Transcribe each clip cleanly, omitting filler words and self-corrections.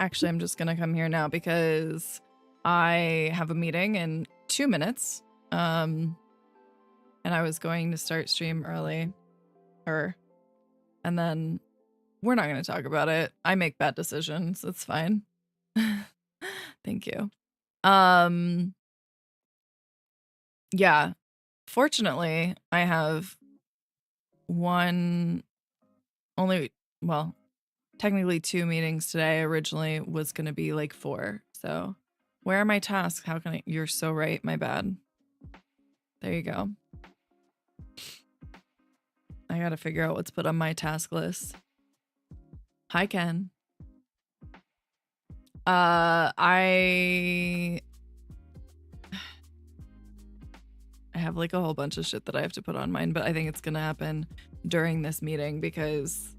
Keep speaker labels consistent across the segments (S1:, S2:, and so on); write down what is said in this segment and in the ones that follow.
S1: Actually, I'm just gonna come here now because I have a meeting in 2 minutes. And I was going to start stream early, and then we're not gonna talk about it. I make bad decisions. It's fine. Thank you. Yeah. Fortunately, I have well, technically 2 meetings today. Originally was gonna be like 4. So where are my tasks? How can you're so right, my bad. There you go. I gotta figure out what's put on my task list. Hi, Ken. I have like a whole bunch of shit that I have to put on mine, but I think it's gonna happen during this meeting because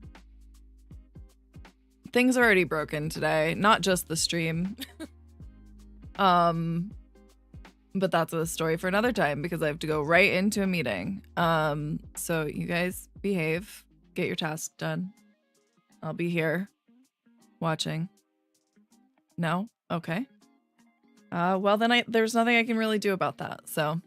S1: things are already broken today, not just the stream. But that's a story for another time because I have to go right into a meeting. So you guys behave, get your task done. I'll be here watching. No? Okay. Well then there's nothing I can really do about that, so.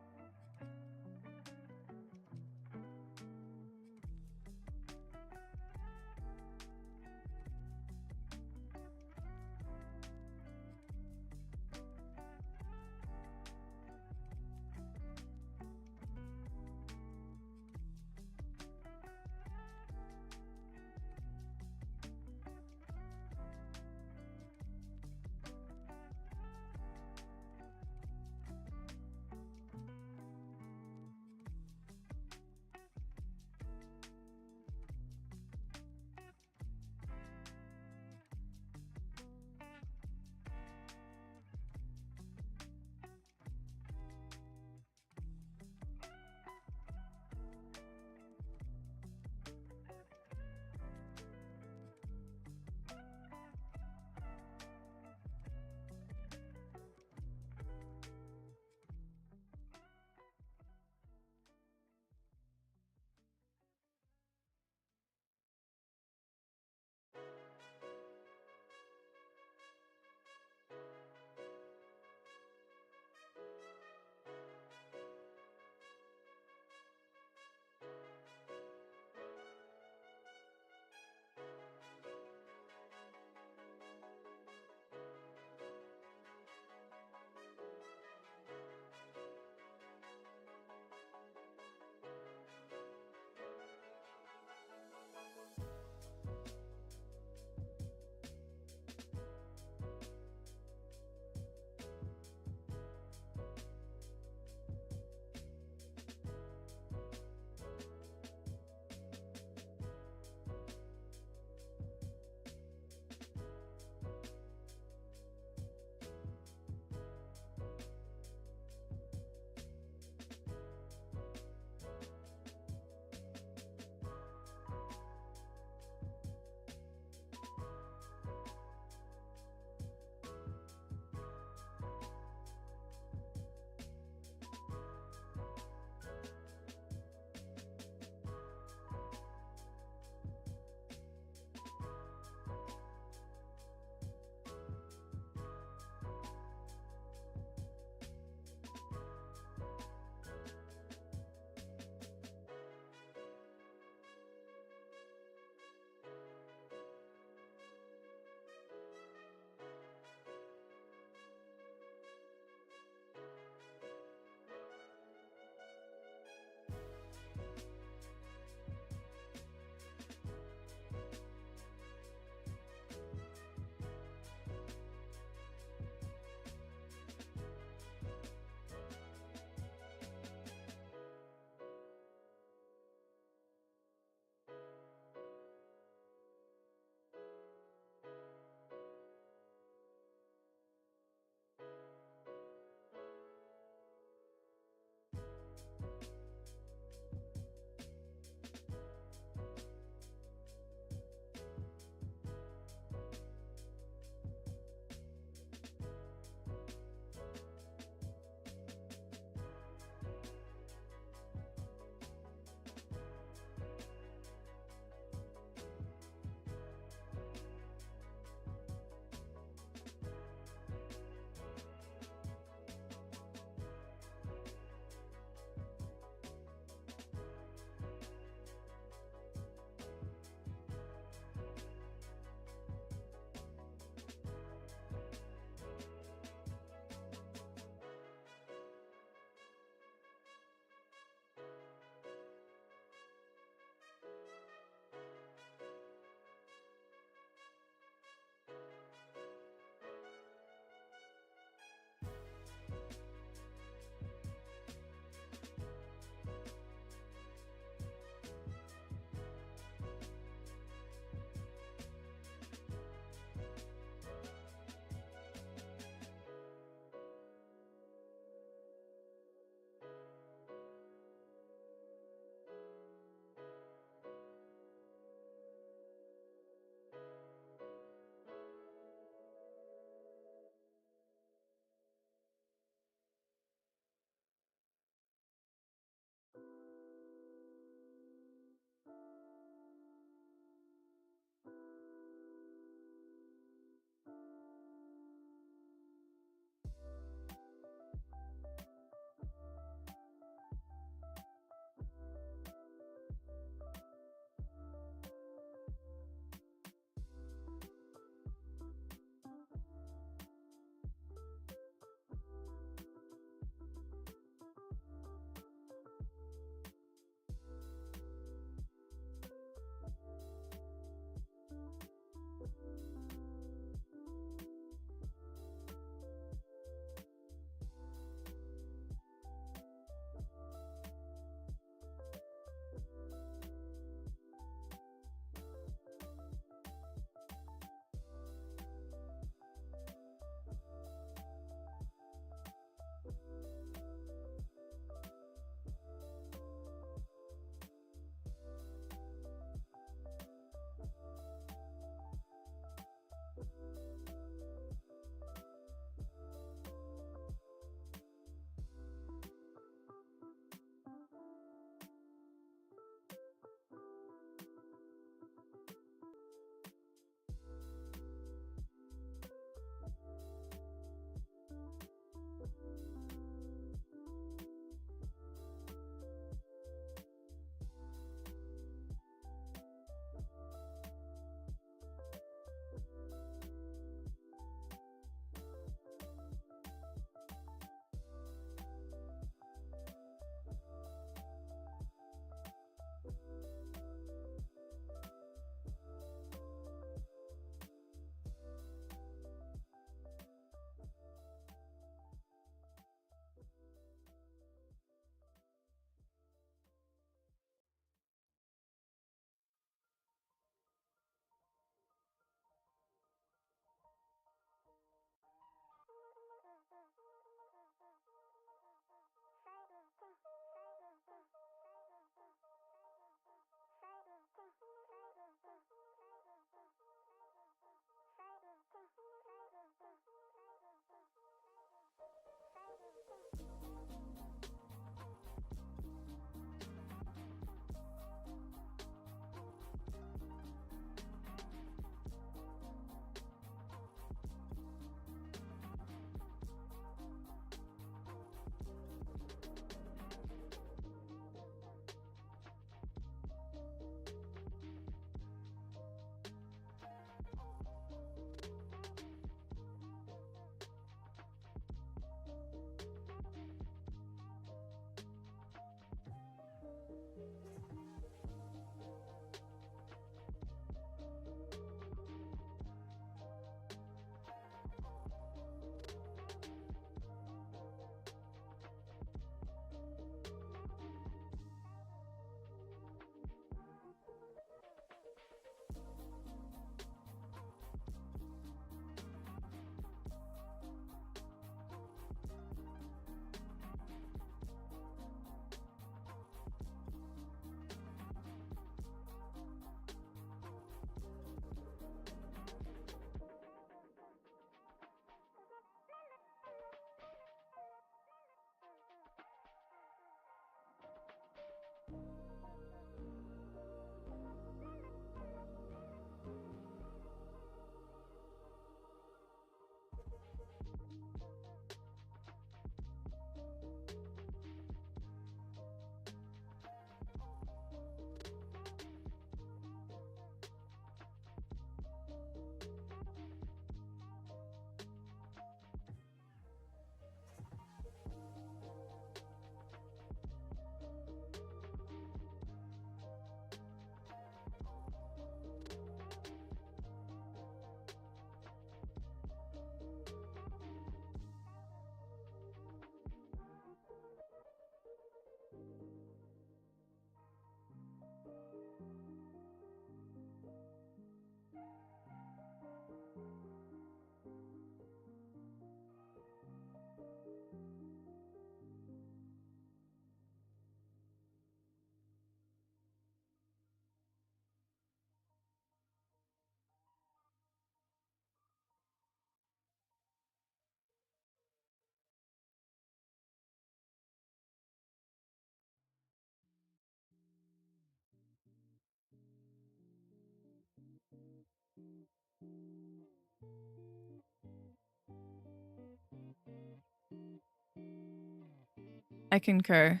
S1: I concur.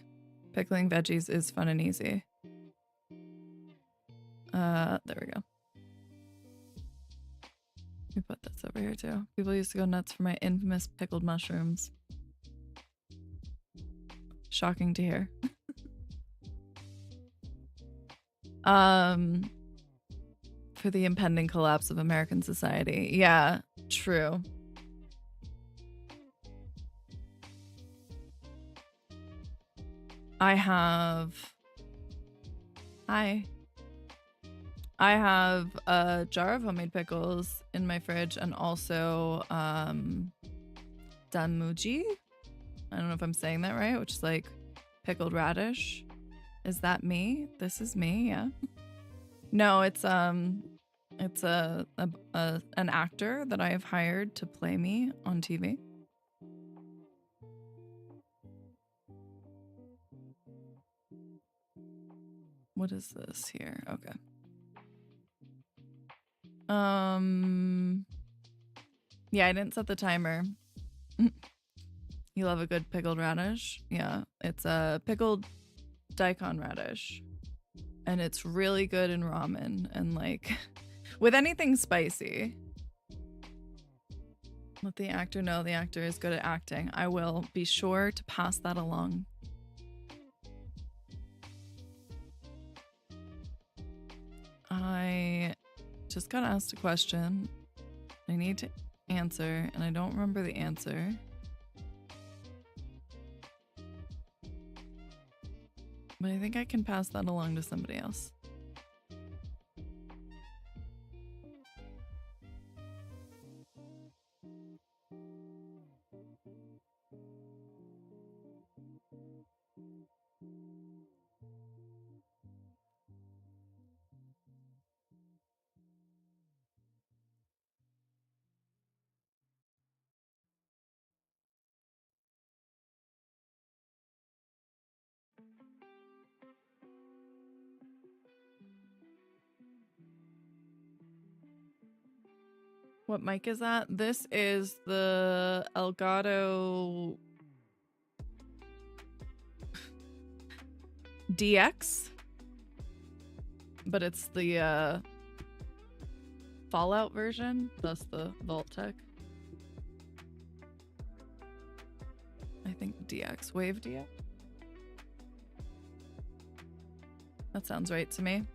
S1: Pickling veggies is fun and easy. There we go. Let me put this over here too. People used to go nuts for my infamous pickled mushrooms. Shocking to hear. For the impending collapse of American society. Yeah, true. I have a jar of homemade pickles in my fridge and also damuji. I don't know if I'm saying that right, which is like pickled radish. Is that me? This is me, yeah. No, it's an actor that I have hired to play me on TV. What is this here? Okay. Yeah, I didn't set the timer. You love a good pickled radish? Yeah, it's a pickled daikon radish. And it's really good in ramen and like with anything spicy. Let the actor know the actor is good at acting. I will be sure to pass that along. I just got asked a question. I need to answer, and I don't remember the answer. But I think I can pass that along to somebody else. What mic is that? This is the Elgato DX, but it's the Fallout version, thus the Vault-Tec. I think DX, Wave DX. That sounds right to me.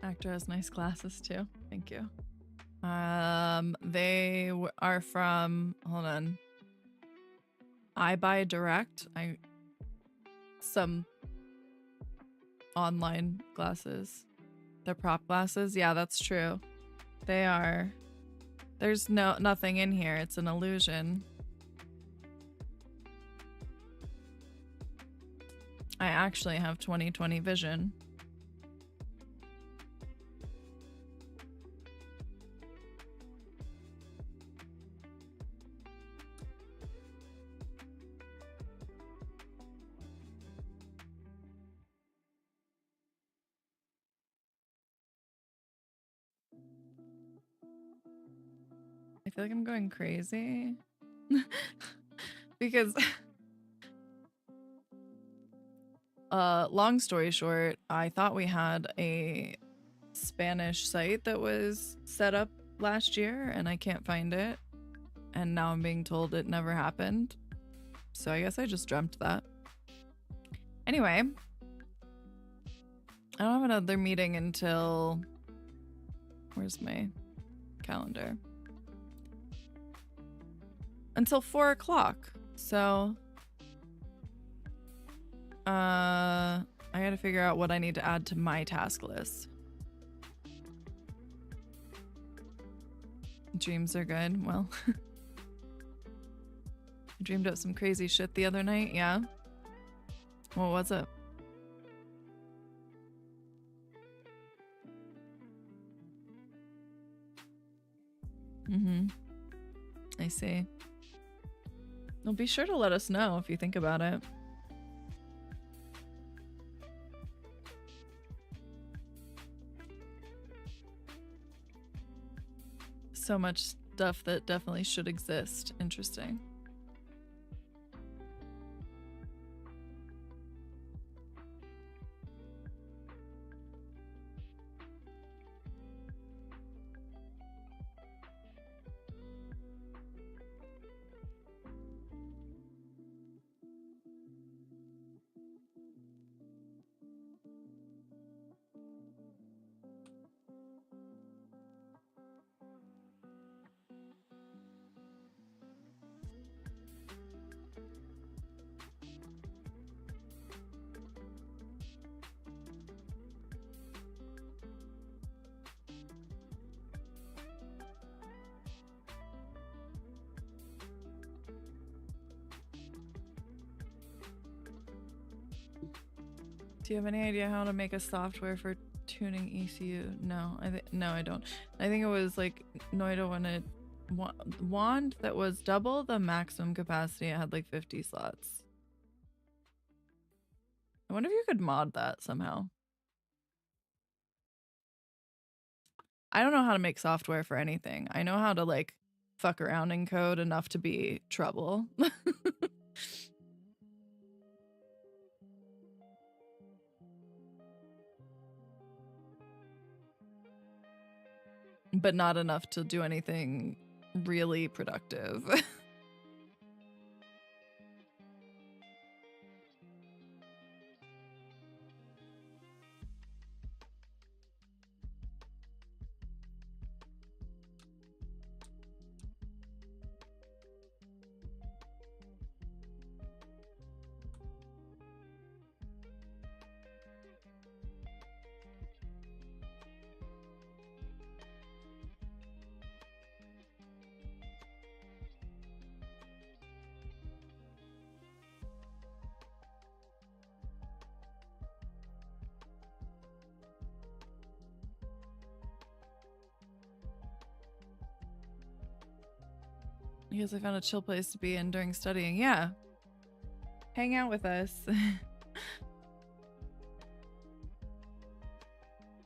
S1: Actor has nice glasses too. Thank you. They are from, hold on. I buy direct. Some online glasses. They're prop glasses. Yeah, that's true. They are. There's nothing in here. It's an illusion. I actually have 20/20 vision. I feel like I'm going crazy because long story short, I thought we had a Spanish site that was set up last year and I can't find it. And now I'm being told it never happened. So I guess I just dreamt that. Anyway, I don't have another meeting until... Where's my calendar? Until 4 o'clock. So... I gotta figure out what I need to add to my task list. Dreams are good. Well, I dreamed up some crazy shit the other night. Yeah. What was it? I see. Well, be sure to let us know if you think about it. So much stuff that definitely should exist. Interesting. Do you have any idea how to make a software for tuning ECU? No, I don't. I think it was like Noida when it wand that was double the maximum capacity. It had like 50 slots. I wonder if you could mod that somehow. I don't know how to make software for anything. I know how to like fuck around in code enough to be trouble. But not enough to do anything really productive. Because I found a chill place to be in during studying. Yeah. Hang out with us.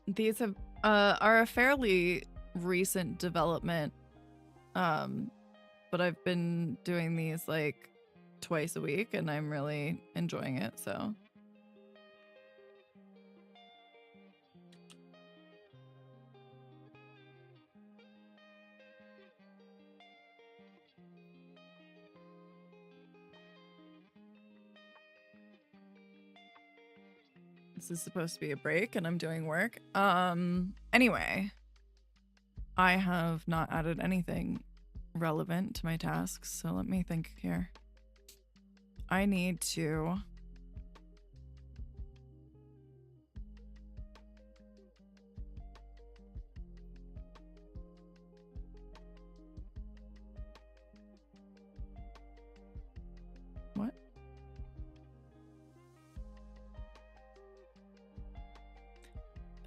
S1: These have are a fairly recent development. But I've been doing these like twice a week and I'm really enjoying it, so. This is supposed to be a break and I'm doing work. Anyway, I have not added anything relevant to my tasks, so let me think here. I need to what?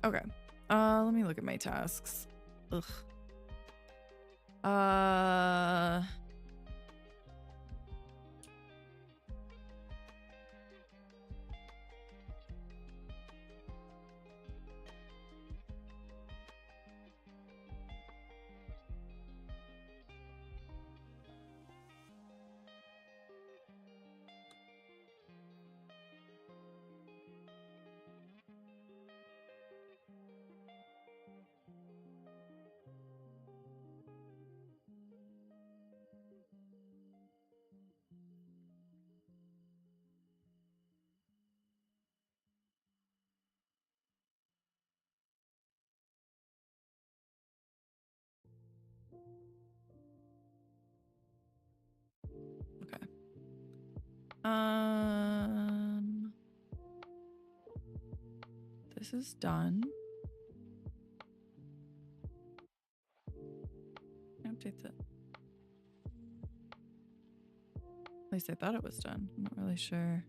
S1: Okay. Let me look at my tasks. Ugh. This is done. Update that. At least I thought it was done. I'm not really sure.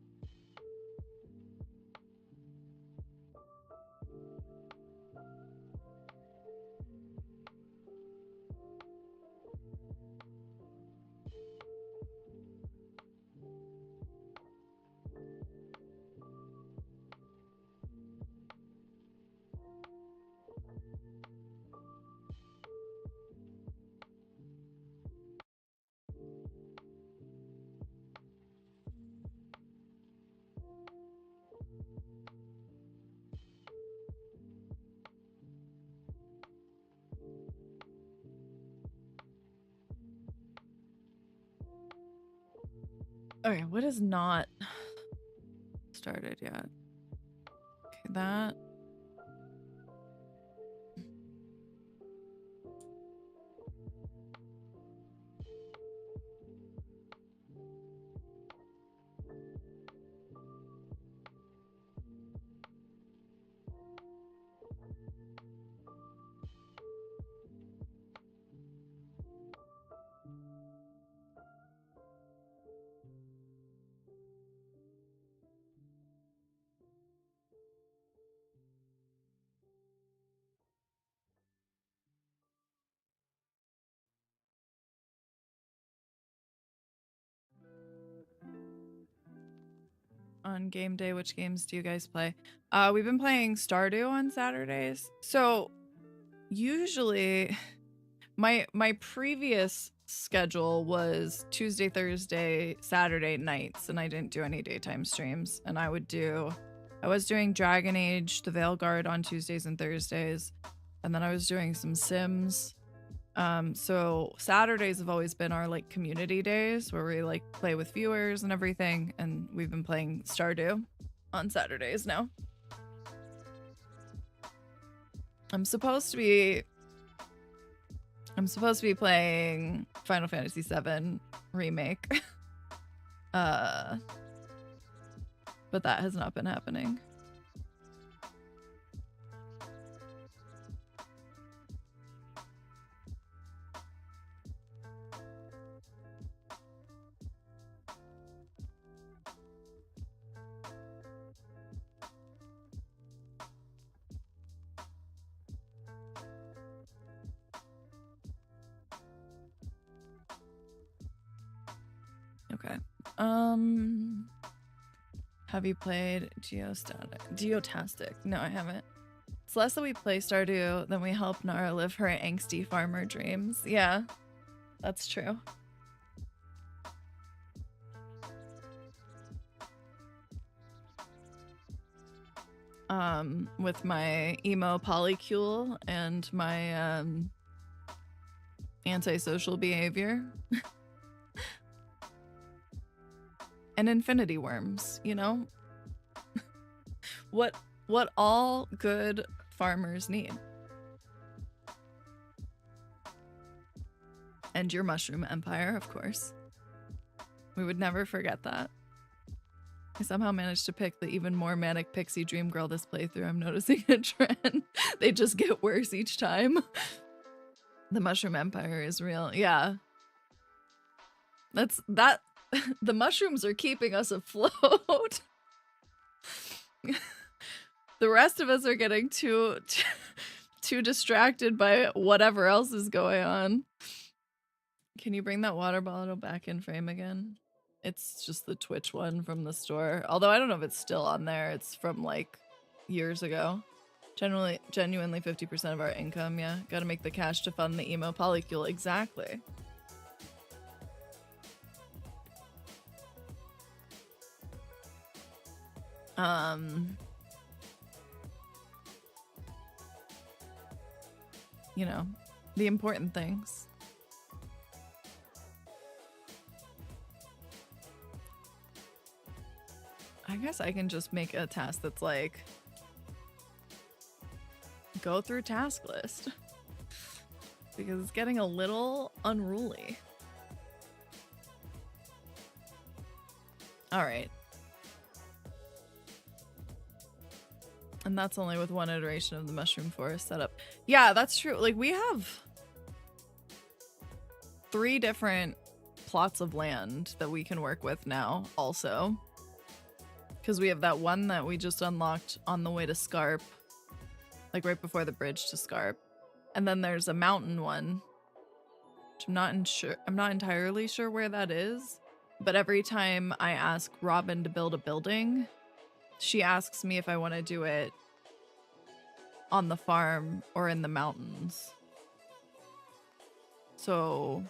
S1: Okay, what is not started yet? Okay, that. On game day, which games do you guys play? We've been playing Stardew on Saturdays. So usually my previous schedule was Tuesday, Thursday, Saturday nights, and I didn't do any daytime streams. And I was doing Dragon Age, the Veilguard on Tuesdays and Thursdays, and then I was doing some Sims. So Saturdays have always been our like community days where we like play with viewers and everything, and we've been playing Stardew on Saturdays now. I'm supposed to be playing Final Fantasy VII Remake. But that has not been happening. Okay. Have you played Geotastic? No, I haven't. It's less that we play Stardew than we help Nara live her angsty farmer dreams. Yeah, that's true. With my emo polycule and my antisocial behavior. And infinity worms, you know? What all good farmers need. And your mushroom empire, of course. We would never forget that. I somehow managed to pick the even more manic pixie dream girl this playthrough. I'm noticing a trend. They just get worse each time. The mushroom empire is real. Yeah. That the mushrooms are keeping us afloat. The rest of us are getting too distracted by whatever else is going on. Can you bring that water bottle back in frame again? It's just the Twitch one from the store. Although I don't know if it's still on there. It's from like years ago. Genuinely 50% of our income, yeah. Gotta make the cash to fund the emo polycule. Exactly. You know, the important things. I guess I can just make a task that's like, go through task list. Because it's getting a little unruly. All right. And that's only with one iteration of the mushroom forest setup. Yeah, that's true. Like, we have 3 different plots of land that we can work with now also. Because we have that one that we just unlocked on the way to Scarp. Like, right before the bridge to Scarp. And then there's a mountain one. Which I'm not entirely sure where that is. But every time I ask Robin to build a building, she asks me if I want to do it on the farm or in the mountains. So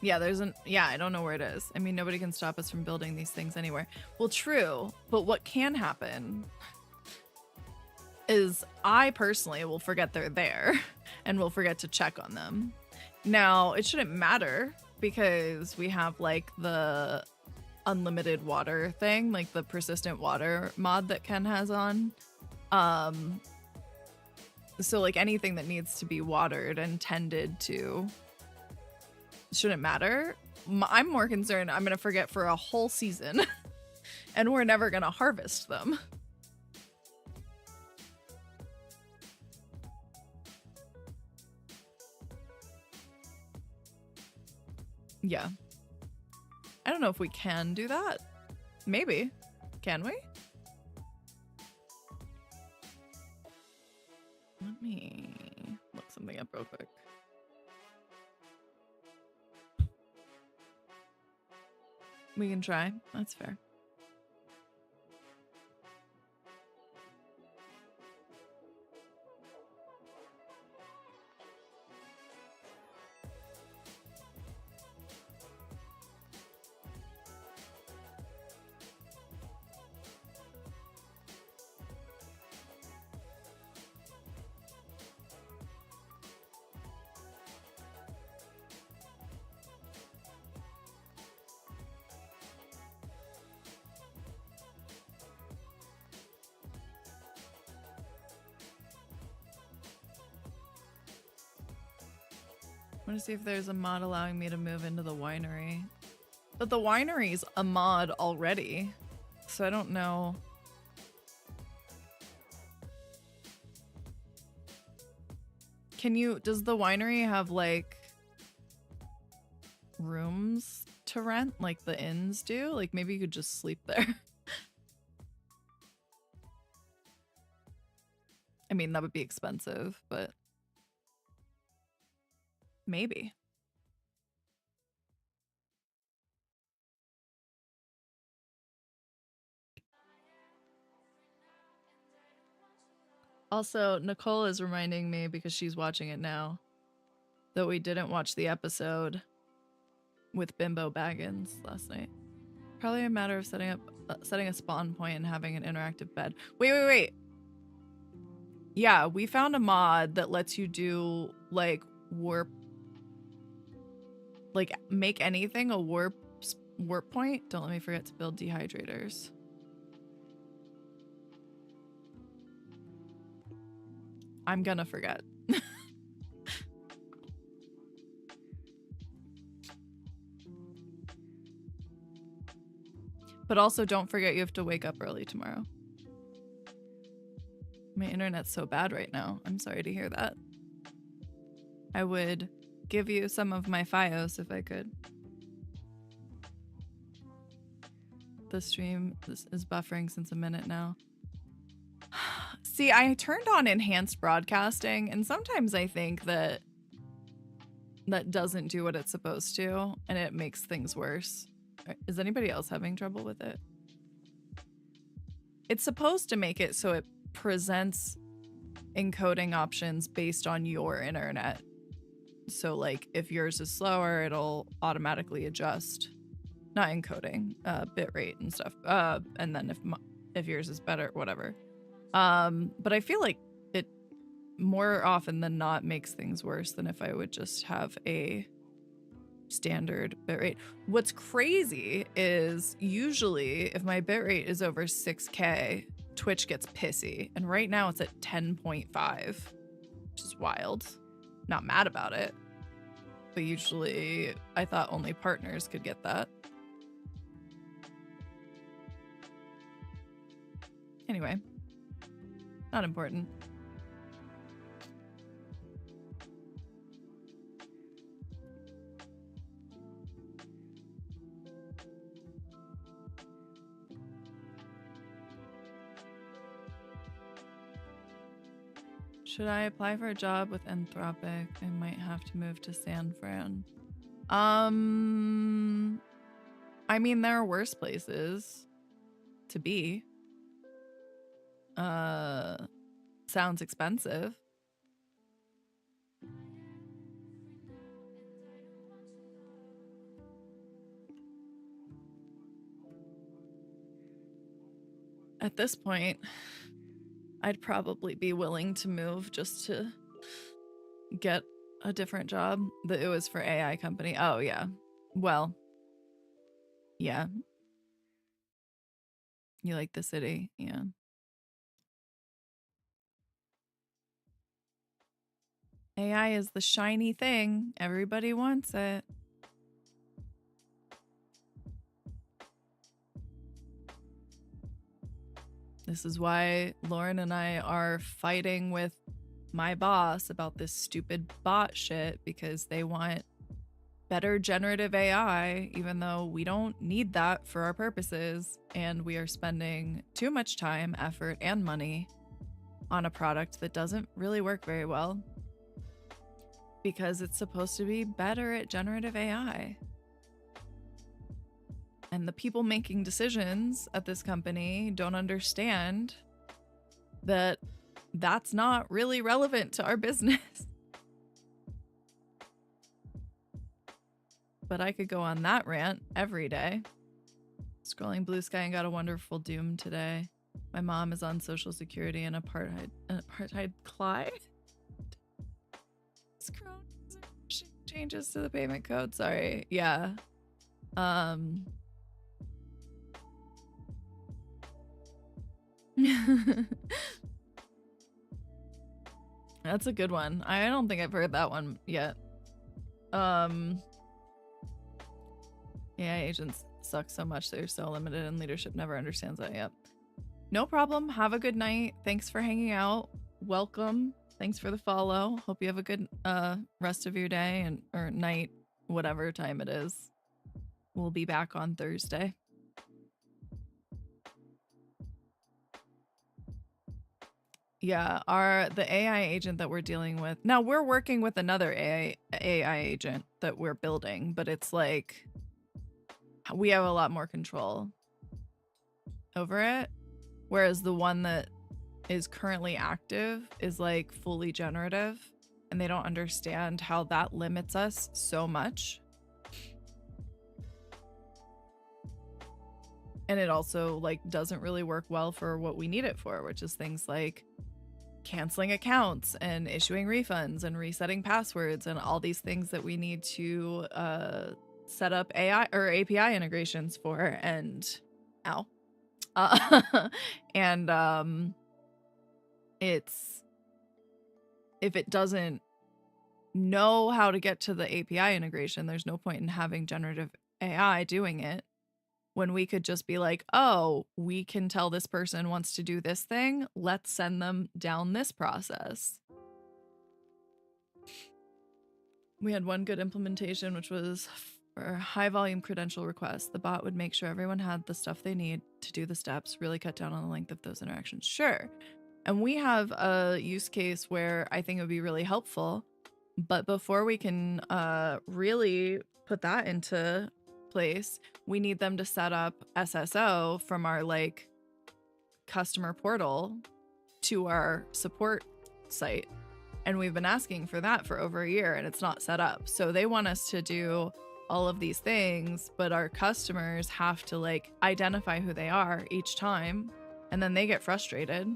S1: yeah, I don't know where it is. I mean, nobody can stop us from building these things anywhere. Well, true, but what can happen is I personally will forget they're there and will forget to check on them. Now, it shouldn't matter because we have like the unlimited water thing, like the persistent water mod that Ken has on. So like anything that needs to be watered and tended to shouldn't matter. I'm more concerned I'm gonna forget for a whole season and we're never gonna harvest them. Yeah. I don't know if we can do that. Maybe. Can we? Let me look something up real quick. We can try. That's fair. I want to see if there's a mod allowing me to move into the winery. But the winery's a mod already, so I don't know. Does the winery have like rooms to rent like the inns do? Like maybe you could just sleep there. I mean, that would be expensive, but maybe. Also, Nicole is reminding me, because she's watching it now, that we didn't watch the episode with Bimbo Baggins last night. Probably a matter of setting a spawn point and having an interactive bed. Wait. Yeah, we found a mod that lets you do like warp, like make anything a warp point. Don't let me forget to build dehydrators. I'm gonna forget. But also don't forget you have to wake up early tomorrow. My internet's so bad right now. I'm sorry to hear that. I would give you some of my Fios if I could. The stream is buffering since a minute now. See, I turned on enhanced broadcasting, and sometimes I think that doesn't do what it's supposed to, and it makes things worse. Is anybody else having trouble with it? It's supposed to make it so it presents encoding options based on your internet. So like if yours is slower, it'll automatically adjust. Not encoding, bitrate and stuff. And then if yours is better, whatever. But I feel like it more often than not makes things worse than if I would just have a standard bitrate. What's crazy is usually if my bitrate is over 6K, Twitch gets pissy. And right now it's at 10.5, which is wild. Not mad about it. But usually I thought only partners could get that. Anyway, not important. Should I apply for a job with Anthropic? I might have to move to San Fran. I mean, there are worse places to be. Sounds expensive. At this point, I'd probably be willing to move just to get a different job. It was for AI company. Oh, yeah. Well, yeah. You like the city? Yeah. AI is the shiny thing. Everybody wants it. This is why Lauren and I are fighting with my boss about this stupid bot shit, because they want better generative AI, even though we don't need that for our purposes. And we are spending too much time, effort, and money on a product that doesn't really work very well because it's supposed to be better at generative AI. And the people making decisions at this company don't understand that that's not really relevant to our business. But I could go on that rant every day. Scrolling Blue Sky and got a wonderful doom today. My mom is on Social Security and apartheid Clyde. Changes to the payment code. Sorry. Yeah. That's a good one. I don't think I've heard that one yet. AI agents suck so much they're so limited, and leadership never understands that. Yep. No problem. Have a good night. Thanks for hanging out. Welcome. Thanks for the follow. Hope you have a good rest of your day or night, whatever time it is. We'll be back on Thursday. Yeah, the AI agent that we're dealing with now, we're working with another AI agent that we're building, but it's like we have a lot more control over it, whereas the one that is currently active is like fully generative, and they don't understand how that limits us so much. And it also like doesn't really work well for what we need it for, which is things like canceling accounts and issuing refunds and resetting passwords and all these things that we need to set up AI or API integrations for. And it's, if it doesn't know how to get to the API integration, there's no point in having generative AI doing it, when we could just be like, oh, we can tell this person wants to do this thing. Let's send them down this process. We had one good implementation, which was for high volume credential requests. The bot would make sure everyone had the stuff they need to do the steps, really cut down on the length of those interactions. Sure. And we have a use case where I think it would be really helpful. But before we can really put that into place, we need them to set up SSO from our like customer portal to our support site, and we've been asking for that for over a year and it's not set up. So they want us to do all of these things, but our customers have to like identify who they are each time, and then they get frustrated,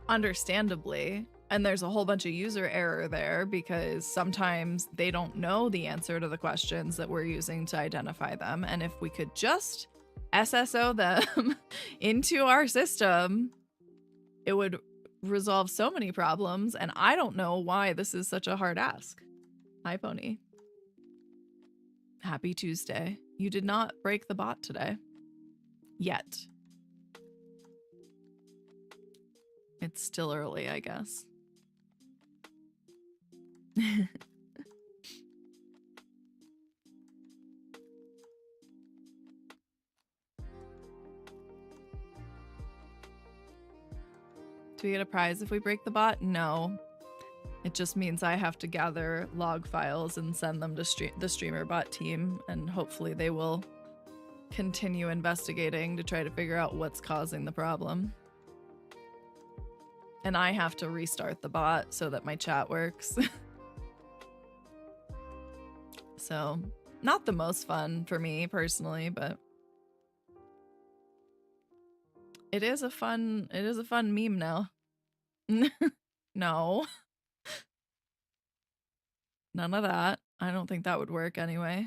S1: understandably. And there's a whole bunch of user error there because sometimes they don't know the answer to the questions that we're using to identify them. And if we could just SSO them into our system, it would resolve so many problems. And I don't know why this is such a hard ask. Hi, Pony. Happy Tuesday. You did not break the bot today. Yet. It's still early, I guess. Do we get a prize if we break the bot? No. It just means I have to gather log files and send them to the streamer bot team, and hopefully they will continue investigating to try to figure out what's causing the problem. And I have to restart the bot so that my chat works. So, not the most fun for me personally, but it is a fun meme now. No. None of that. I don't think that would work anyway.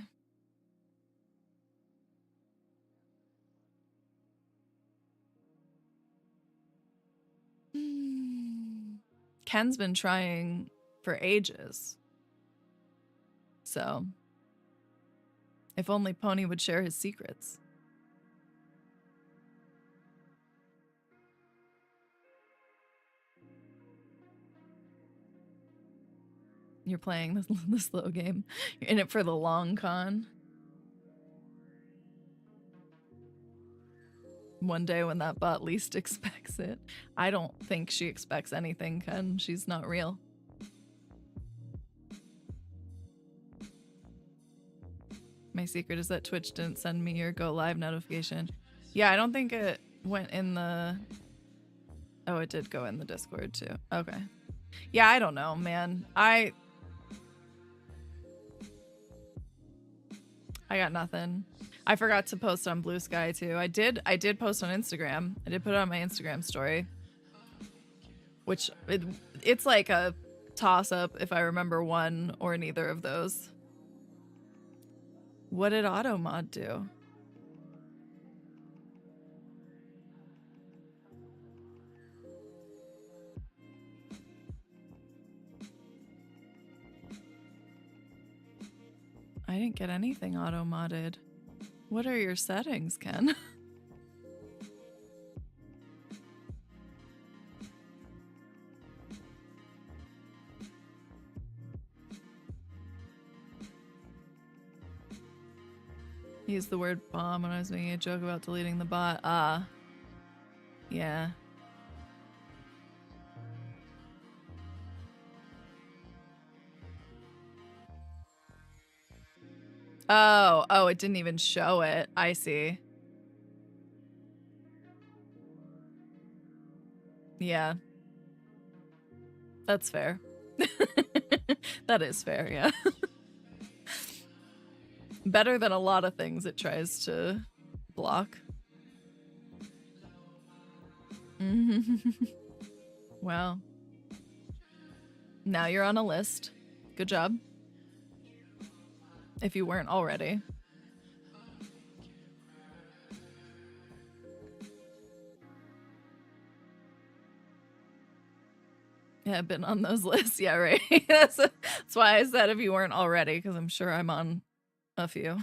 S1: Ken's been trying for ages. So, if only Pony would share his secrets. You're playing the slow game. You're in it for the long con. One day when that bot least expects it. I don't think she expects anything, Ken. She's not real. My secret is that Twitch didn't send me your go live notification. Yeah, I don't think it went in the... Oh, it did go in the Discord too. Okay. Yeah, I don't know, man. I got nothing. I forgot to post on Blue Sky too. I did post on Instagram. I did put it on my Instagram story. Which it's like a toss up if I remember one or neither of those. What did Automod do? I didn't get anything auto-modded. What are your settings, Ken? Used the word bomb when I was making a joke about deleting the bot. Yeah. Oh, it didn't even show it. I see. Yeah. That's fair. That is fair, yeah. Better than a lot of things it tries to block. Well. Now you're on a list. Good job. If you weren't already. Yeah, I've been on those lists. Yeah, right. That's why I said if you weren't already, because I'm sure I'm on a few.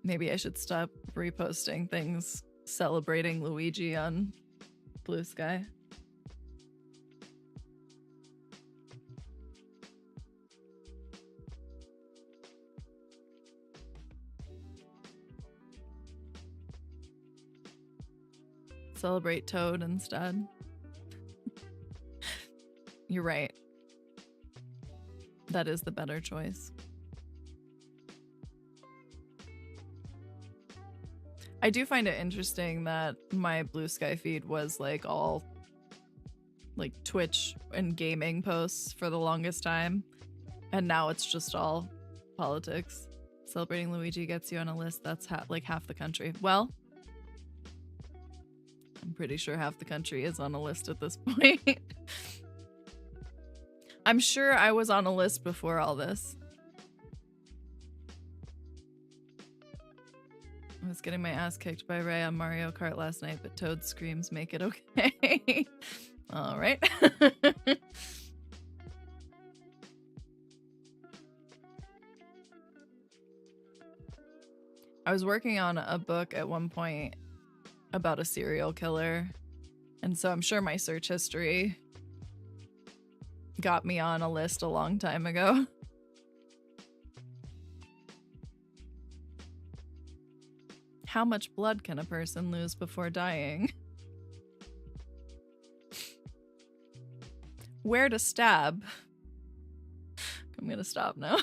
S1: Maybe I should stop reposting things celebrating Luigi on Blue Sky. Celebrate Toad instead. You're right. That is the better choice. I do find it interesting that my Blue Sky feed was like all like Twitch and gaming posts for the longest time. And now it's just all politics. Celebrating Luigi gets you on a list that's like half the country. Well, I'm pretty sure half the country is on a list at this point. I'm sure I was on a list before all this. was getting my ass kicked by Ray on Mario Kart last night, but Toad's screams make it okay. All right. I was working on a book at one point about a serial killer, and so I'm sure my search history got me on a list a long time ago. How much blood can a person lose before dying? Where to stab? I'm gonna stop now.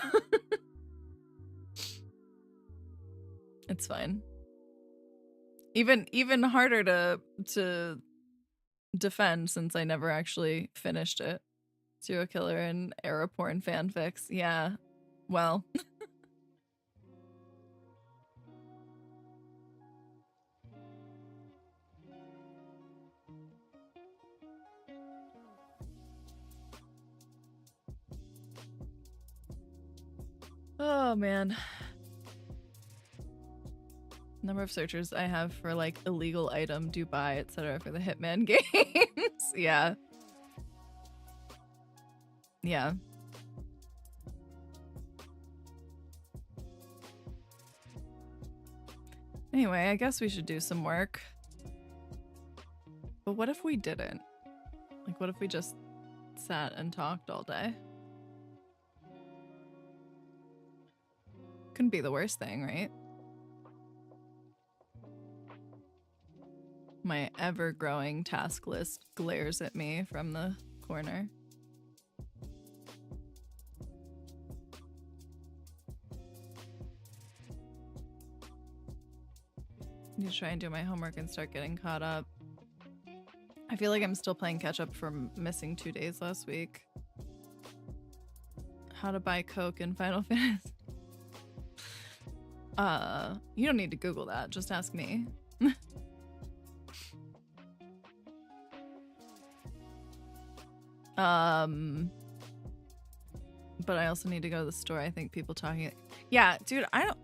S1: It's fine. Even harder to defend since I never actually finished it. Serial killer and era porn fanfics. Yeah. Well. Oh man. Number of searchers I have for like illegal item, Dubai, etc. for the Hitman games. Yeah. Yeah. Anyway, I guess we should do some work. But what if we didn't? Like, what if we just sat and talked all day? Couldn't be the worst thing, right? My ever-growing task list glares at me from the corner. I need to try and do my homework and start getting caught up. I feel like I'm still playing catch up from missing 2 days last week. How to buy Coke in Final Fantasy. You don't need to Google that. Just ask me. But I also need to go to the store. I think people talking. Yeah, dude, I don't.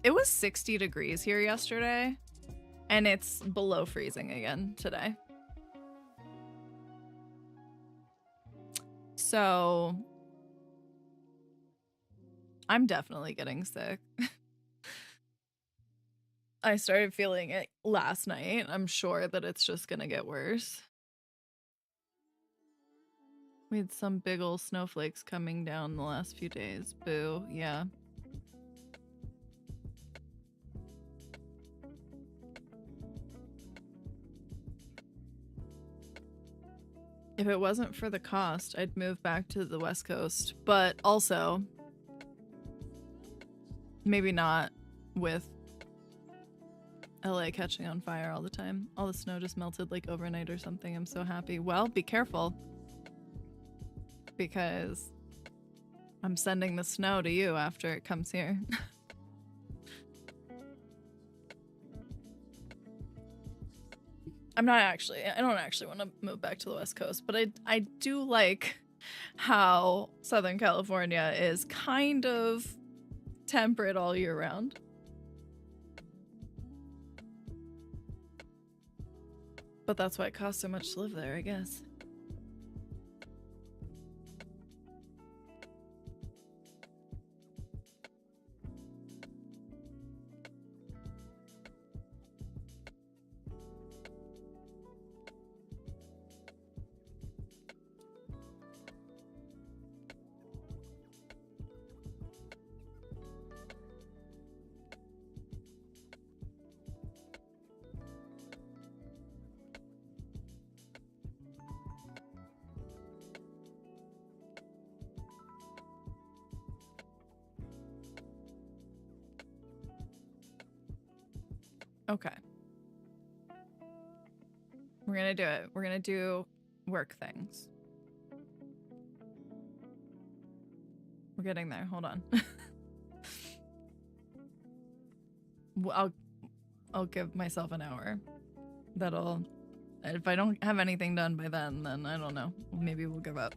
S1: It was 60 degrees here yesterday, and it's below freezing again today. So I'm definitely getting sick. I started feeling it last night. I'm sure that it's just gonna get worse. We had some big ol' snowflakes coming down the last few days. Boo, yeah. If it wasn't for the cost, I'd move back to the West Coast. But also, maybe not with LA catching on fire all the time. All the snow just melted like overnight or something. I'm so happy. Well, be careful. Because I'm sending the snow to you after it comes here. I don't actually want to move back to the West Coast, but I do like how Southern California is kind of temperate all year round. But that's why it costs so much to live there, I guess. Okay. We're gonna do it. We're gonna do work things. We're getting there. Hold on. I'll give myself an hour. That'll. If I don't have anything done by then I don't know. Maybe we'll give up.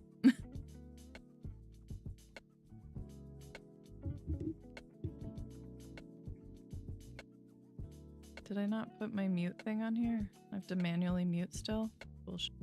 S1: Did I not put my mute thing on here? I have to manually mute still? Bullshit.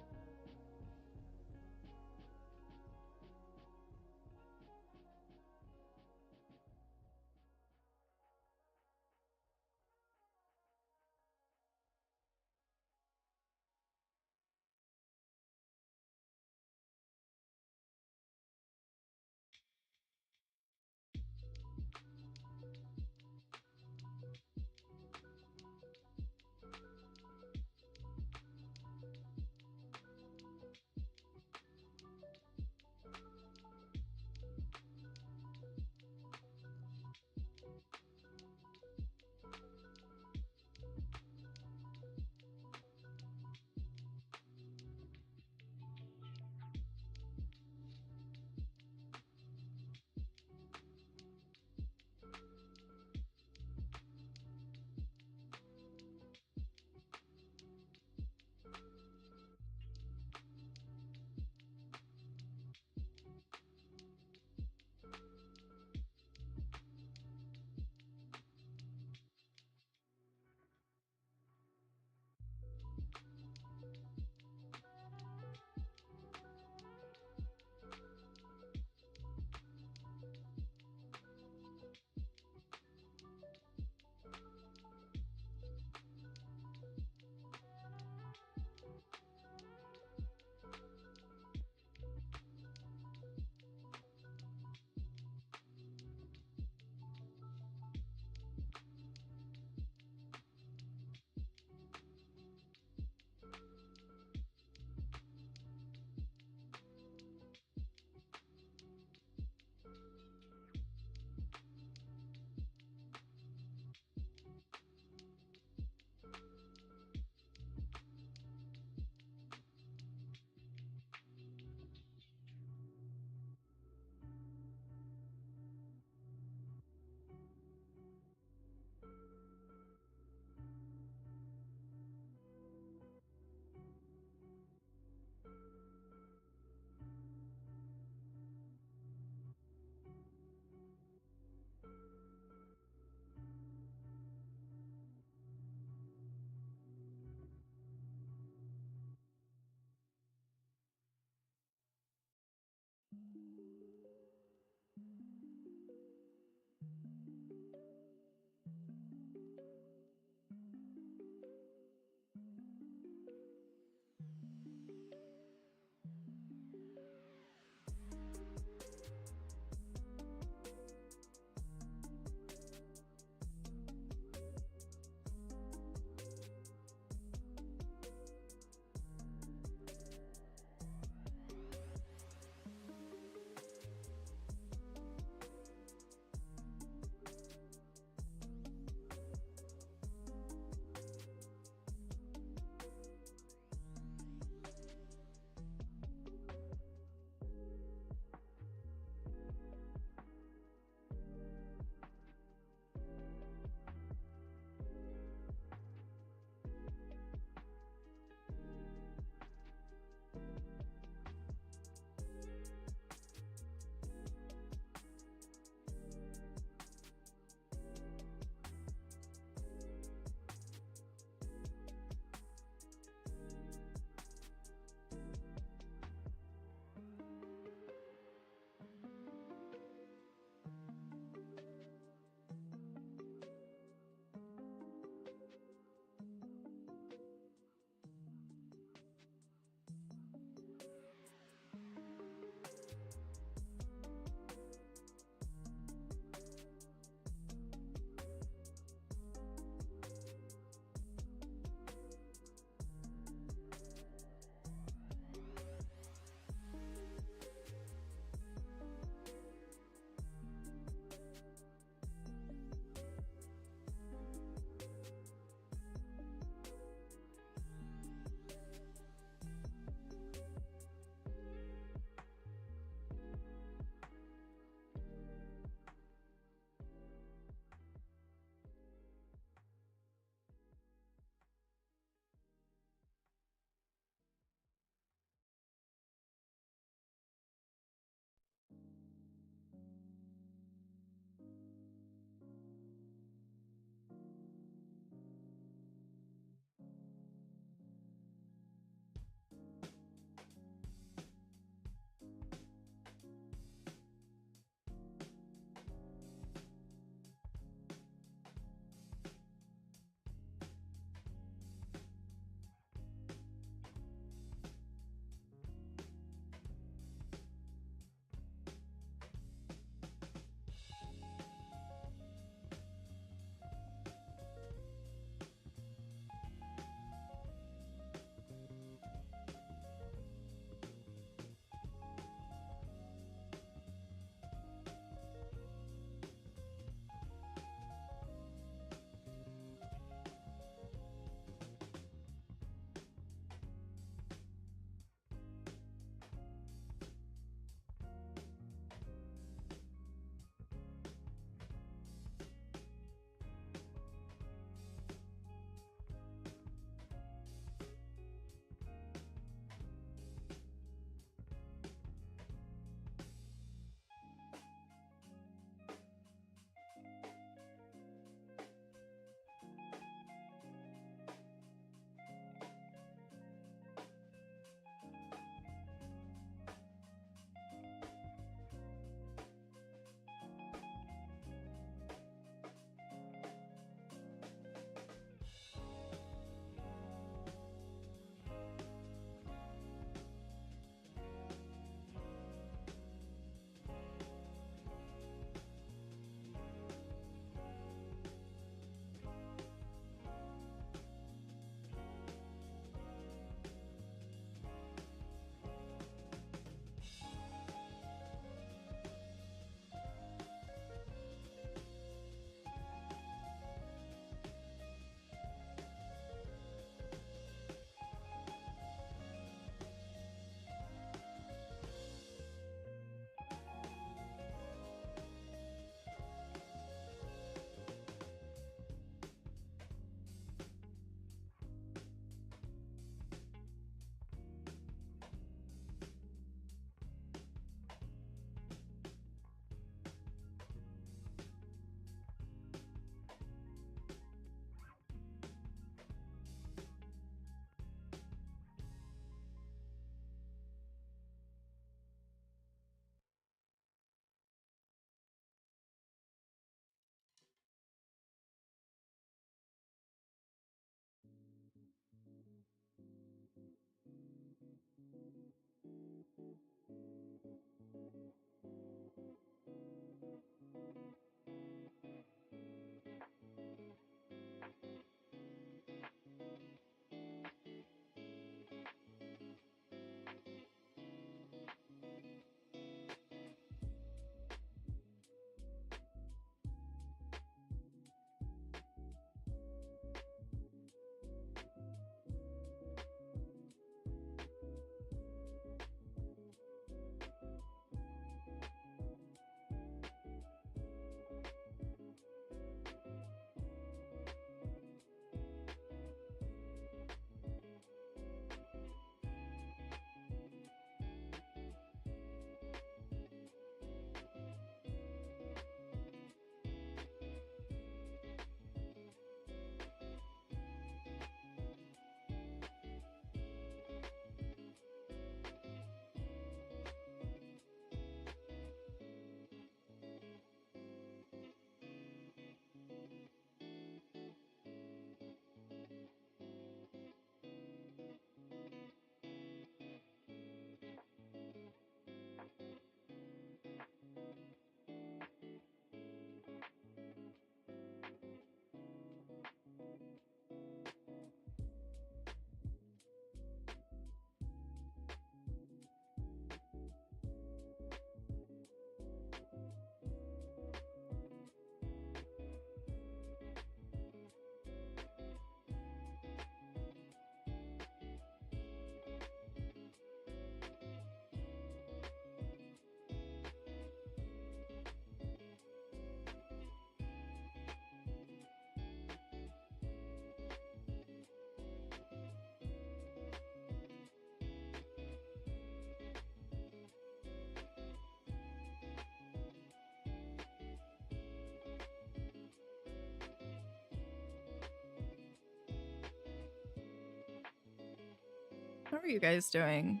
S1: How are you guys doing?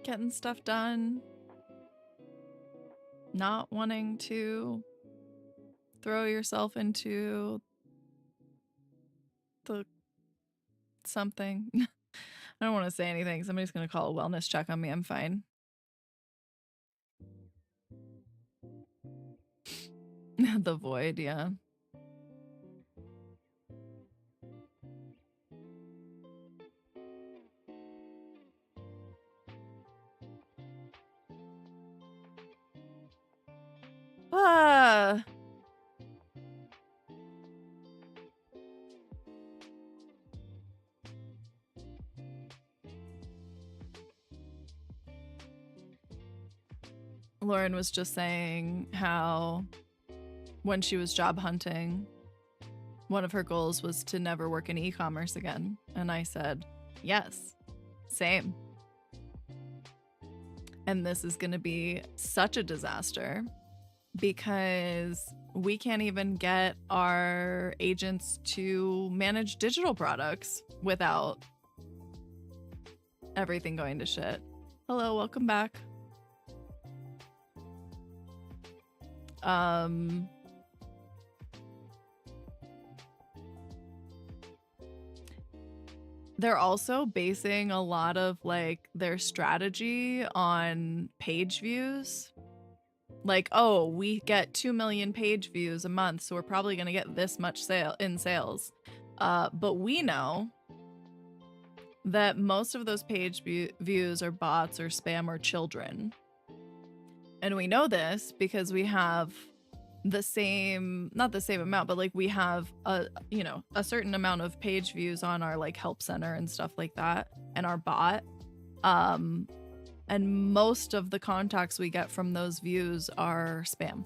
S1: Getting stuff done? Not wanting to throw yourself into the something? I don't want to say anything. Somebody's going to call a wellness check on me. I'm fine. The void, yeah. Ah. Lauren was just saying how when she was job hunting, one of her goals was to never work in e-commerce again. And I said, yes, same. And this is going to be such a disaster because we can't even get our agents to manage digital products without everything going to shit. Hello, welcome back. They're also basing a lot of like their strategy on page views. Like, oh, we get 2 million page views a month, so we're probably going to get this much sales. But we know that most of those page views are bots or spam or children. And we know this because we have the same, not the same amount, but like we have a certain amount of page views on our like help center and stuff like that, and our bot. And most of the contacts we get from those views are spam.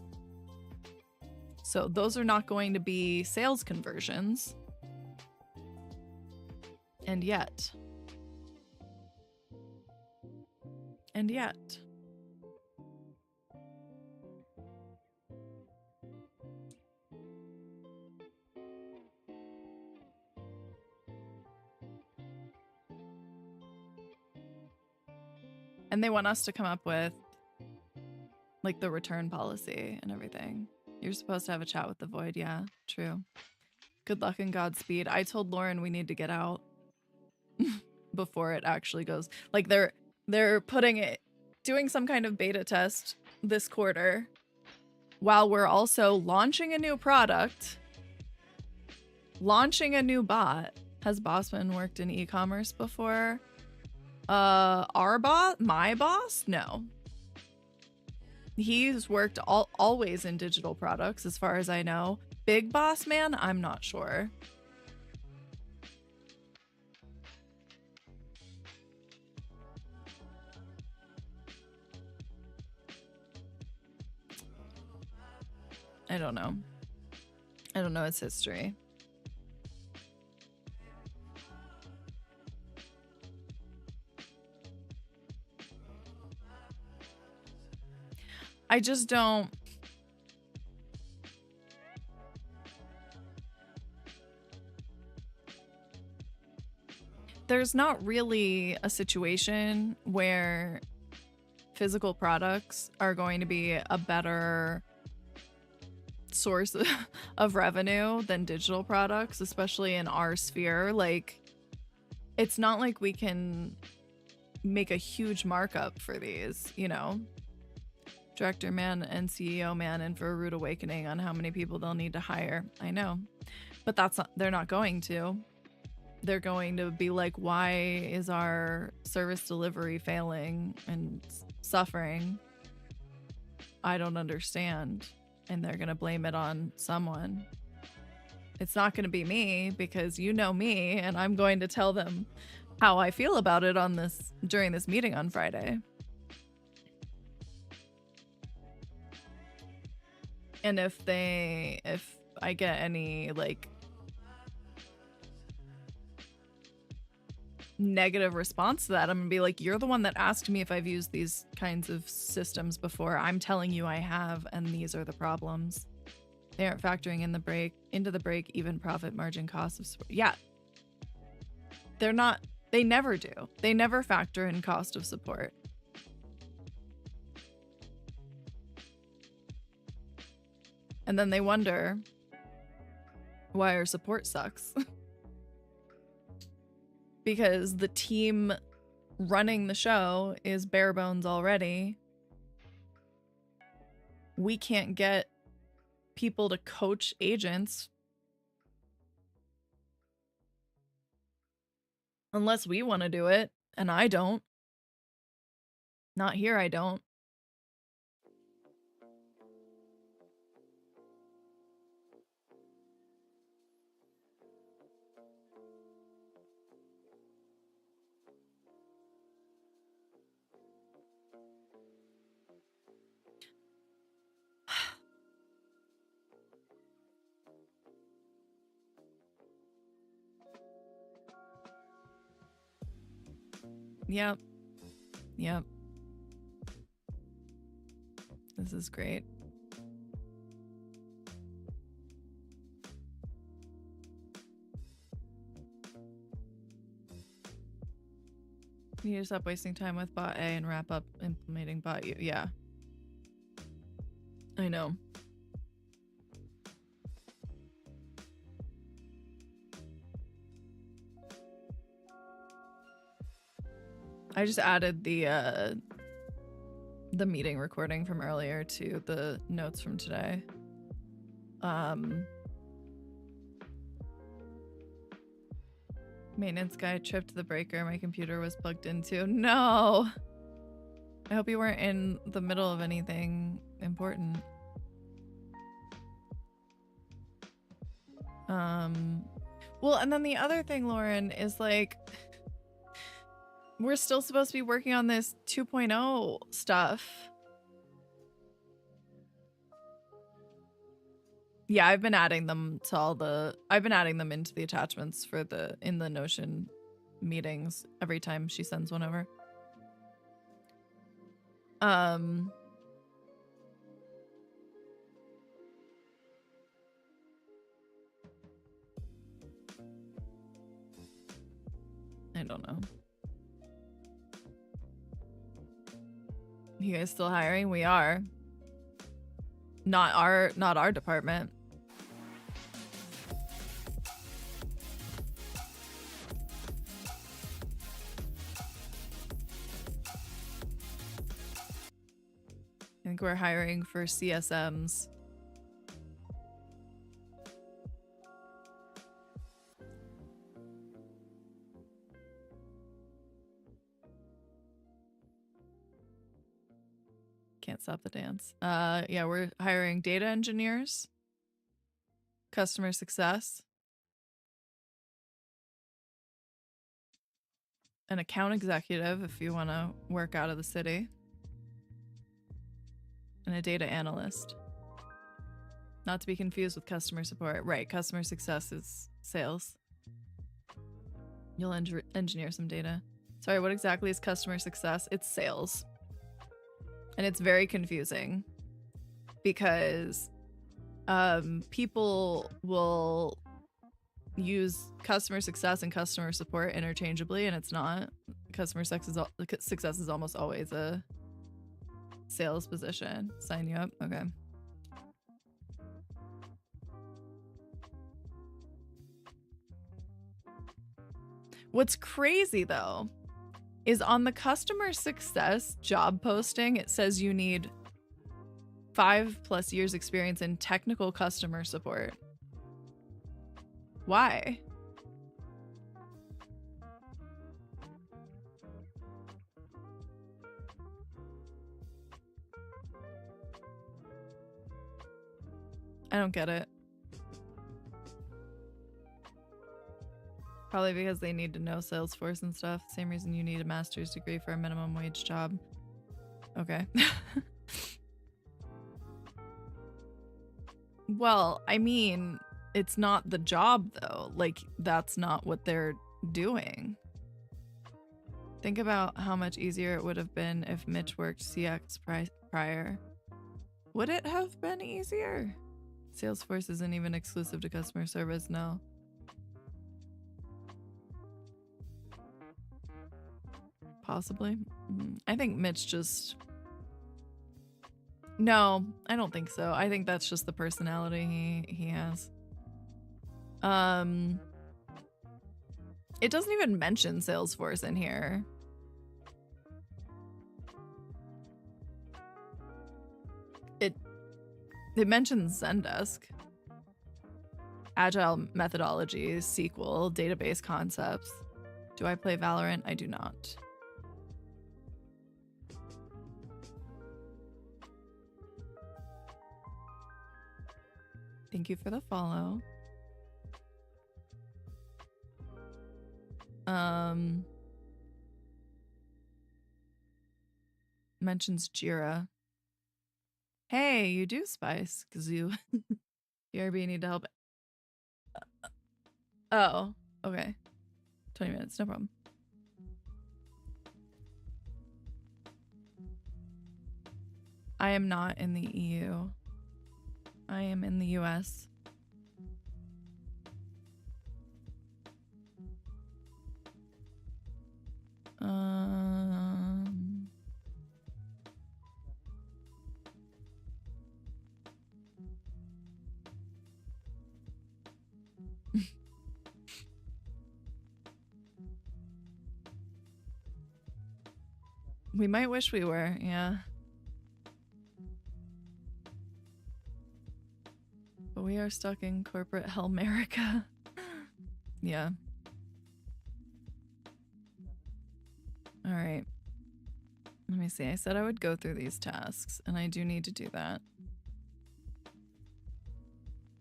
S1: So those are not going to be sales conversions. And yet. And they want us to come up with like the return policy and everything. You're supposed to have a chat with the void. Yeah, true. Good luck and Godspeed. I told Lauren we need to get out. before it actually goes. Like they're doing some kind of beta test this quarter while we're also launching a new product, launching a new bot. Has Bossman worked in e-commerce before? Our boss? My boss? No. He's worked always in digital products, as far as I know. Big Boss Man? I'm not sure. I don't know. I don't know its history. I just don't. There's not really a situation where physical products are going to be a better source of revenue than digital products, especially in our sphere. Like, it's not like we can make a huge markup for these, you know? Director man and CEO man in for a rude awakening on how many people they'll need to hire. I know. But they're not going to. They're going to be like, why is our service delivery failing and suffering? I don't understand. And they're going to blame it on someone. It's not going to be me, because you know me, and I'm going to tell them how I feel about it during this meeting on Friday. And if I get any like negative response to that, I'm gonna be like, you're the one that asked me if I've used these kinds of systems before. I'm telling you I have, and these are the problems. They aren't factoring in into the break even profit margin costs of support. Yeah. They're not, they never do. They never factor in cost of support. And then they wonder why our support sucks. Because the team running the show is bare bones already. We can't get people to coach agents unless we want to do it, and I don't. Not here, I don't. Yep. Yep. This is great. You need to stop wasting time with bot A and wrap up implementing bot U. Yeah. I know. I just added the meeting recording from earlier to the notes from today. Maintenance guy tripped the breaker my computer was plugged into. No! I hope you weren't in the middle of anything important. Well, and then the other thing, Lauren, is like, we're still supposed to be working on this 2.0 stuff. Yeah, I've been adding them to I've been adding them into the attachments for in the Notion meetings every time she sends one over. I don't know. You guys still hiring? We are. Not our department. think we're hiring for CSMs. Can't stop the dance. Yeah, we're hiring data engineers, customer success, an account executive if you want to work out of the city, and a data analyst. Not to be confused with customer support. Right, customer success is sales. You'll engineer some data. Sorry, what exactly is customer success? It's sales. And it's very confusing because people will use customer success and customer support interchangeably, and it's not. Customer success is almost always a sales position. Sign you up? Okay. What's crazy though is on the customer success job posting, it says you need 5+ years experience in technical customer support. Why? I don't get it. Probably because they need to know Salesforce and stuff. Same reason you need a master's degree for a minimum wage job. Okay. Well, I mean, it's not the job though. Like, that's not what they're doing. Think about how much easier it would have been if Mitch worked CX prior. Would it have been easier? Salesforce isn't even exclusive to customer service, no. Possibly. I think Mitch just... No, I don't think so. I think that's just the personality he has. It doesn't even mention Salesforce in here. It mentions Zendesk. Agile methodologies, SQL, database concepts. Do I play Valorant? I do not. Thank you for the follow. Mentions Jira. Hey, you do spice, because you BRB need to help. Oh, okay. 20 minutes, no problem. I am not in the EU. I am in the US. We might wish we were, yeah. But we are stuck in corporate hellmerica. Yeah. All right. Let me see. I said I would go through these tasks, and I do need to do that.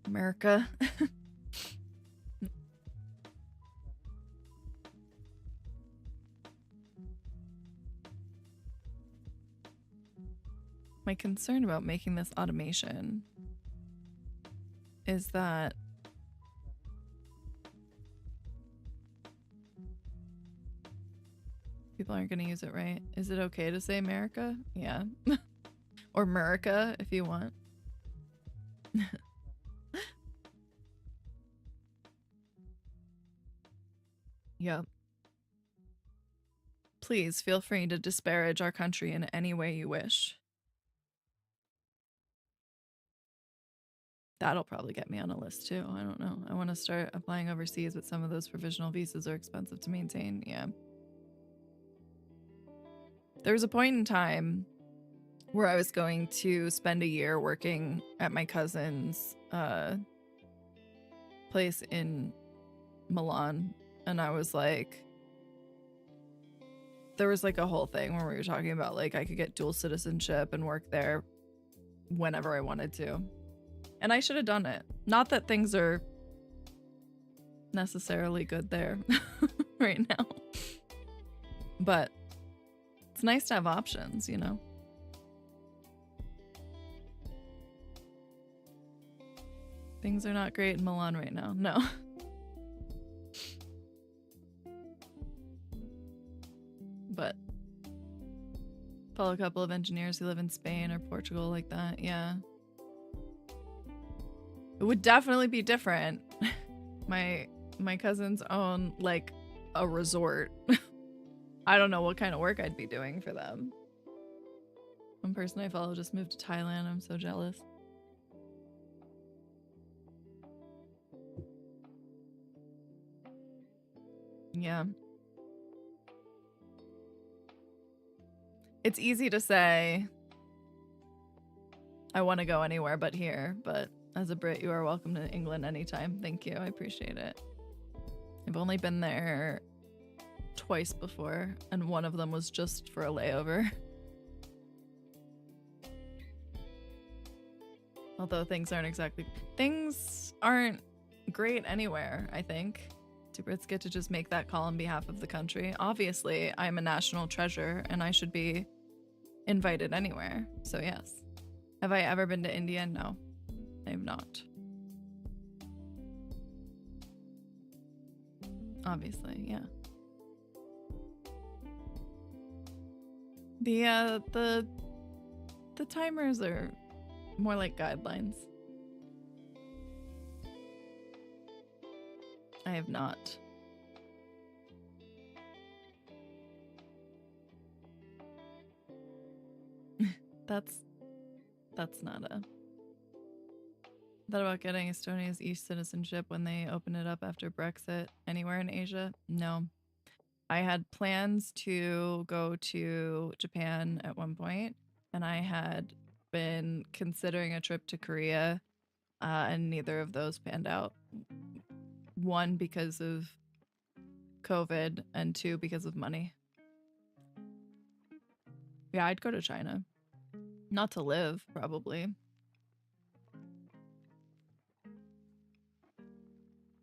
S1: America. My concern about making this automation is that people aren't going to use it right. Is it okay to say America? Yeah. Or America if you want. Yep. Please feel free to disparage our country in any way you wish. That'll probably get me on a list too. I don't know. I want to start applying overseas, but some of those provisional visas are expensive to maintain. Yeah. There was a point in time where I was going to spend a year working at my cousin's place in Milan, and I was like, there was like a whole thing where we were talking about like I could get dual citizenship and work there whenever I wanted to. And I should have done it. Not that things are necessarily good there right now. But it's nice to have options, you know? Things are not great in Milan right now. No. But follow a couple of engineers who live in Spain or Portugal like that. Yeah. It would definitely be different. My cousins own like a resort. I don't know what kind of work I'd be doing for them. One person I follow just moved to Thailand. I'm so jealous. Yeah. It's easy to say, I want to go anywhere but here, but as a Brit, you are welcome to England anytime. Thank you. I appreciate it. I've only been there twice before, and one of them was just for a layover. Although things aren't great anywhere, I think. Do Brits get to just make that call on behalf of the country? Obviously, I'm a national treasure and I should be invited anywhere. So yes. Have I ever been to India? No, I have not. Obviously, yeah. The timers are more like guidelines. I have not. That's not a... Thought about getting Estonia's EU citizenship when they open it up after Brexit anywhere in Asia? No. I had plans to go to Japan at one point, and I had been considering a trip to Korea, and neither of those panned out. One, because of COVID, and two, because of money. Yeah, I'd go to China. Not to live, probably.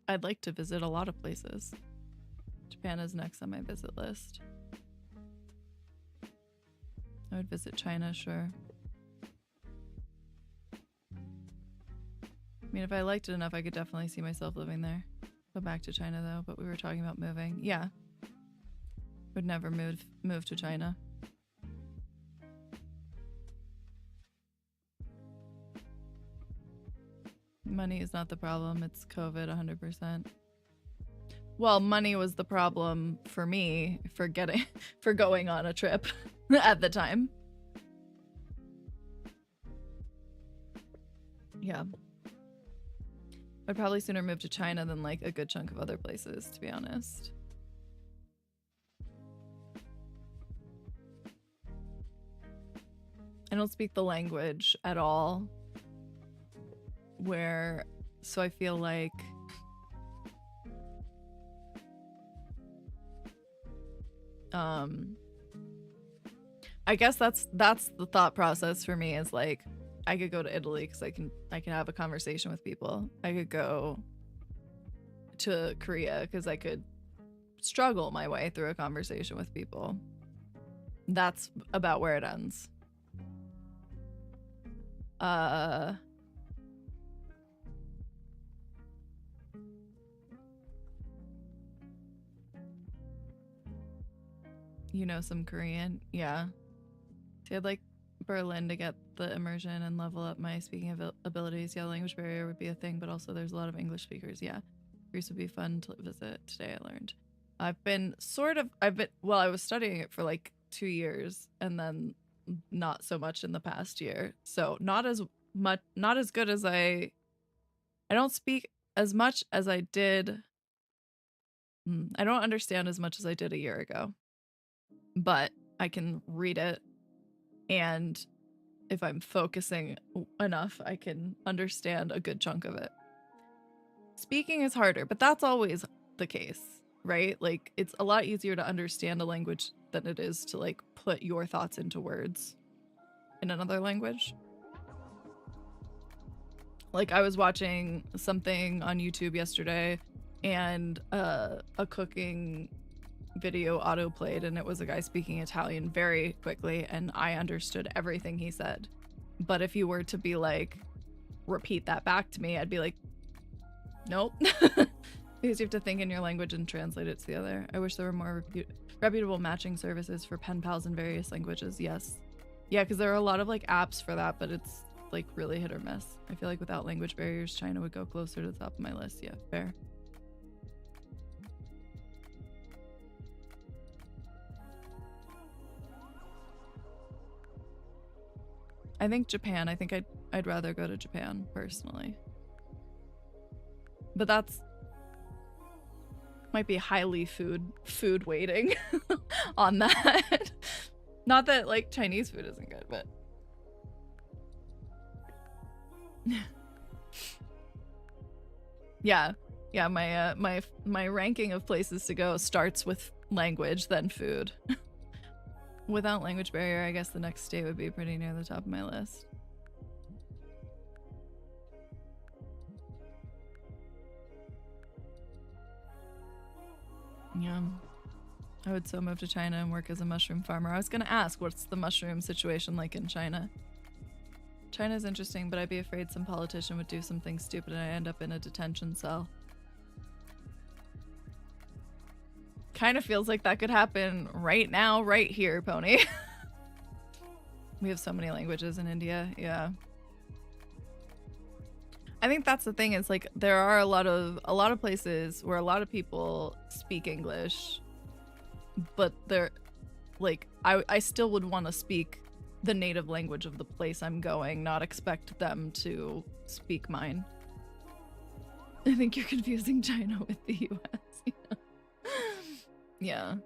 S1: I'd like to visit a lot of places. Japan is next on my visit list. I would visit China, sure. I mean, if I liked it enough, I could definitely see myself living there. Go back to China, though, but we were talking about moving. Yeah. Would never move to China. Money is not the problem. It's COVID 100%. Well, money was the problem for me for going on a trip at the time. Yeah. I'd probably sooner move to China than like a good chunk of other places, to be honest. I don't speak the language at all. So I feel like I guess that's the thought process for me, is like I could go to Italy because I can have a conversation with people. I could go to Korea because I could struggle my way through a conversation with people. That's about where it ends. You know some Korean? Yeah. See, I'd like Berlin to get the immersion and level up my speaking abilities. Yeah, language barrier would be a thing, but also there's a lot of English speakers. Yeah. Greece would be fun to visit. Today I learned. I was studying it for like 2 years and then not so much in the past year. So not as good as I don't speak as much as I did. I don't understand as much as I did a year ago. But I can read it, and if I'm focusing enough, I can understand a good chunk of it. Speaking is harder, but that's always the case, right? Like, it's a lot easier to understand a language than it is to like put your thoughts into words in another language. Like, I was watching something on YouTube yesterday, and a cooking video auto played, and it was a guy speaking Italian very quickly, and I understood everything he said. But if you were to be like, repeat that back to me, I'd be like, nope. Because you have to think in your language and translate it to the other. I wish there were more reputable matching services for pen pals in various languages. Yes. Yeah, because there are a lot of like apps for that, but it's like really hit or miss. I feel like without language barriers, China would go closer to the top of my list. Yeah, fair. I think Japan. I think I'd rather go to Japan personally. But that's might be highly food weighting on that. Not that like Chinese food isn't good, but yeah. My ranking of places to go starts with language, then food. Without language barrier, I guess the next state would be pretty near the top of my list. Yeah. I would so move to China and work as a mushroom farmer. I was gonna ask, what's the mushroom situation like in China? China's interesting, but I'd be afraid some politician would do something stupid and I end up in a detention cell. Kind of feels like that could happen right now, right here, Pony. We have so many languages in India, yeah. I think that's the thing, is like there are a lot of places where a lot of people speak English, but they're like I still would want to speak the native language of the place I'm going, not expect them to speak mine. I think you're confusing China with the US. Yeah.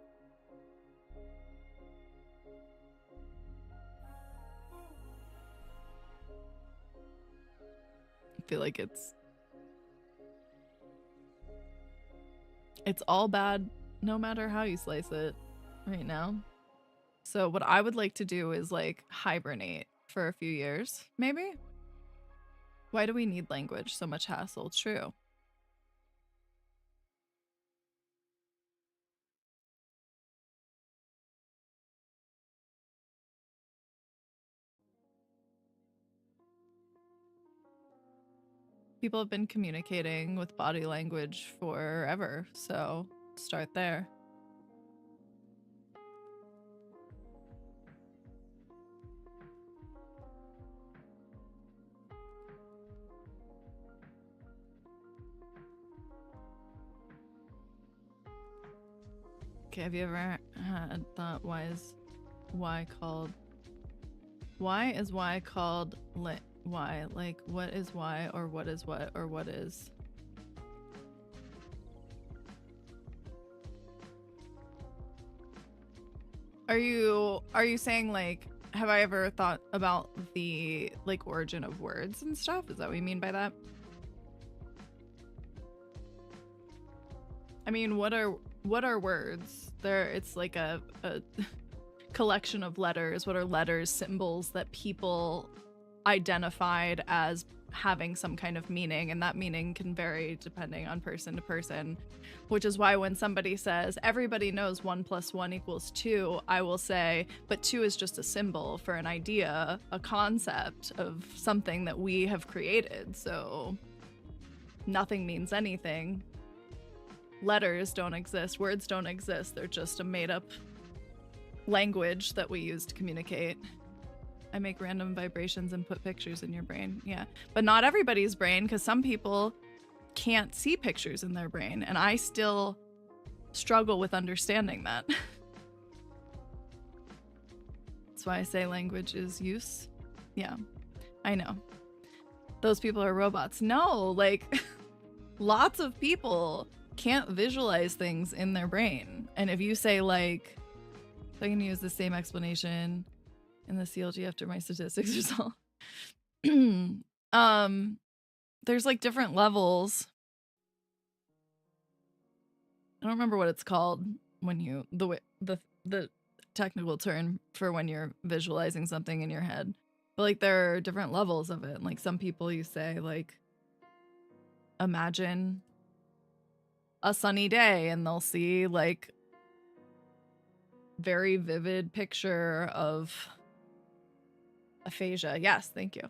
S1: I feel like it's all bad no matter how you slice it right now. So what I would like to do is like hibernate for a few years, maybe? Why do we need language? So much hassle. True. People have been communicating with body language forever, so start there. Okay, have you ever had thought, why is Y called why? Like, what is why, or what is what, or what is? Are you saying like, have I ever thought about the like origin of words and stuff? Is that what you mean by that? I mean, what are words? It's like a collection of letters. What are letters? Symbols that people identified as having some kind of meaning, and that meaning can vary depending on person to person, which is why when somebody says everybody knows 1 + 1 = 2, I will say, but 2 is just a symbol for an idea, a concept of something that we have created, so nothing means anything. Letters don't exist, words don't exist, they're just a made-up language that we use to communicate. I make random vibrations and put pictures in your brain. Yeah, but not everybody's brain, because some people can't see pictures in their brain, and I still struggle with understanding that. That's why I say language is use. Yeah, I know. Those people are robots. No, like lots of people can't visualize things in their brain. And if you say like, so I can use the same explanation, in the CLG after my statistics result. There's like different levels. I don't remember what it's called when you the technical term for when you're visualizing something in your head. But like there are different levels of it. And like some people you say like imagine a sunny day and they'll see like very vivid picture of aphasia. Yes, thank you.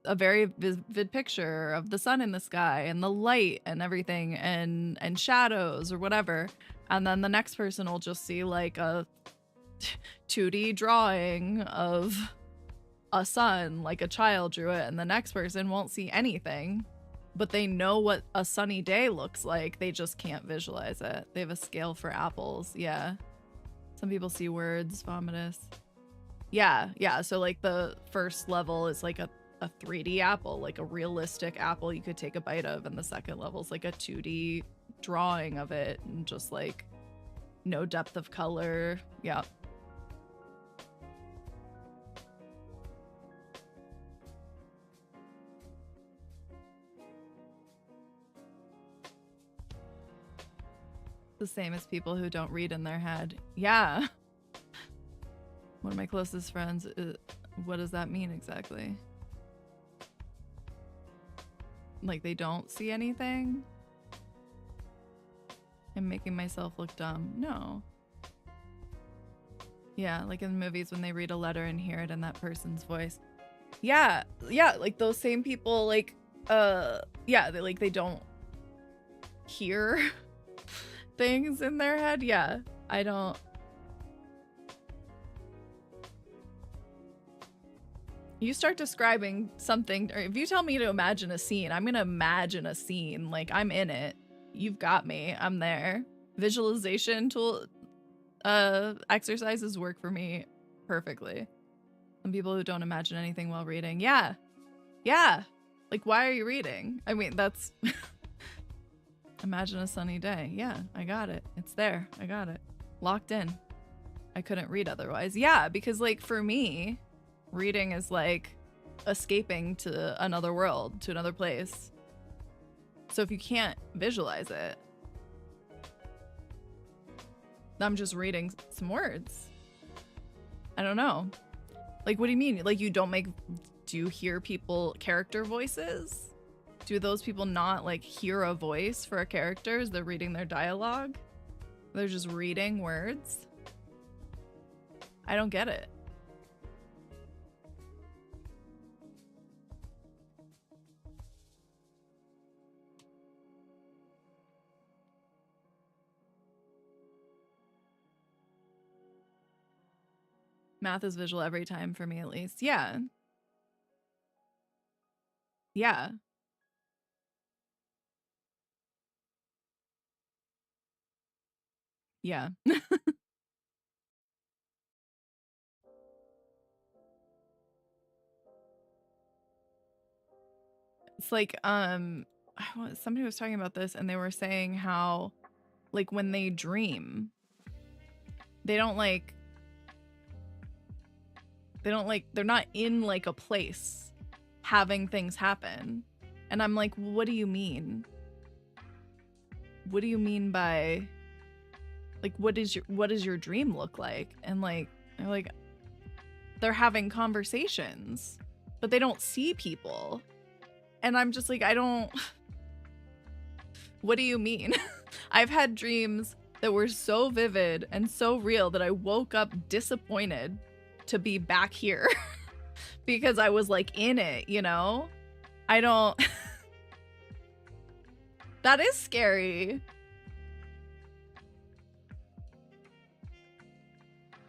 S1: A very vivid picture of the sun in the sky and the light and everything and shadows or whatever. And then the next person will just see like a 2D drawing of a sun, like a child drew it, and the next person won't see anything, but they know what a sunny day looks like. They just can't visualize it. They have a scale for apples. Yeah. Some people see words, vomitus. Yeah, yeah. So like the first level is like a 3D apple, like a realistic apple you could take a bite of, and the second level is like a 2D drawing of it and just like no depth of color. Yeah. The same as people who don't read in their head. Yeah. One of my closest friends, what does that mean exactly? Like they don't see anything? I'm making myself look dumb. No. Yeah, like in movies when they read a letter and hear it in that person's voice. Yeah, yeah, like those same people, like, yeah, they don't hear things in their head. Yeah, I don't. You start describing something, or if you tell me to imagine a scene, I'm gonna imagine a scene. Like I'm in it. You've got me. I'm there. Visualization tool exercises work for me perfectly. Some people who don't imagine anything while reading. Yeah. Yeah. Like why are you reading? I mean, that's imagine a sunny day. Yeah, I got it. It's there. I got it. Locked in. I couldn't read otherwise. Yeah, because like for me, reading is like escaping to another world, to another place. So if you can't visualize it, I'm just reading some words. I don't know. Like, what do you mean? Like, you don't make... Do you hear people... character voices? Do those people not, like, hear a voice for a character as they're reading their dialogue? They're just reading words? I don't get it. Math is visual every time for me, at least. Yeah. Yeah. Yeah. It's like, somebody was talking about this and they were saying how, like, when they dream, they're not in like a place having things happen. And I'm like, what do you mean? What do you mean by, like, what does your dream look like? And like, they're having conversations, but they don't see people. And I'm just like, I don't, what do you mean? I've had dreams that were so vivid and so real that I woke up disappointed to be back here because I was like in it, you know? I don't... That is scary.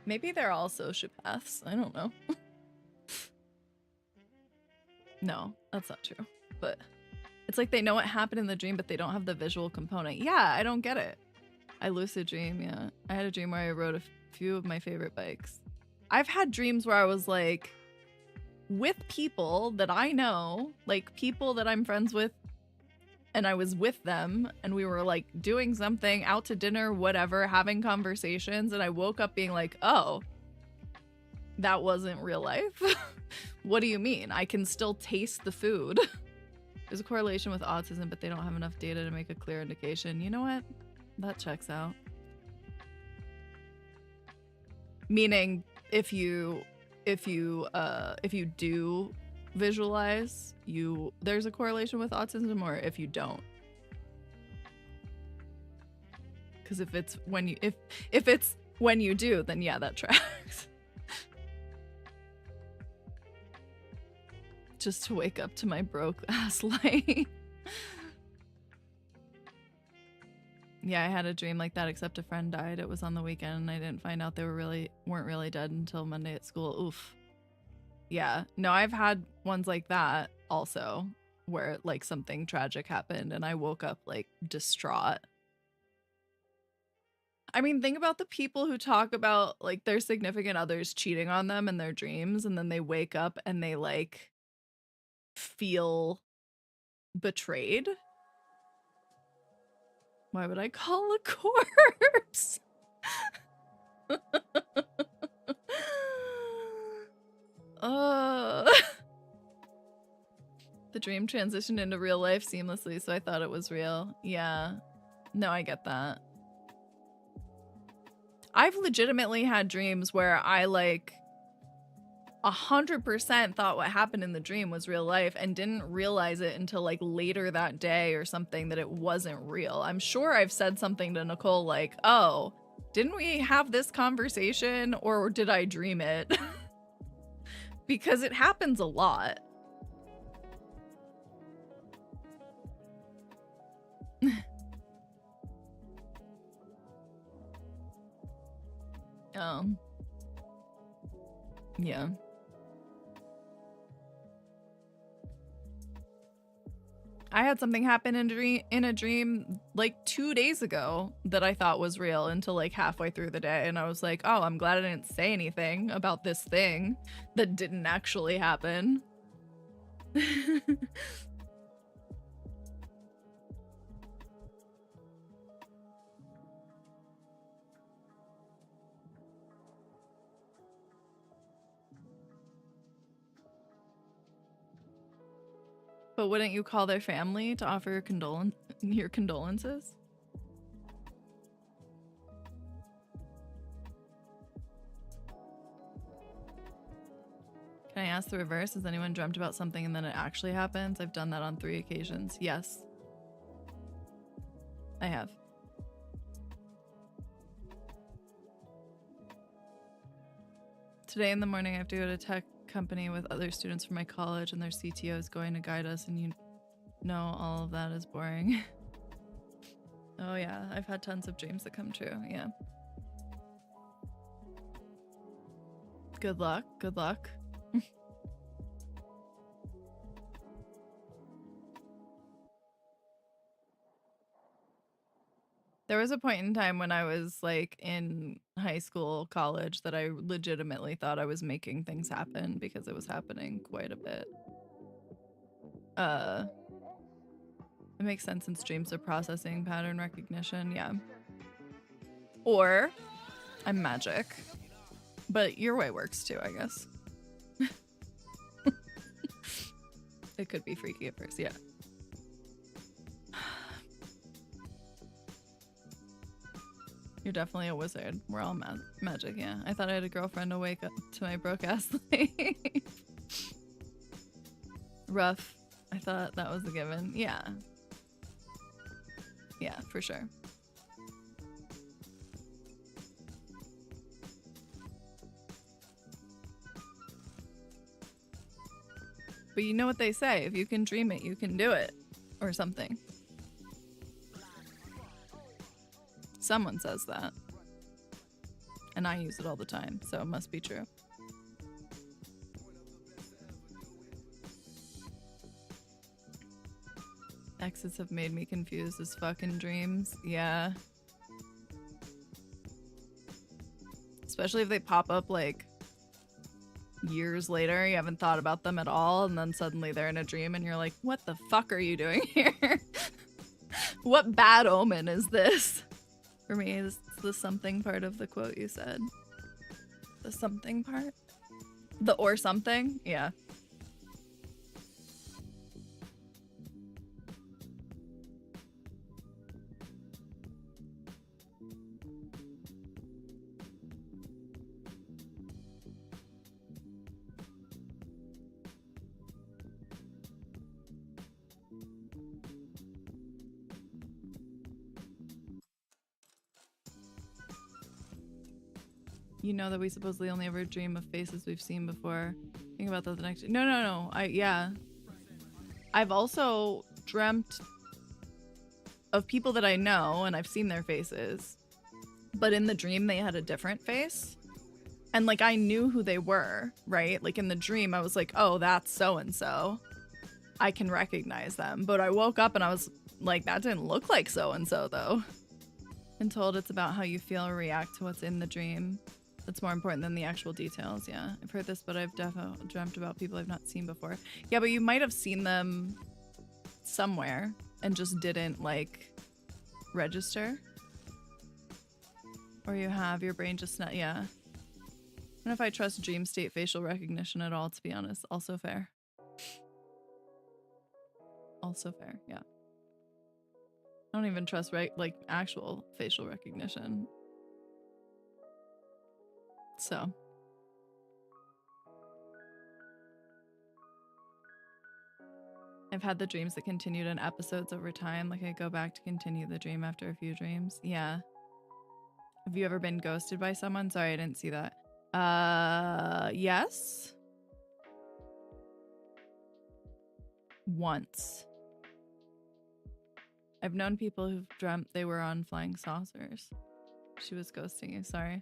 S1: Maybe they're all sociopaths. I don't know. No, that's not true. But it's like they know what happened in the dream, but they don't have the visual component. Yeah, I don't get it. I lucid dream, yeah. I had a dream where I rode a few of my favorite bikes. I've had dreams where I was like with people that I know, like people that I'm friends with, and I was with them and we were like doing something, out to dinner, whatever, having conversations, and I woke up being like, oh, That wasn't real life? What do you mean? I can still taste the food. There's a correlation with autism, but they don't have enough data to make a clear indication. You know what? That checks out. Meaning, if you do visualize, there's a correlation with autism, or if you don't. Because if it's when you do, then yeah, that tracks. Just to wake up to my broke ass light. Yeah, I had a dream like that, except a friend died. It was on the weekend, and I didn't find out they weren't really dead until Monday at school. Oof. Yeah. No, I've had ones like that also, where like something tragic happened and I woke up like distraught. I mean, think about the people who talk about like their significant others cheating on them in their dreams, and then they wake up and they like feel betrayed. Why would I call a corpse? The dream transitioned into real life seamlessly, so I thought it was real. Yeah. No, I get that. I've legitimately had dreams where I like 100% thought what happened in the dream was real life and didn't realize it until like later that day or something that it wasn't real. I'm sure I've said something to Nicole like, oh, didn't we have this conversation, or did I dream it? Because it happens a lot. Yeah. I had something happen in a dream like 2 days ago that I thought was real until like halfway through the day, and I was like, oh, I'm glad I didn't say anything about this thing that didn't actually happen. But wouldn't you call their family to offer your condolences? Can I ask the reverse? Has anyone dreamt about something and then it actually happens? I've done that on 3 occasions. Yes. I have. Today in the morning, I have to go to tech company with other students from my college, and their CTO is going to guide us, and you know all of that is boring. Oh yeah, I've had tons of dreams that come true. Yeah. Good luck. Good luck. There was a point in time when I was like in high school, college, that I legitimately thought I was making things happen because it was happening quite a bit. It makes sense since dreams are processing pattern recognition, yeah. Or I'm magic. But your way works too, I guess. It could be freaky at first, yeah. You're definitely a wizard. We're all magic, yeah. I thought I had a girlfriend to wake up to my broke ass life. Rough. I thought that was a given. Yeah. Yeah, for sure. But you know what they say, if you can dream it, you can do it. Or something. Someone says that. And I use it all the time, so it must be true. Exits have made me confused as fucking dreams. Yeah. Especially if they pop up like years later, you haven't thought about them at all, and then suddenly they're in a dream and you're like, what the fuck are you doing here? What bad omen is this? For me, it's the something part of the quote you said. The something part? The or something? Yeah. You know that we supposedly only ever dream of faces we've seen before. Think about that the next. No. Yeah. I've also dreamt of people that I know and I've seen their faces, but in the dream they had a different face. And like I knew who they were, right? Like in the dream, I was like, oh, that's so and so. I can recognize them. But I woke up and I was like, that didn't look like so and so though. Been told it's about how you feel or react to what's in the dream. That's more important than the actual details. Yeah, I've heard this, but I've definitely dreamt about people I've not seen before. Yeah, but you might have seen them somewhere and just didn't like register. Or you have your brain just not. Yeah. I don't know if I trust dream state facial recognition at all, to be honest. Also fair. Also fair. Yeah. I don't even trust like actual facial recognition. So. I've had the dreams that continued in episodes over time. Like I go back to continue the dream after a few dreams. Yeah. Have you ever been ghosted by someone? Sorry, I didn't see that. Yes. Once. I've known people who've dreamt they were on flying saucers. She was ghosting you, sorry.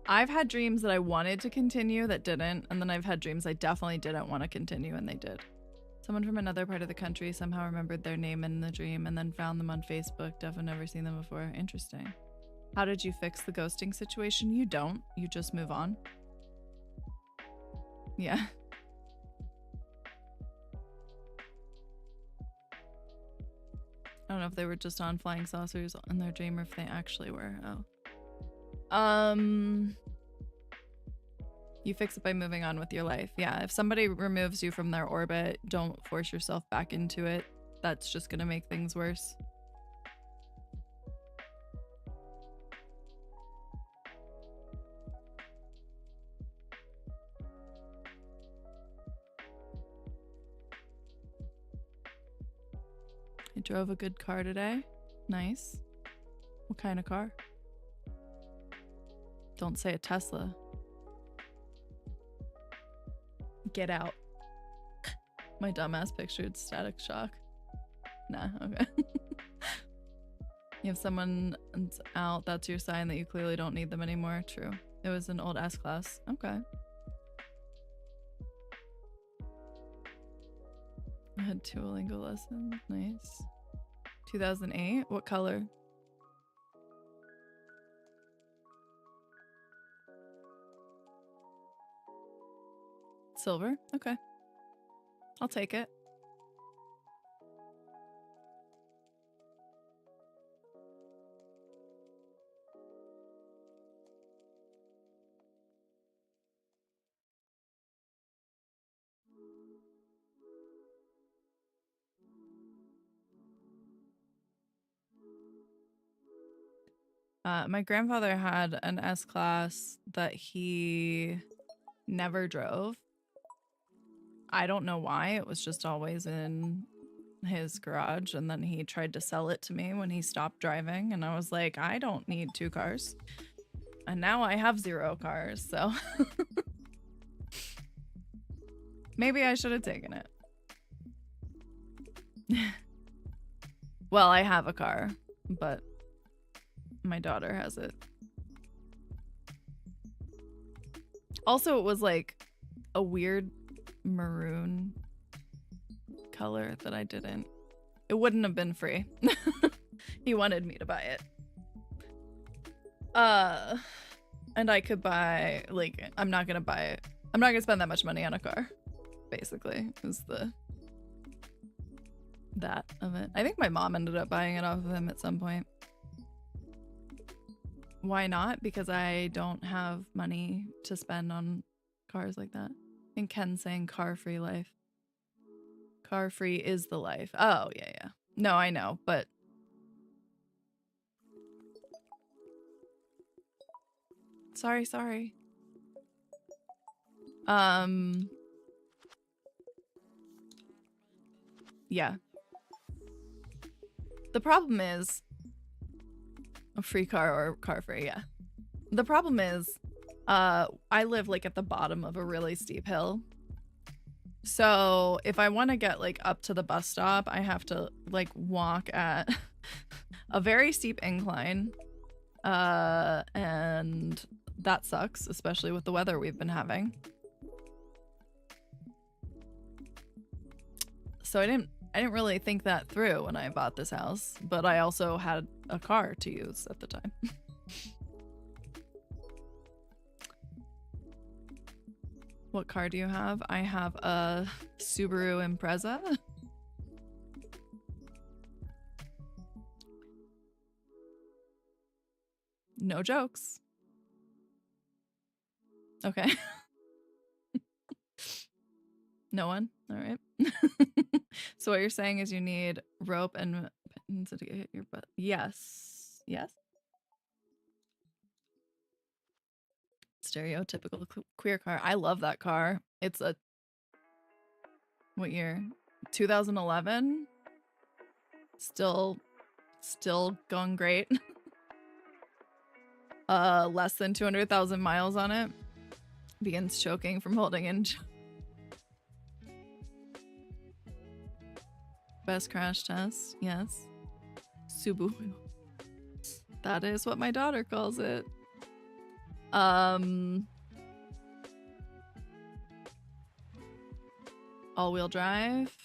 S1: I've had dreams that I wanted to continue that didn't, and then I've had dreams I definitely didn't want to continue and they did. Someone from another part of the country somehow remembered their name in the dream and then found them on Facebook. Definitely never seen them before. Interesting. How did you fix the ghosting situation? You don't. You just move on. Yeah. I don't know if they were just on flying saucers in their dream or if they actually were. Oh. You fix it by moving on with your life. Yeah, if somebody removes you from their orbit, don't force yourself back into it. That's just gonna make things worse. I drove a good car today. Nice. What kind of car? Don't say a Tesla. Get out. My dumbass pictured Static Shock. Nah, okay. You have someone out, that's your sign that you clearly don't need them anymore. True. It was an old S-Class. Okay. I had Duolingo lessons. Nice. 2008? What color? Silver? Okay. I'll take it. My grandfather had an S-Class that he never drove. I don't know why. It was just always in his garage, and then he tried to sell it to me when he stopped driving, and I was like, I don't need 2 cars. And now I have 0 cars, so maybe I should have taken it. Well, I have a car, but my daughter has it. Also, it was like a weird maroon color that I didn't. It wouldn't have been free. He wanted me to buy it. And I could buy, like, I'm not gonna buy it. I'm not gonna spend that much money on a car, basically, is that of it. I think my mom ended up buying it off of him at some point. Why not? Because I don't have money to spend on cars like that. And Ken's saying car free life. Car free is the life. Oh, yeah. No, I know, but sorry. Yeah. The problem is a free car or car free, yeah. The problem is I live like at the bottom of a really steep hill. So if I want to get like up to the bus stop, I have to like walk at a very steep incline. And that sucks, especially with the weather we've been having. So I didn't really think that through when I bought this house, but I also had a car to use at the time. What car do you have? I have a Subaru Impreza. No jokes. Okay. No one? All right. So what you're saying is you need rope and pins to hit your butt. Yes. Stereotypical queer car. I love that car. It's a... What year? 2011? Still going great. Less than 200,000 miles on it. Begins choking from holding in. Best crash test, yes. Subaru. That is what my daughter calls it. All-wheel drive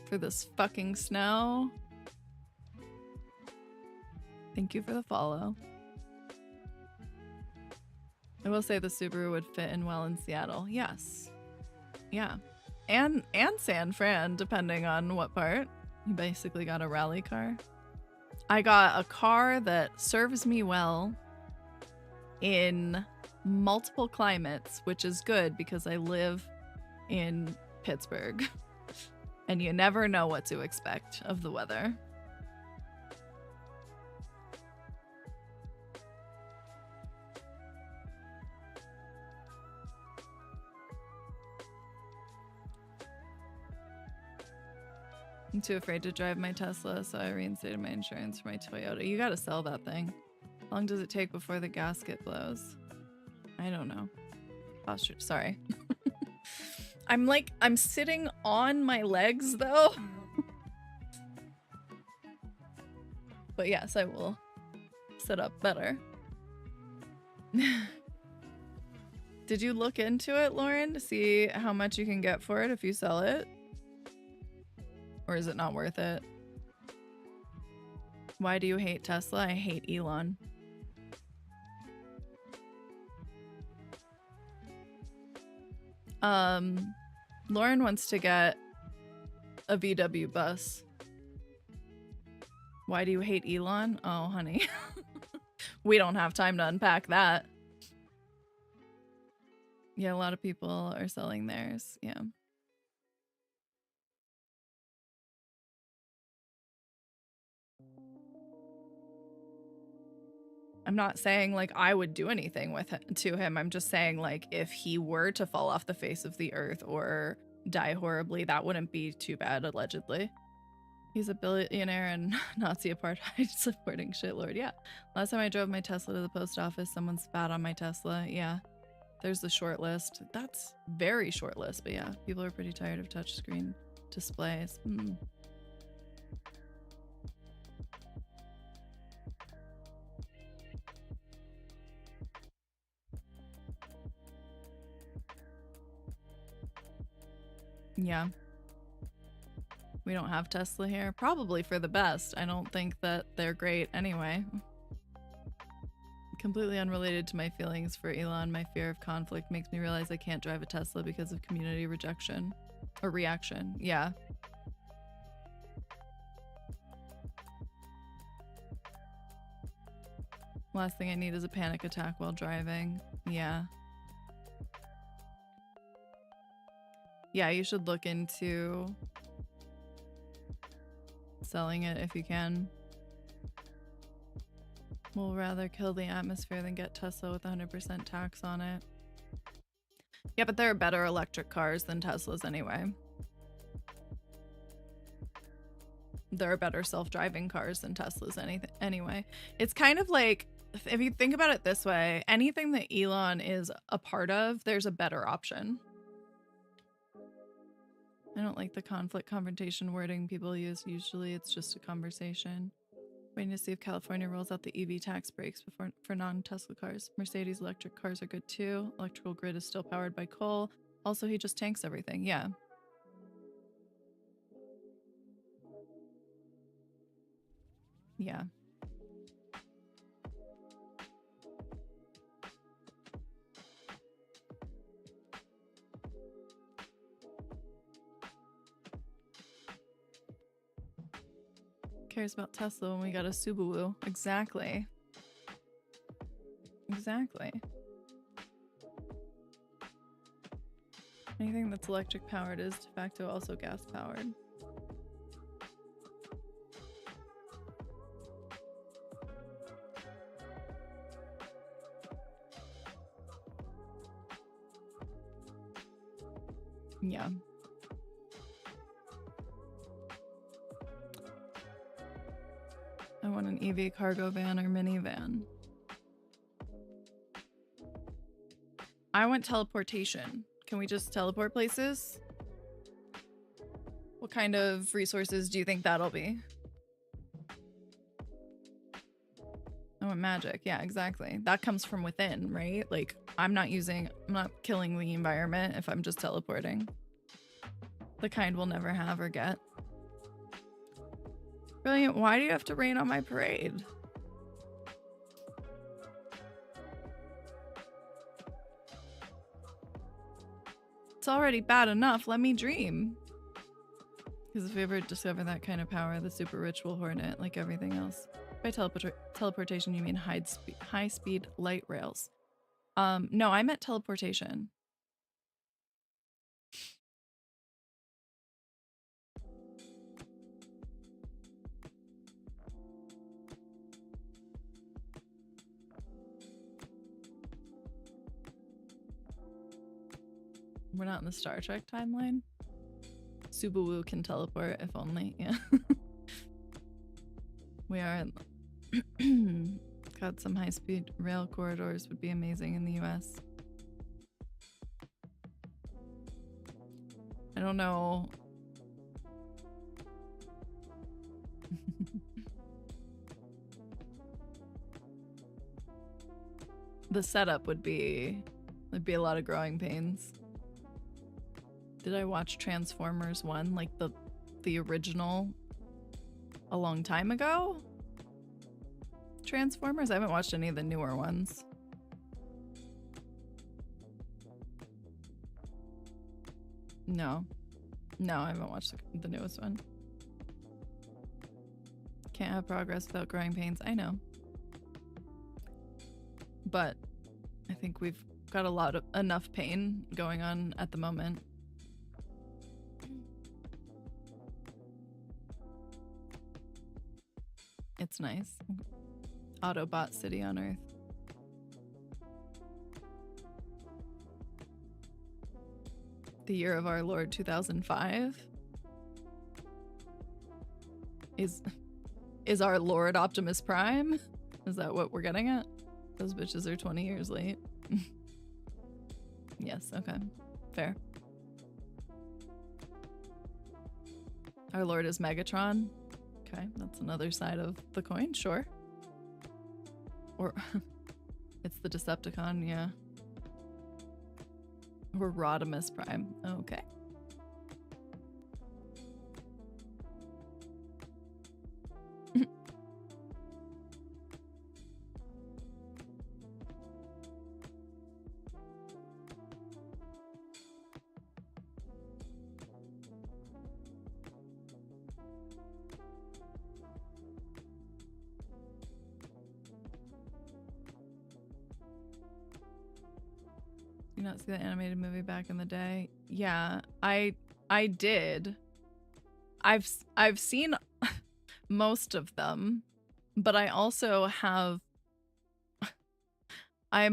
S1: for this fucking snow. Thank you for the follow. I will say the Subaru would fit in well in Seattle. Yes. Yeah. And San Fran, depending on what part. You basically got a rally car. I got a car that serves me well in multiple climates, which is good because I live in Pittsburgh. And you never know what to expect of the weather. I'm too afraid to drive my Tesla, so I reinstated my insurance for my Toyota. You gotta sell that thing. How long does it take before the gasket blows? I don't know. Posture. Sorry. I'm sitting on my legs though. But yes, I will sit up better. Did you look into it, Lauren, to see how much you can get for it if you sell it? Or is it not worth it? Why do you hate Tesla? I hate Elon. Lauren wants to get a VW bus. Why do you hate Elon? Oh, honey. We don't have time to unpack that. Yeah, a lot of people are selling theirs. Yeah. I'm not saying like I would do anything with it, to him. I'm just saying like if he were to fall off the face of the earth or die horribly, that wouldn't be too bad, allegedly. He's a billionaire and Nazi apartheid supporting shitlord. Yeah. Last time I drove my Tesla to the post office, someone spat on my Tesla. Yeah. There's the short list. That's very short list, but yeah, people are pretty tired of touchscreen displays. Yeah. We don't have Tesla here. Probably for the best. I don't think that they're great anyway. Completely unrelated to my feelings for Elon, my fear of conflict makes me realize I can't drive a Tesla because of community rejection or reaction. Yeah. Last thing I need is a panic attack while driving. Yeah. Yeah, you should look into selling it if you can. We'll rather kill the atmosphere than get Tesla with 100% tax on it. Yeah, but there are better electric cars than Teslas anyway. There are better self-driving cars than Teslas anyway. It's kind of like, if you think about it this way, anything that Elon is a part of, there's a better option. I don't like the confrontation wording people use. Usually it's just a conversation. Waiting to see if California rolls out the EV tax breaks for non-Tesla cars. Mercedes electric cars are good too. Electrical grid is still powered by coal. Also, he just tanks everything. Yeah. Yeah. Cares about Tesla when we got a Subaru. Exactly. Exactly. Anything that's electric powered is de facto also gas powered. Yeah. I want an EV cargo van or minivan. I want teleportation. Can we just teleport places? What kind of resources do you think that'll be? I want magic. Yeah, exactly. That comes from within, right? Like, I'm not killing the environment if I'm just teleporting. The kind we'll never have or get. Brilliant. Why do you have to rain on my parade? It's already bad enough. Let me dream. Because if we ever discover that kind of power, the super rich will hoard it like everything else. By teleportation, you mean high-speed light rails. No, I meant teleportation. We're not in the Star Trek timeline. Subaru can teleport, if only. Yeah. We are. God, some high-speed rail corridors would be amazing in the US. I don't know. The setup would be, there'd be a lot of growing pains. Did I watch Transformers 1, like the original, a long time ago? Transformers? I haven't watched any of the newer ones. No. No, I haven't watched the newest one. Can't have progress without growing pains. I know. But I think we've got enough pain going on at the moment. It's nice. Autobot city on Earth. The year of our Lord 2005? Is our Lord Optimus Prime? Is that what we're getting at? Those bitches are 20 years late. Yes, okay. Fair. Our Lord is Megatron. Okay, that's another side of the coin, sure. Or it's the Decepticon, yeah. Or Rodimus Prime. Okay. not see the animated movie back in the day? Yeah, I did. I've seen most of them, but I also have I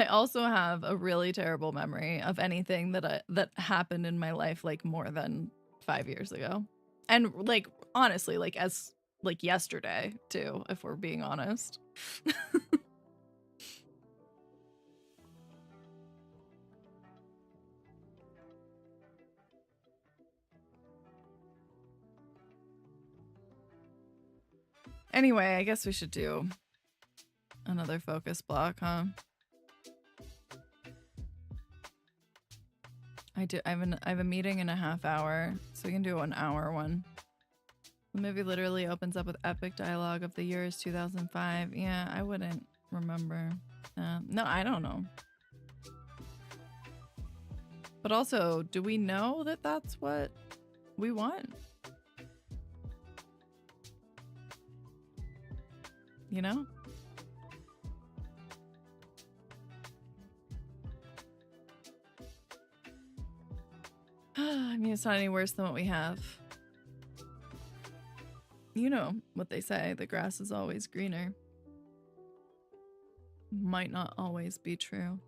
S1: also have a really terrible memory of anything that happened in my life like more than 5 years ago. And like honestly, like as like yesterday too, if we're being honest. Anyway, I guess we should do another focus block, huh? I have a meeting in a half hour, so we can do an hour one. The movie literally opens up with epic dialogue of the year is 2005. Yeah, I wouldn't remember. No, I don't know. But also, do we know that that's what we want? You know? I mean, it's not any worse than what we have. You know what they say, the grass is always greener. Might not always be true.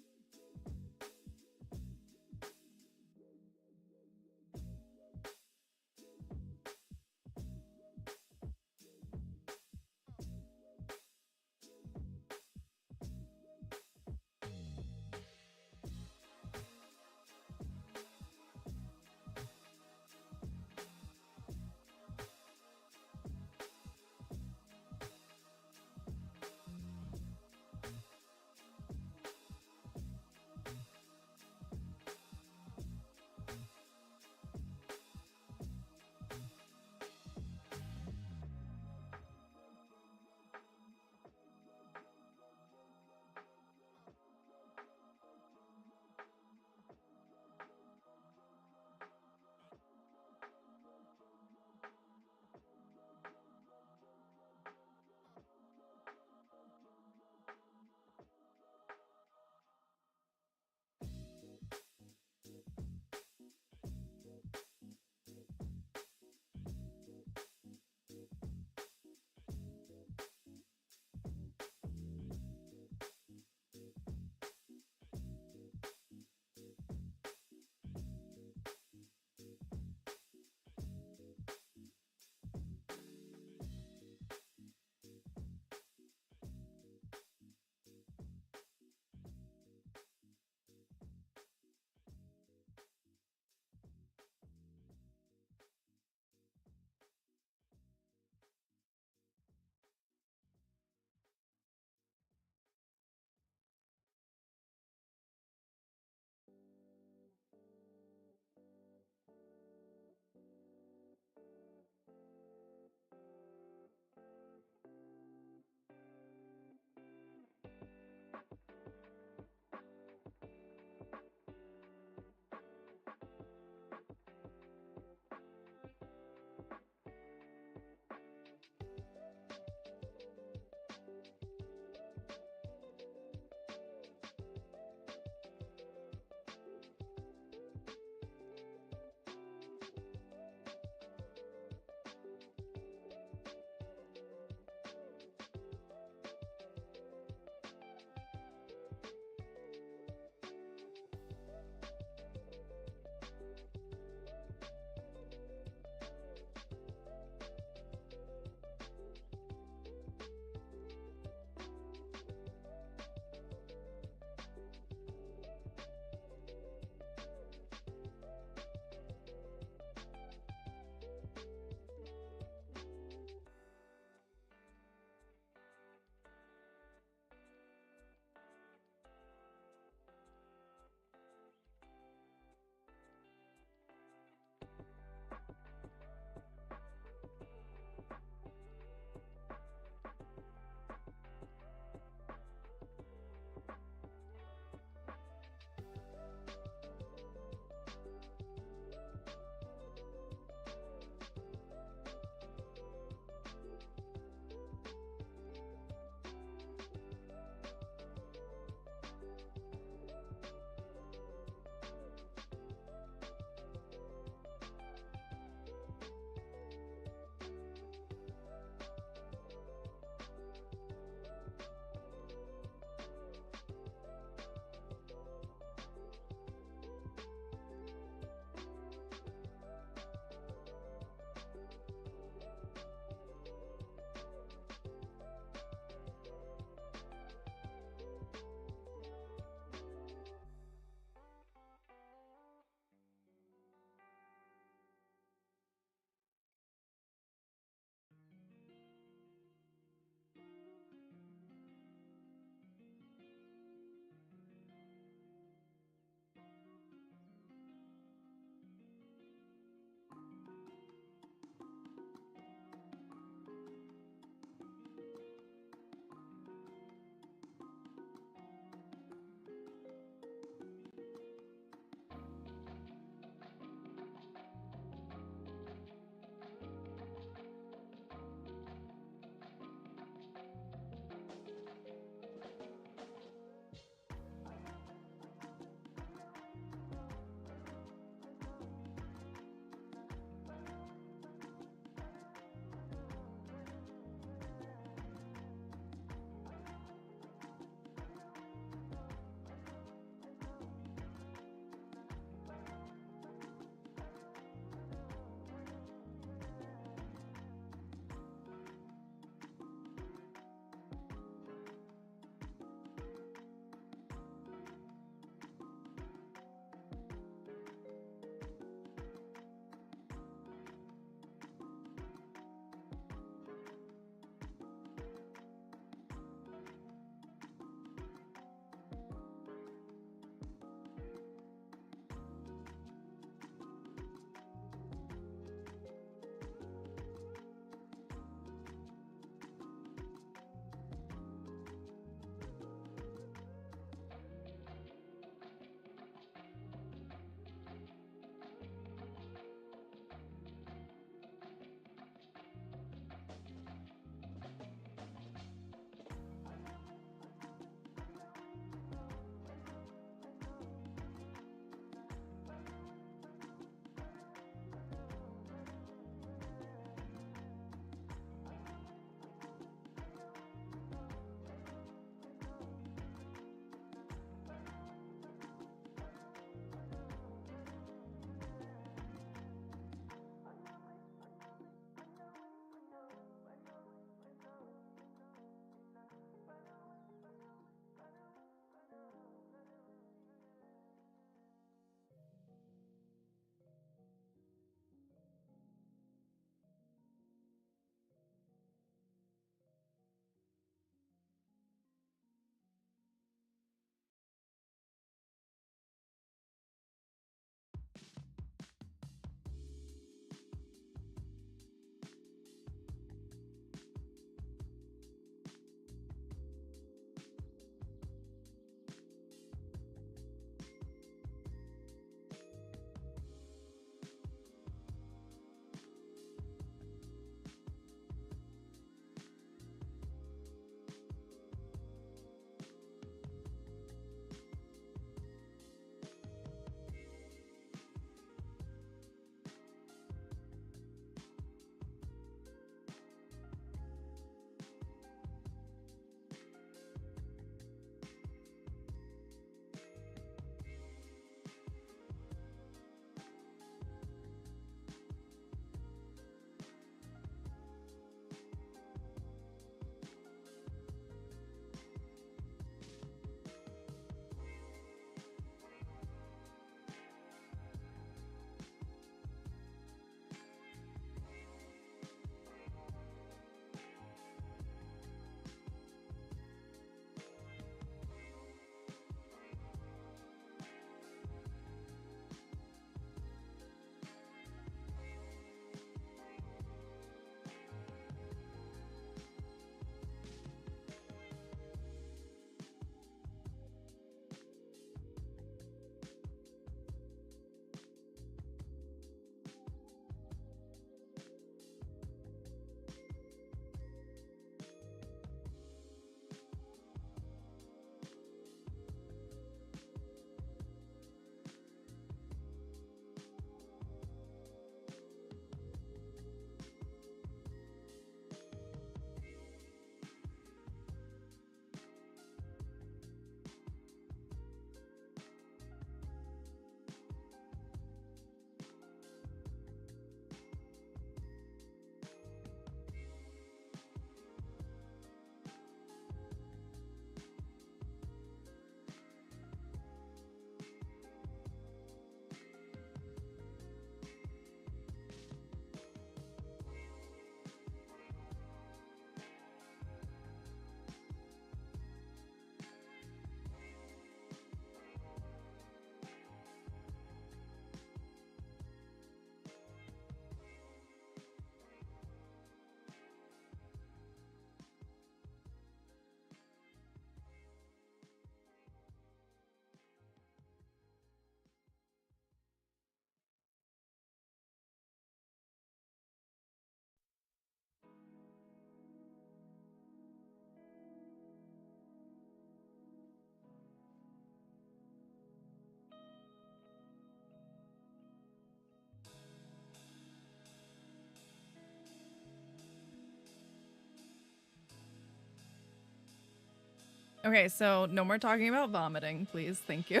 S1: Okay, so no more talking about vomiting, please. Thank you.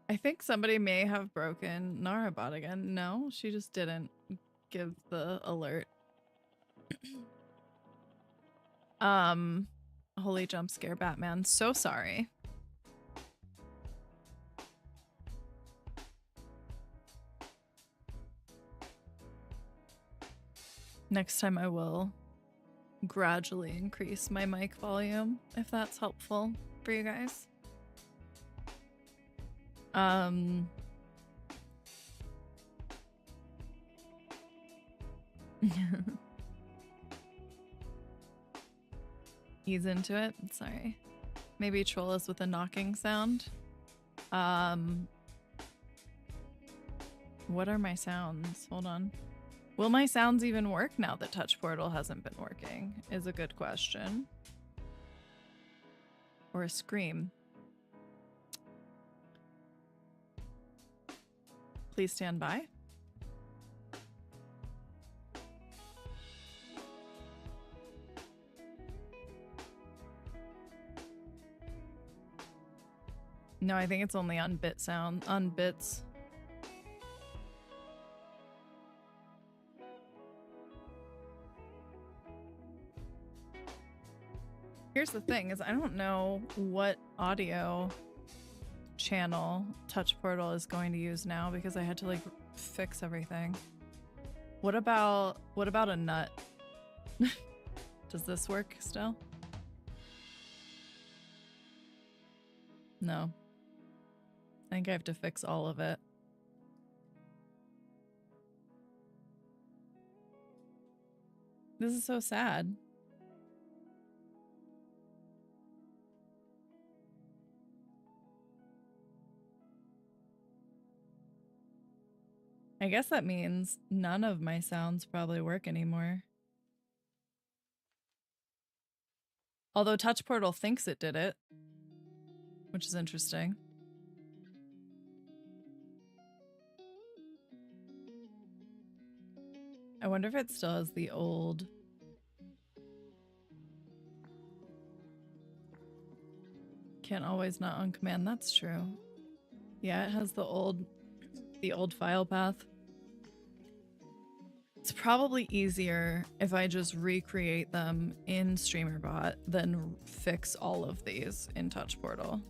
S1: I think somebody may have broken Narabot again. No, she just didn't give the alert. Holy jump scare, Batman. So sorry. Next time I will gradually increase my mic volume, if that's helpful for you guys. Ease into it. Sorry. Maybe troll us with a knocking sound. What are my sounds? Hold on. Will my sounds even work now that Touch Portal hasn't been working? Is a good question. Or a scream. Please stand by. No, I think it's only on bit sound, on bits. Here's the thing is I don't know what audio channel Touch Portal is going to use now because I had to like fix everything. What about a nut? Does this work still? No. I think I have to fix all of it. This is so sad. I guess that means none of my sounds probably work anymore. Although Touch Portal thinks it did it, which is interesting. I wonder if it still has the old... Can't always not on command. That's true. Yeah, it has the old file path. It's probably easier if I just recreate them in StreamerBot than fix all of these in Touch Portal.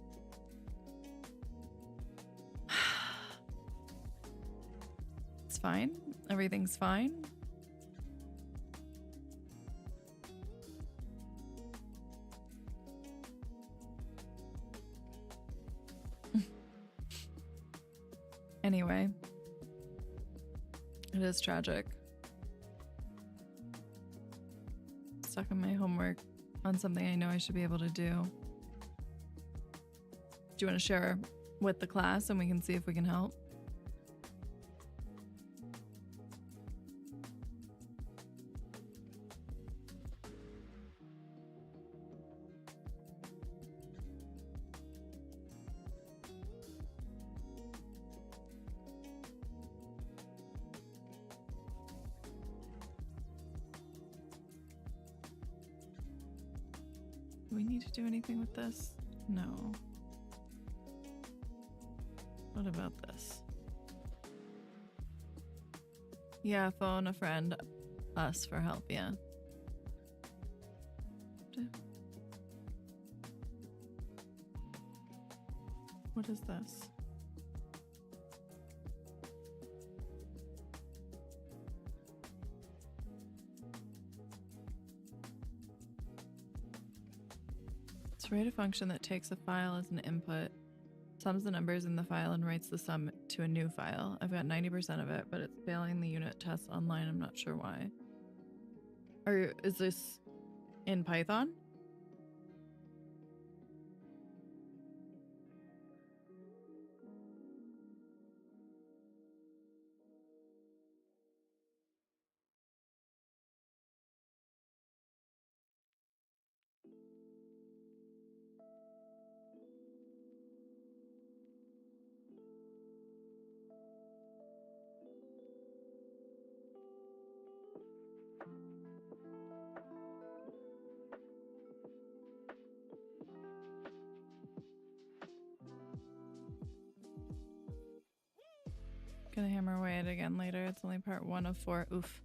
S1: It's fine. Everything's fine. Anyway, it is tragic. Stuck on my homework on something I know I should be able to do. Do you want to share with the class and we can see if we can help? Do we need to do anything with this? No. What about this? Yeah, phone a friend. Us for help, yeah. What is this? Write a function that takes a file as an input, sums the numbers in the file, and writes the sum to a new file. I've got 90% of it, but it's failing the unit test online. I'm not sure why. Is this in Python? Gonna hammer away at it again later. It's only part 1 of 4. Oof.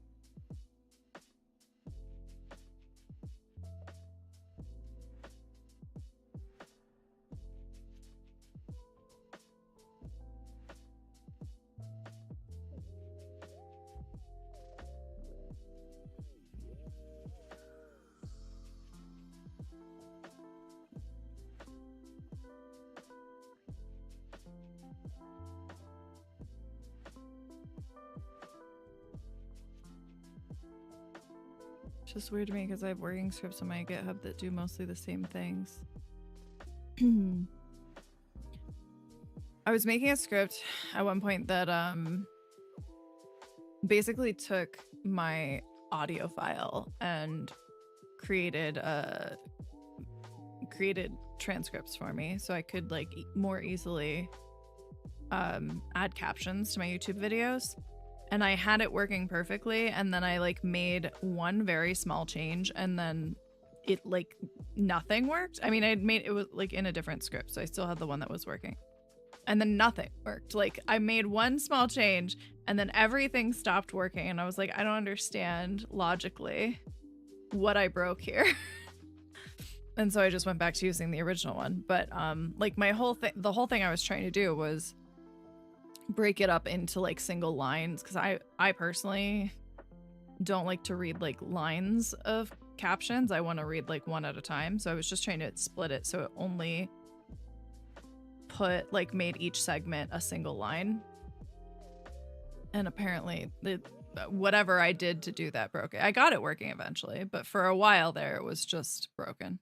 S1: It's just weird to me because I have working scripts on my GitHub that do mostly the same things. I was making a script at one point that basically took my audio file and created transcripts for me so I could like more easily add captions to my YouTube videos. And I had it working perfectly, and then I like made one very small change, and then it like nothing worked. I mean, I'd made it was like in a different script, so I still had the one that was working. And then nothing worked. Like I made one small change and then everything stopped working, and I was like, I don't understand logically what I broke here. And so I just went back to using the original one. But like the whole thing I was trying to do was break it up into like single lines, because I personally don't like to read like lines of captions. I want to read like one at a time. So I was just trying to split it so it only made each segment a single line. And apparently whatever I did to do that broke it. I got it working eventually, but for a while there it was just broken.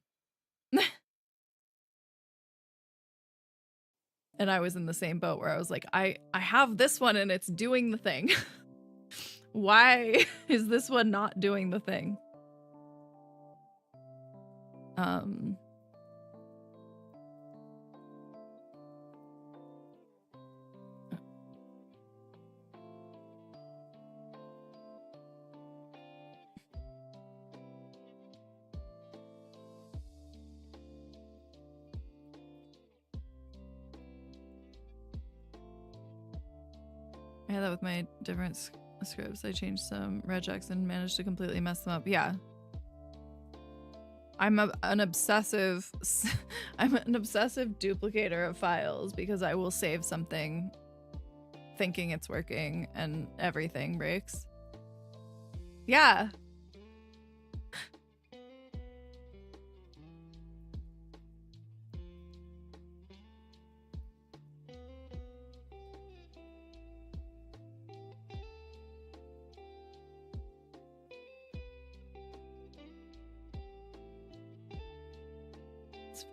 S1: And I was in the same boat where I was like, I have this one and it's doing the thing. Why is this one not doing the thing? I had that with my different scripts. I changed some regex and managed to completely mess them up. Yeah. I'm an obsessive duplicator of files because I will save something thinking it's working and everything breaks. Yeah.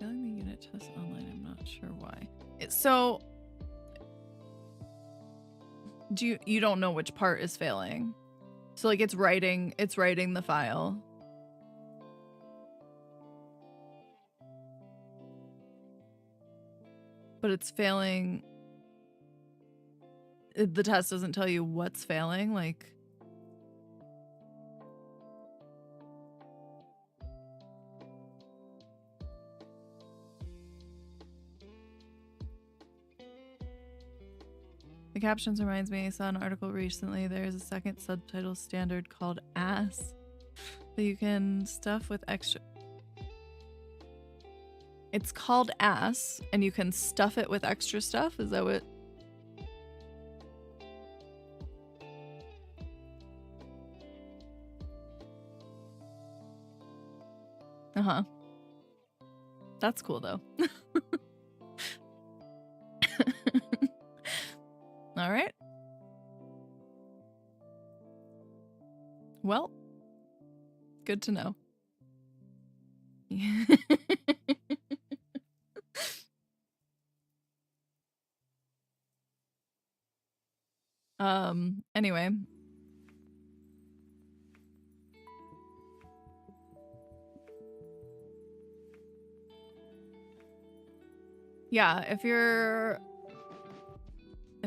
S1: Failing the unit test online. I'm not sure why. So you don't know which part is failing? So like it's writing the file. But it's failing. The test doesn't tell you what's failing, like the captions reminds me, I saw an article recently. There's a second subtitle standard called ass that you can stuff with extra. It's called ass and you can stuff it with extra stuff. Is that what? Uh-huh. That's cool though. All right. Well, good to know. Anyway. Yeah, if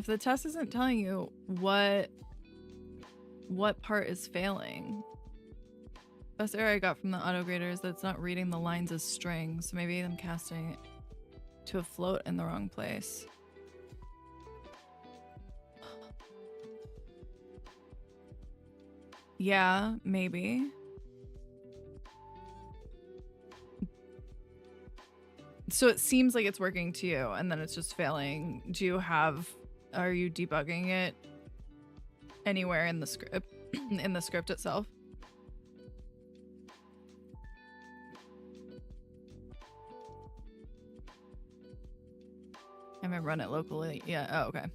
S1: the test isn't telling you what part is failing, best error I got from the auto grader is that it's not reading the lines as strings, so maybe I'm casting it to a float in the wrong place. Yeah, maybe. So it seems like it's working to you, and then it's just failing. Are you debugging it anywhere in the script, in the script itself? I haven't run it locally yet. Oh, okay.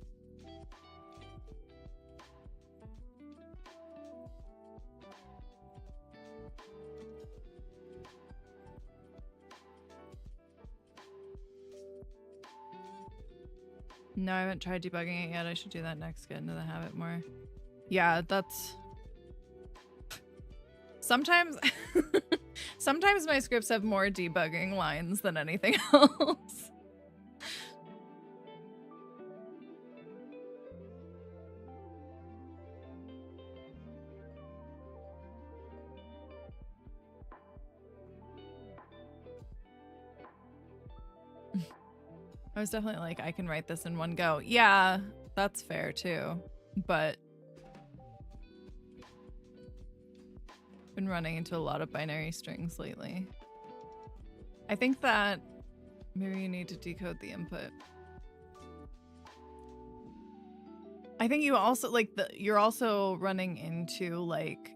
S1: No, I haven't tried debugging it yet. I should do that next, get into the habit more. Yeah, that's... Sometimes... Sometimes my scripts have more debugging lines than anything else. I was definitely like, I can write this in one go. Yeah, that's fair too. But I've been running into a lot of binary strings lately. I think that maybe you need to decode the input. I think you also you're also running into like,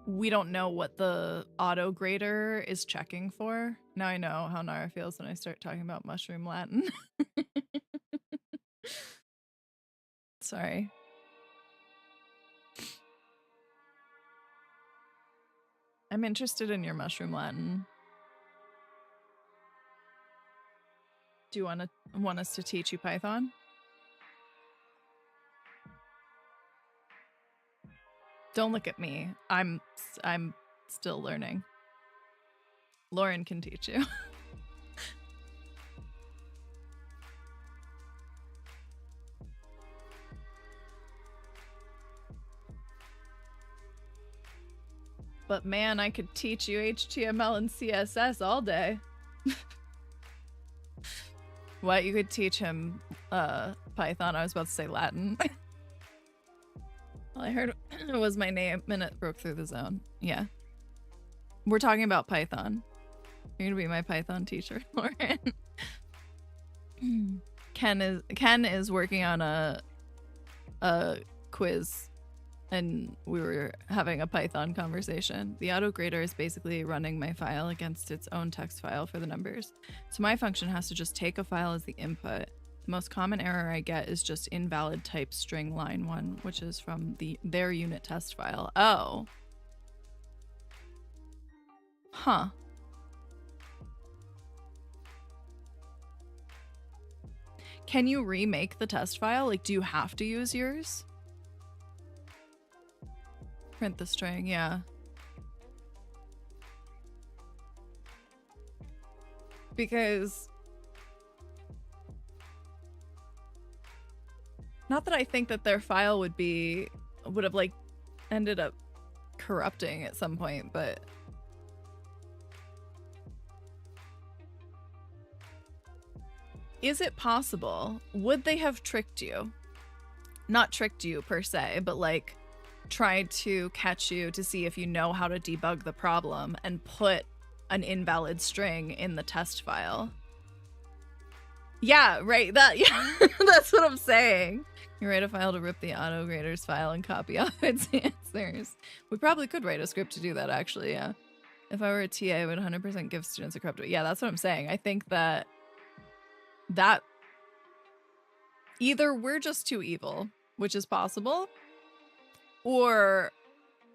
S1: we don't know what the auto grader is checking for. Now I know how Nara feels when I start talking about mushroom Latin. Sorry. I'm interested in your mushroom Latin. Do you want us to teach you Python? Don't look at me. I'm still learning. Lauren can teach you. But man, I could teach you HTML and CSS all day. What? You could teach him Python. I was about to say Latin. All I heard was my name and it broke through the zone. Yeah. We're talking about Python. You're gonna be my Python teacher, Lauren. Ken is working on a quiz, and we were having a Python conversation. The auto grader is basically running my file against its own text file for the numbers. So my function has to just take a file as the input. The most common error I get is just invalid type string line 1, which is from their unit test file. Oh. Huh. Can you remake the test file? Like, do you have to use yours? Print the string, yeah. Because... not that I think that their file would have like ended up corrupting at some point, but... is it possible? Would they have tricked you? Not tricked you per se, but like tried to catch you to see if you know how to debug the problem and put an invalid string in the test file? Yeah, right. Yeah, that's what I'm saying. You write a file to rip the auto grader's file and copy off its answers. We probably could write a script to do that, actually, yeah. If I were a TA, I would 100% give students a corrupt... yeah, that's what I'm saying. I think that either we're just too evil, which is possible, or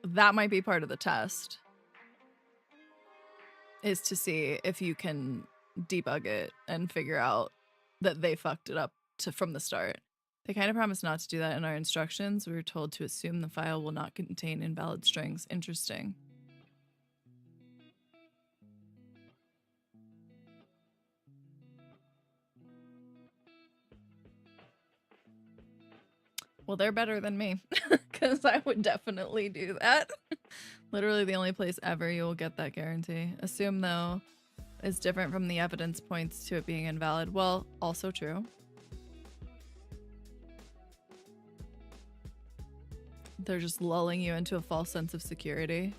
S1: that might be part of the test, is to see if you can debug it and figure out that they fucked it up from the start. They kind of promised not to do that in our instructions. We were told to assume the file will not contain invalid strings. Interesting. Well, they're better than me, because I would definitely do that. Literally the only place ever you will get that guarantee. Assume, though, is different from the evidence points to it being invalid. Well, also true. They're just lulling you into a false sense of security.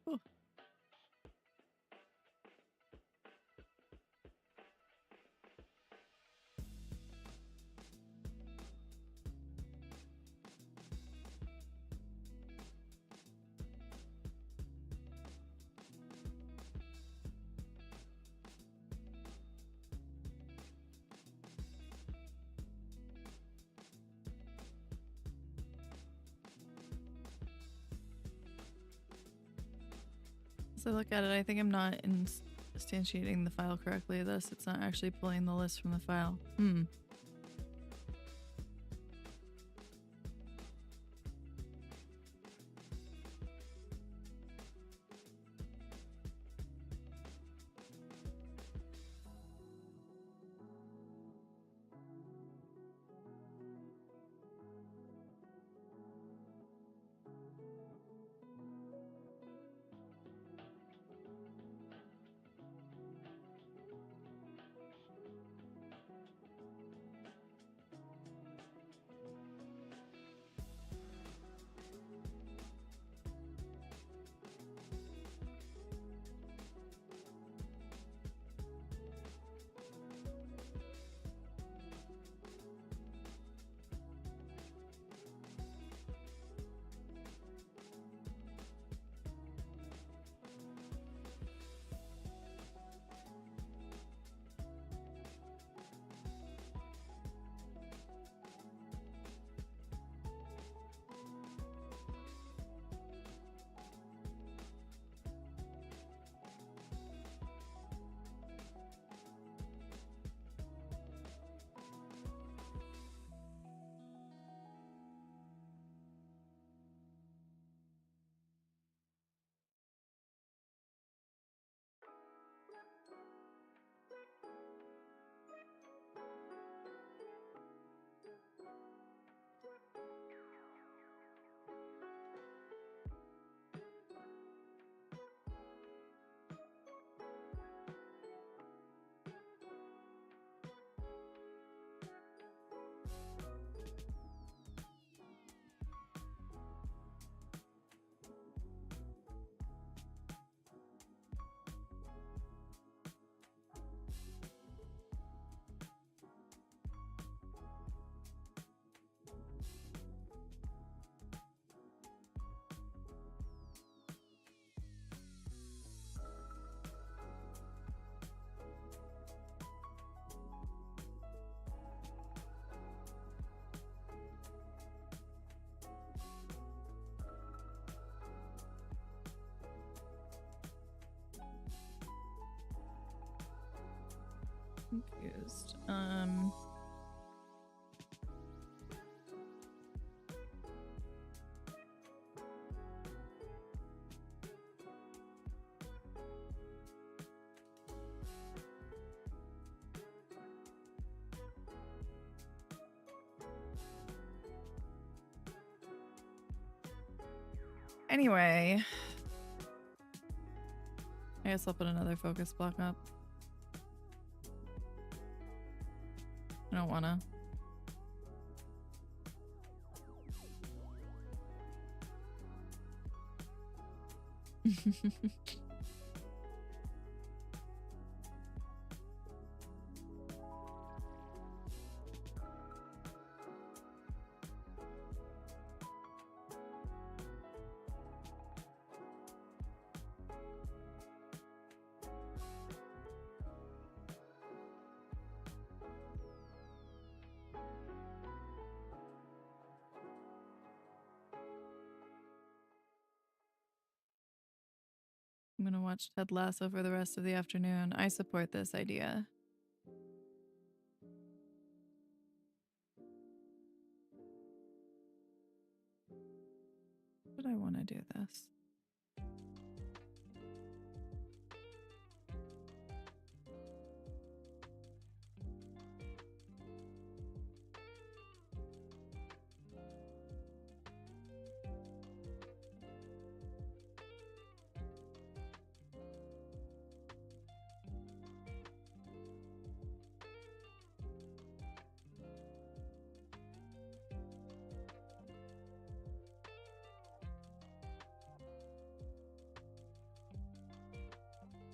S1: Ooh. As I look at it, I think I'm not instantiating the file correctly. Thus, it's not actually pulling the list from the file. Confused. Anyway, I guess I'll put another focus block up. I don't wanna. I'm gonna watch Ted Lasso for the rest of the afternoon. I support this idea. But I want to do this.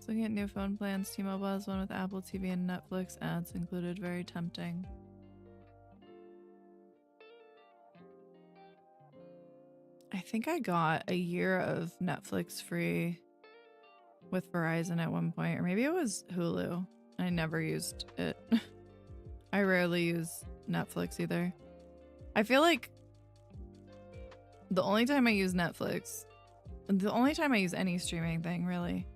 S1: Looking at new phone plans, T-Mobile has one with Apple TV and Netflix ads included. Very tempting. I think I got a year of Netflix free with Verizon at one point, or maybe it was Hulu. I never used it. I rarely use Netflix either. I feel like the only time I use Netflix, the only time I use any streaming thing really,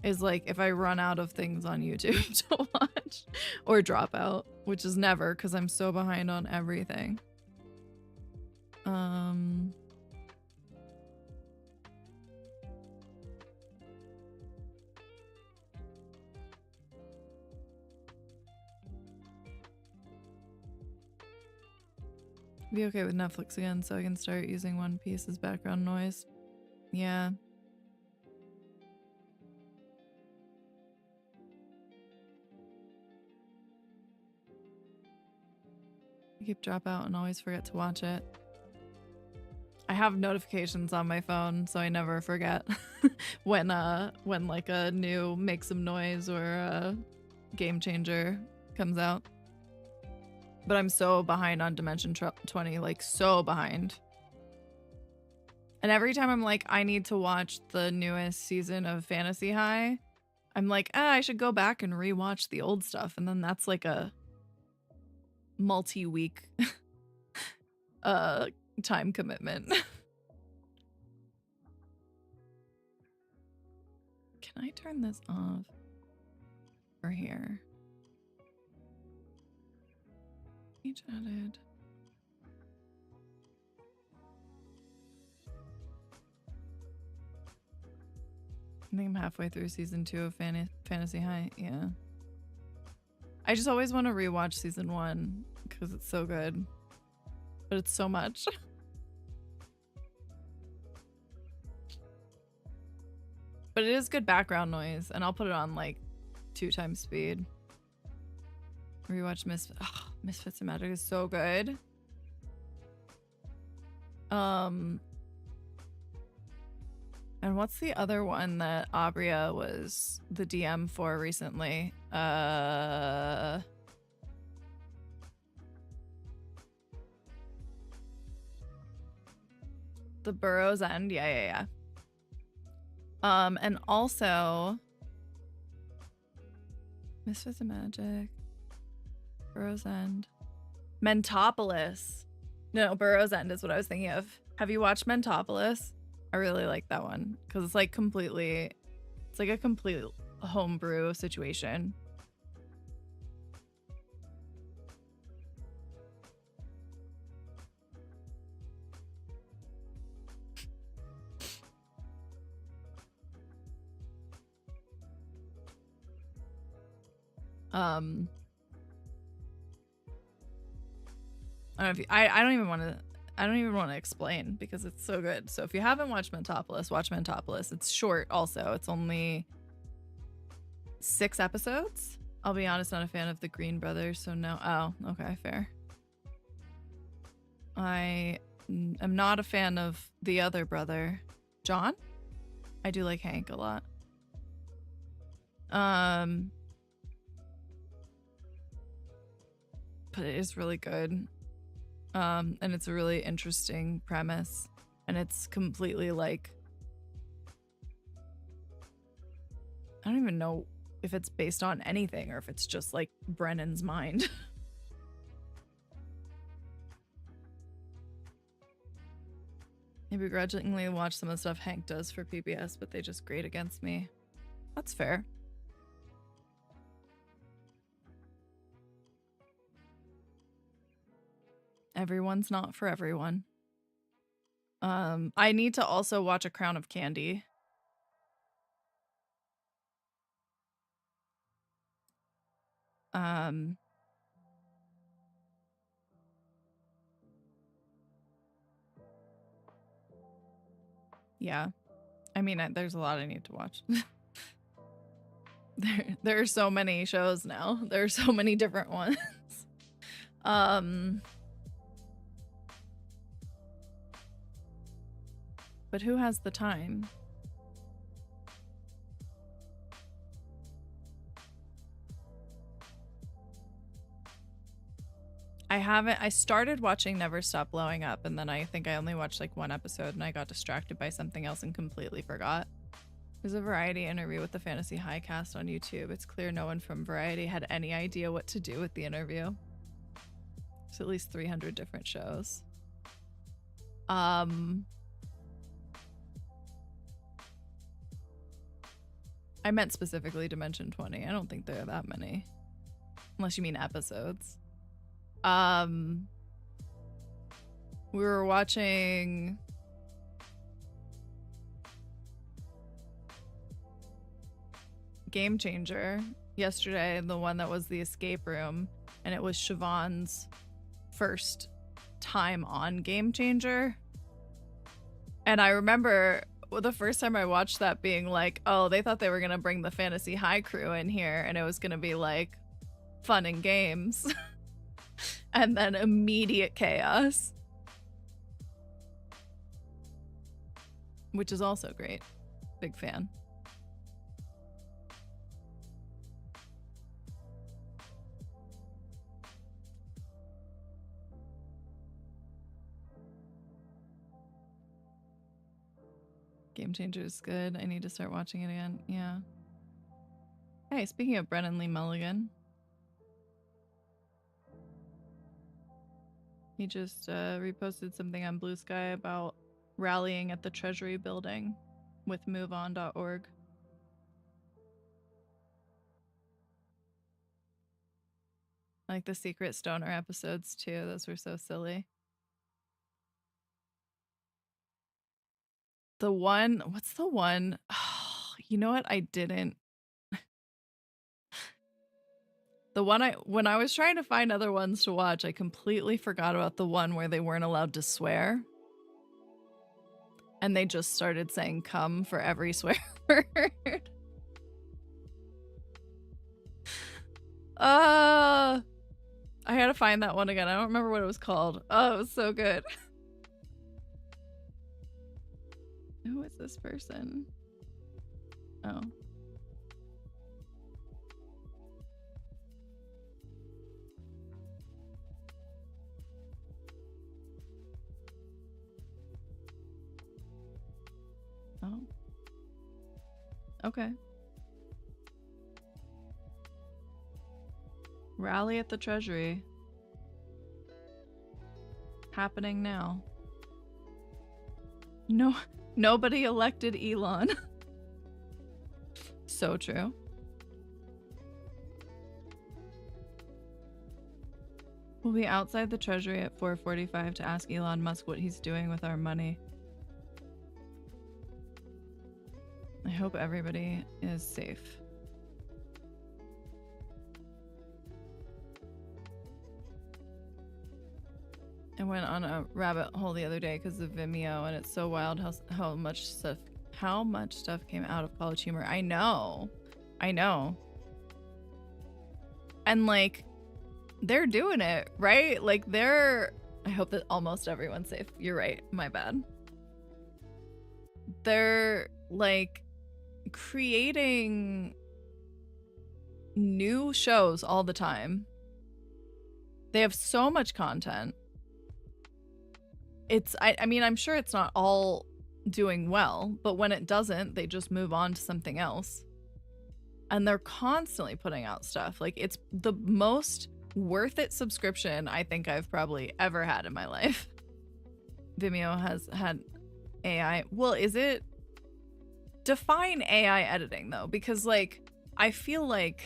S1: is like if I run out of things on YouTube to watch or drop out, which is never because I'm so behind on everything. Be okay with Netflix again so I can start using One Piece as background noise. Yeah. I keep drop out and always forget to watch it. I have notifications on my phone, so I never forget when like a new Make Some Noise or a Game Changer comes out. But I'm so behind on Dimension 20, like so behind. And every time I'm like, I need to watch the newest season of Fantasy High, I'm like, I should go back and rewatch the old stuff. And then that's like a multi-week time commitment. Can I turn this off for here? Each added. I think I'm halfway through season 2 of Fantasy High. Yeah. I just always want to rewatch season 1 because it's so good. But it's so much. But it is good background noise, and I'll put it on like 2 times speed. Rewatch Misfits and Magic is so good. And what's the other one that Abria was the DM for recently? The Burrow's End. Yeah. And also Misfits and Magic, Burrow's End, Mentopolis. No, Burrow's End is what I was thinking of. Have you watched Mentopolis? I really like that one because it's like it's like a complete homebrew situation. I don't know if I don't even want to explain because it's so good. So if you haven't watched Mentopolis, watch Mentopolis. It's short also. It's only 6 episodes. I'll be honest, not a fan of the Green brothers, so no. Oh, okay, fair. I am not a fan of the other brother, John. I do like Hank a lot. But it is really good. And it's a really interesting premise. And it's completely like, I don't even know if it's based on anything or if it's just like Brennan's mind. I begrudgingly watch some of the stuff Hank does for PBS, but they just grate against me. That's fair. Everyone's not for everyone. I need to also watch A Crown of Candy. Yeah. I mean, there's a lot I need to watch. There are so many shows now. There are so many different ones. But who has the time? I started watching Never Stop Blowing Up, and then I think I only watched like one episode and I got distracted by something else and completely forgot. There's a Variety interview with the Fantasy High cast on YouTube. It's clear no one from Variety had any idea what to do with the interview. There's at least 300 different shows. I meant specifically Dimension 20. I don't think there are that many. Unless you mean episodes. We were watching Game Changer yesterday, the one that was the escape room, and it was Siobhan's first time on Game Changer. And I remember the first time I watched that being like, oh, they thought they were gonna bring the Fantasy High crew in here and it was gonna be like fun and games. And then immediate chaos, which is also great. Big fan. Game Changer is good. I need to start watching it again. Yeah. Hey, speaking of Brennan Lee Mulligan, he just reposted something on Blue Sky about rallying at the Treasury building with moveon.org. Like the Secret Stoner episodes too. Those were so silly. The one, what's the one? Oh, you know what? I didn't. The one when I was trying to find other ones to watch, I completely forgot about the one where they weren't allowed to swear. And they just started saying "come" for every swear word. I had to find that one again. I don't remember what it was called. Oh, it was so good. Who is this person? Oh. Oh. Okay. Rally at the Treasury. Happening now. No, nobody elected Elon. So true. We'll be outside the Treasury at 4:45 to ask Elon Musk what he's doing with our money. I hope everybody is safe. I went on a rabbit hole the other day because of Vimeo, and it's so wild how much stuff came out of College Humor. I know. And like, they're doing it, right? Like I hope that almost everyone's safe. You're right. My bad. They're like creating new shows all the time. They have so much content. I mean, I'm sure it's not all doing well, but when it doesn't, they just move on to something else. And they're constantly putting out stuff. Like, it's the most worth it subscription I think I've probably ever had in my life. Vimeo has had AI. Well, is it? Define AI editing though, because like, I feel like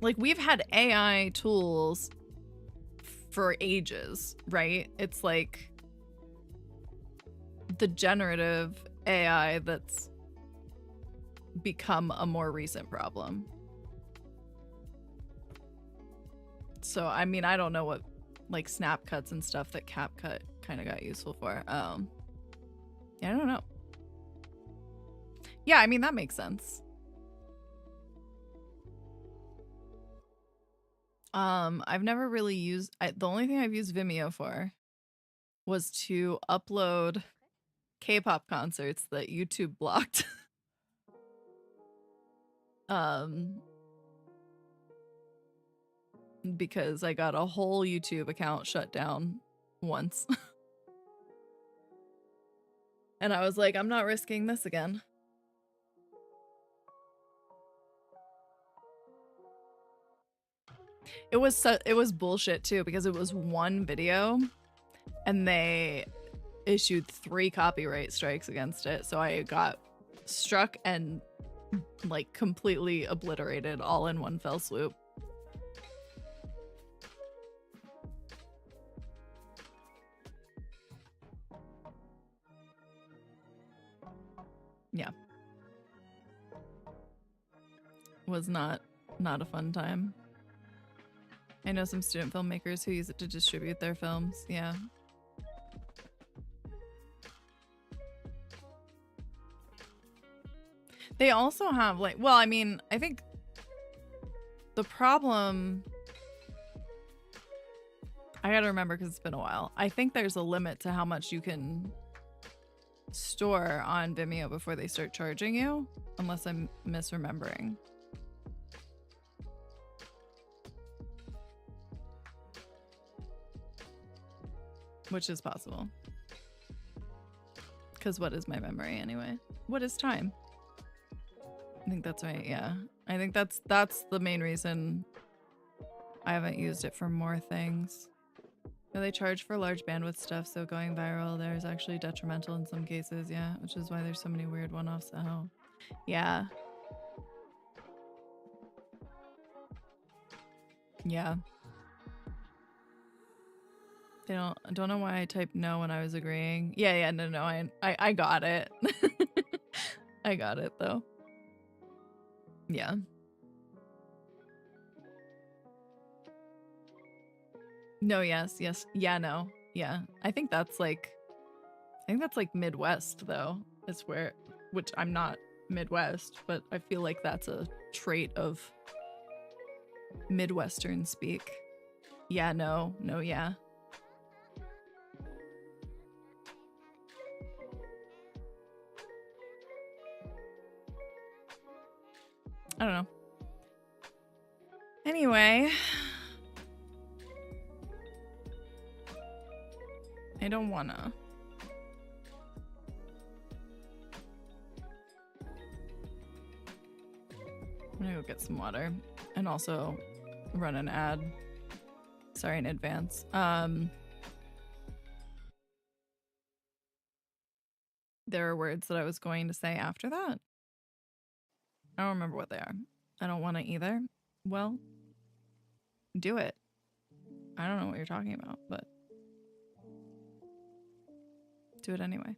S1: we've had AI tools for ages, right? It's like the generative AI that's become a more recent problem. So, I mean, I don't know what like snap cuts and stuff that CapCut kind of got useful for. Yeah, I don't know. Yeah, I mean, that makes sense. I've never really used, the only thing I've used Vimeo for was to upload K-pop concerts that YouTube blocked. because I got a whole YouTube account shut down once. And I was like, I'm not risking this again. It was bullshit too, because it was one video and they issued 3 copyright strikes against it. So I got struck and like completely obliterated all in one fell swoop. Yeah. Was not a fun time. I know some student filmmakers who use it to distribute their films. Yeah. They also have like, well, I mean, I think the problem, I gotta remember because it's been a while. I think there's a limit to how much you can store on Vimeo before they start charging you, unless I'm misremembering. Which is possible. Because what is my memory anyway? What is time? I think that's right, yeah. I think that's the main reason I haven't used it for more things. Yeah, they charge for large bandwidth stuff, so going viral there is actually detrimental in some cases, yeah, which is why there's so many weird one-offs at home. Yeah. Yeah. They don't know why I typed no when I was agreeing. Yeah, no, I got it. I got it though. Yeah. No, yes. Yeah, no. Yeah. I think that's like Midwest though. Is where, which I'm not Midwest, but I feel like that's a trait of Midwestern speak. Yeah, no, yeah. I don't know. Anyway, I don't wanna. I'm gonna go get some water and also run an ad. Sorry in advance. There are words that I was going to say after that. I don't remember what they are. I don't want to either. Well, do it. I don't know what you're talking about, but do it anyway.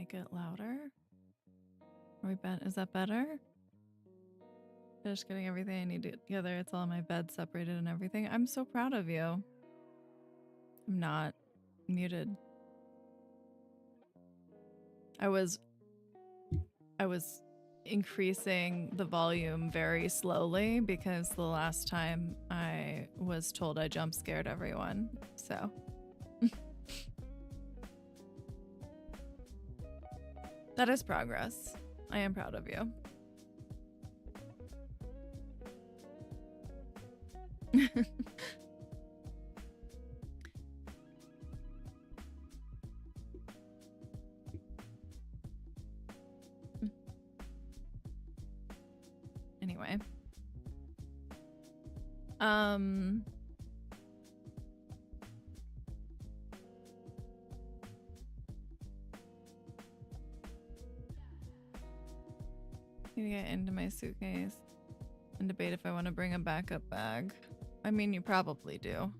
S1: make it louder? Is that better? Just getting everything I need together. It's all in my bed separated and everything. I'm so proud of you. I'm not muted. I was increasing the volume very slowly because the last time I was told I jump scared everyone. So that is progress. I am proud of you. Anyway. Need to get into my suitcase and debate if I want to bring a backup bag. I mean, you probably do.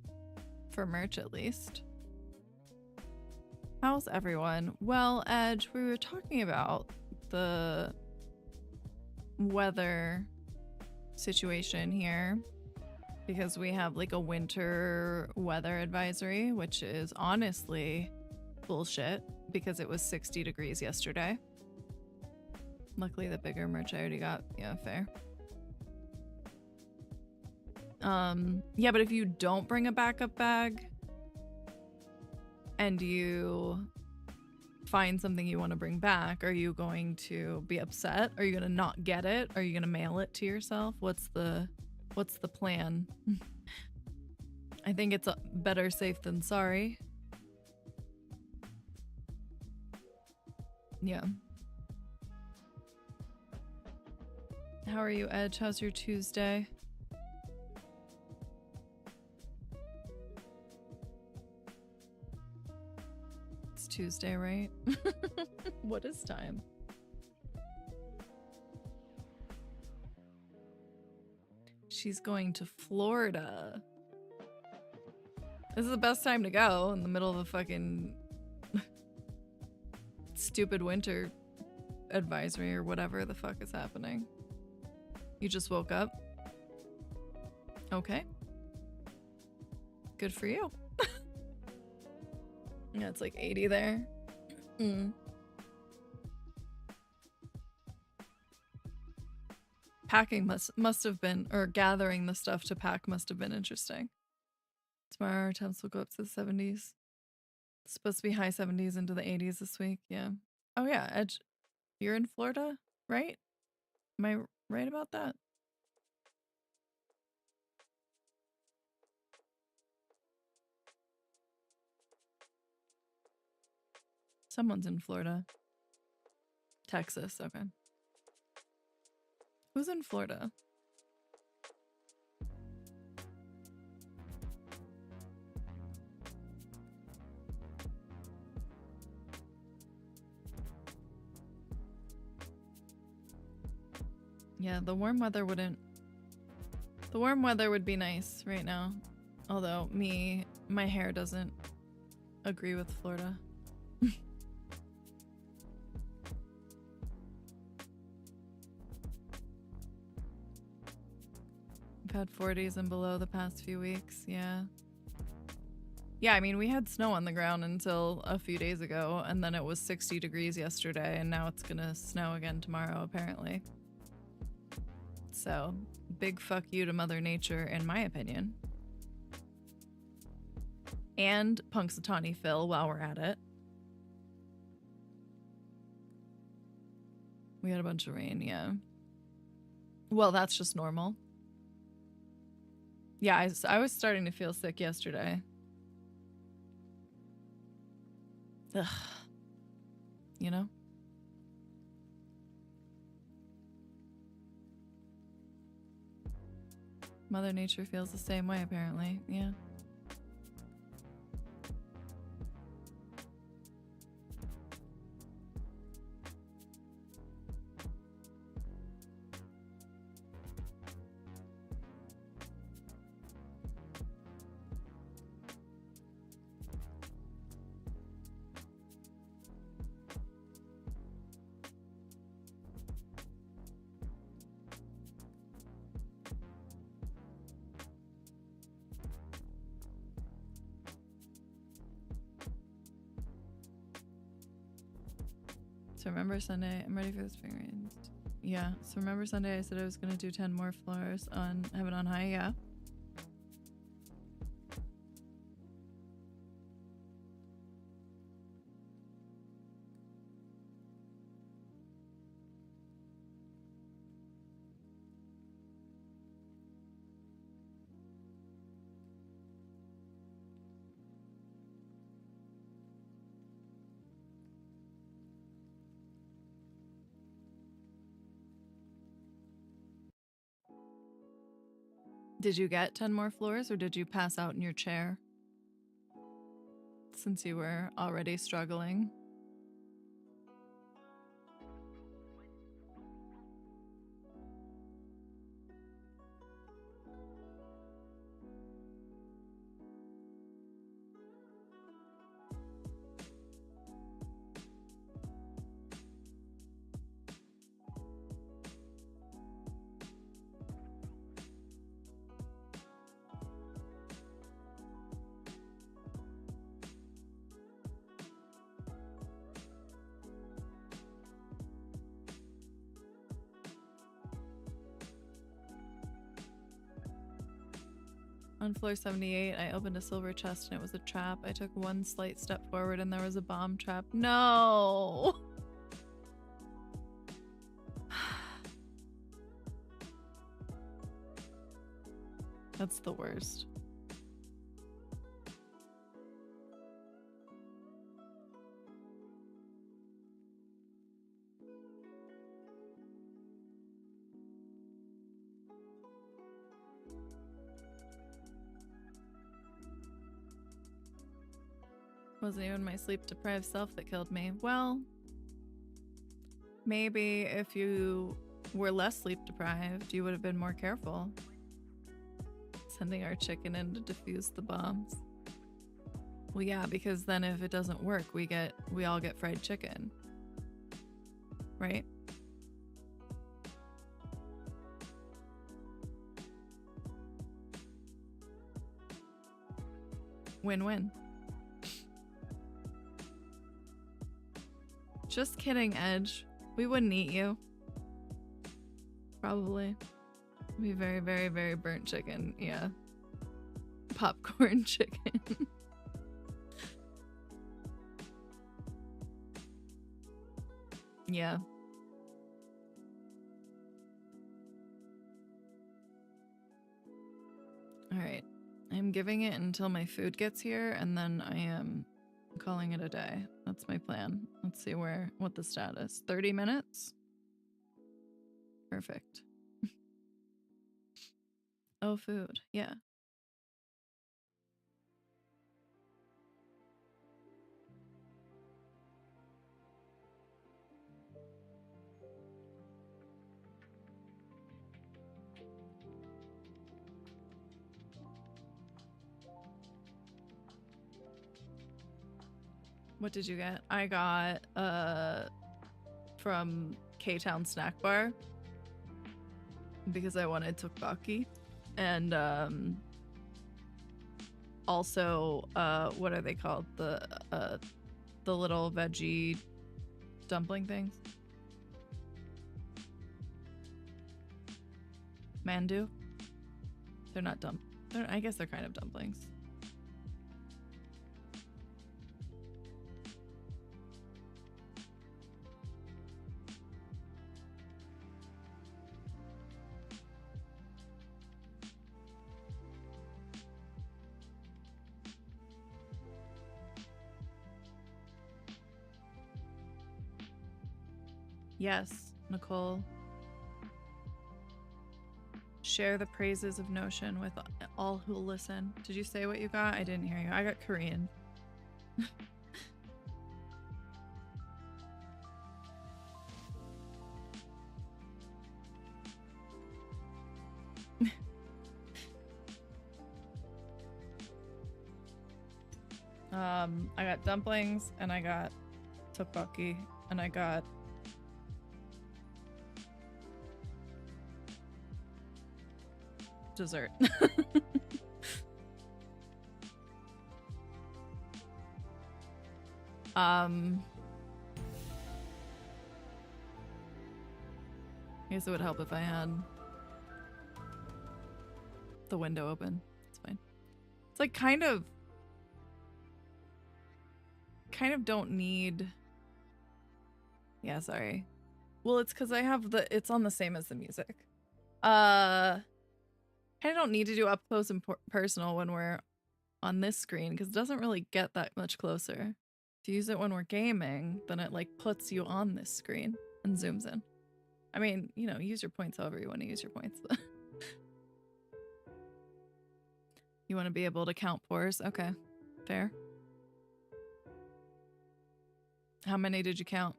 S1: For merch, at least. How's everyone? Well, Edge, we were talking about the weather situation here because we have like a winter weather advisory, which is honestly bullshit because it was 60 degrees yesterday. Luckily, the bigger merch I already got. Yeah, fair. Yeah, but if you don't bring a backup bag and you find something you want to bring back, are you going to be upset? Are you going to not get it? Are you going to mail it to yourself? What's the plan? I think it's better safe than sorry. Yeah. How are you, Edge? How's your Tuesday? It's Tuesday, right? What is time? She's going to Florida. This is the best time to go, in the middle of a fucking stupid winter advisory or whatever the fuck is happening. You just woke up? Okay. Good for you. Yeah, it's like 80 there. Packing must have been, or gathering the stuff to pack must have been interesting. Tomorrow our temps will go up to the 70s. It's supposed to be high 70s into the 80s this week. Yeah. Oh yeah, Edge, you're in Florida, right? Am I right about that? Someone's in Florida. Texas, okay. Who's in Florida? Yeah, the warm weather wouldn't... The warm weather would be nice right now. Although, my hair doesn't agree with Florida. I've had 40s and below the past few weeks, yeah. Yeah, I mean, we had snow on the ground until a few days ago, and then it was 60 degrees yesterday, and now it's gonna snow again tomorrow, apparently. So, big fuck you to Mother Nature, in my opinion. And Punxsutawney Phil while we're at it. We had a bunch of rain, yeah. Well, that's just normal. Yeah, I was starting to feel sick yesterday. Ugh. You know? Mother Nature feels the same way, apparently. Yeah. So remember Sunday, I'm ready for this figurine. Yeah, so remember Sunday I said I was gonna do 10 more floors on Heaven on High, yeah. Did you get 10 more floors or did you pass out in your chair? Since you were already struggling. On floor 78, I opened a silver chest and it was a trap. I took one slight step forward and there was a bomb trap. No! That's the worst. Wasn't even my sleep-deprived self that killed me. Well, maybe if you were less sleep-deprived, you would have been more careful. Sending our chicken in to defuse the bombs. Well, yeah, because then if it doesn't work, we all get fried chicken. Right? Win-win. Just kidding, Edge. We wouldn't eat you. Probably. It'd be very, very, very burnt chicken. Yeah. Popcorn chicken. Yeah. Alright. I'm giving it until my food gets here, and then I am calling it a day. That's my plan. Let's see what the status. 30 minutes? Perfect. Oh, food. Yeah. What did you get? I got from K-Town Snack Bar because I wanted tteokbokki, and also what are they called? The little veggie dumpling things. Mandu. They're not I guess they're kind of dumplings. Yes, Nicole. Share the praises of Notion with all who listen. Did you say what you got? I didn't hear you. I got Korean. I got dumplings, and I got tteokbokki, and I got dessert. guess it would help if I had the window open. It's fine. It's like kind of don't need. Yeah, sorry. Well, it's because I have it's on the same as the music. I don't need to do up close and personal when we're on this screen because it doesn't really get that much closer. To use it when we're gaming, then it like puts you on this screen and zooms in. I mean, you know, use your points however you want to use your points. You want to be able to count pores? Okay, fair. How many did you count?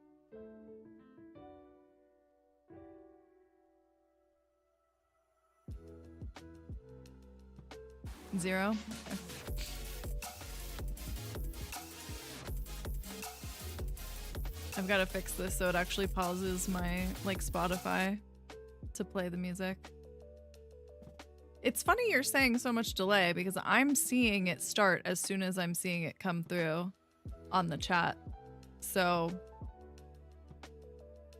S1: 0? Okay. I've got to fix this so it actually pauses my like Spotify to play the music. It's funny you're saying so much delay because I'm seeing it start as soon as I'm seeing it come through on the chat. So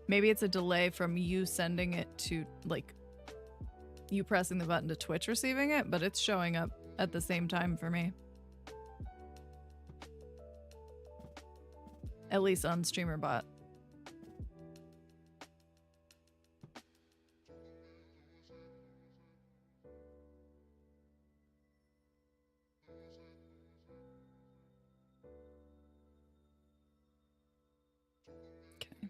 S1: maybe it's a delay from you sending it to like you pressing the button to Twitch receiving it, but it's showing up at the same time for me. At least on StreamerBot. Okay.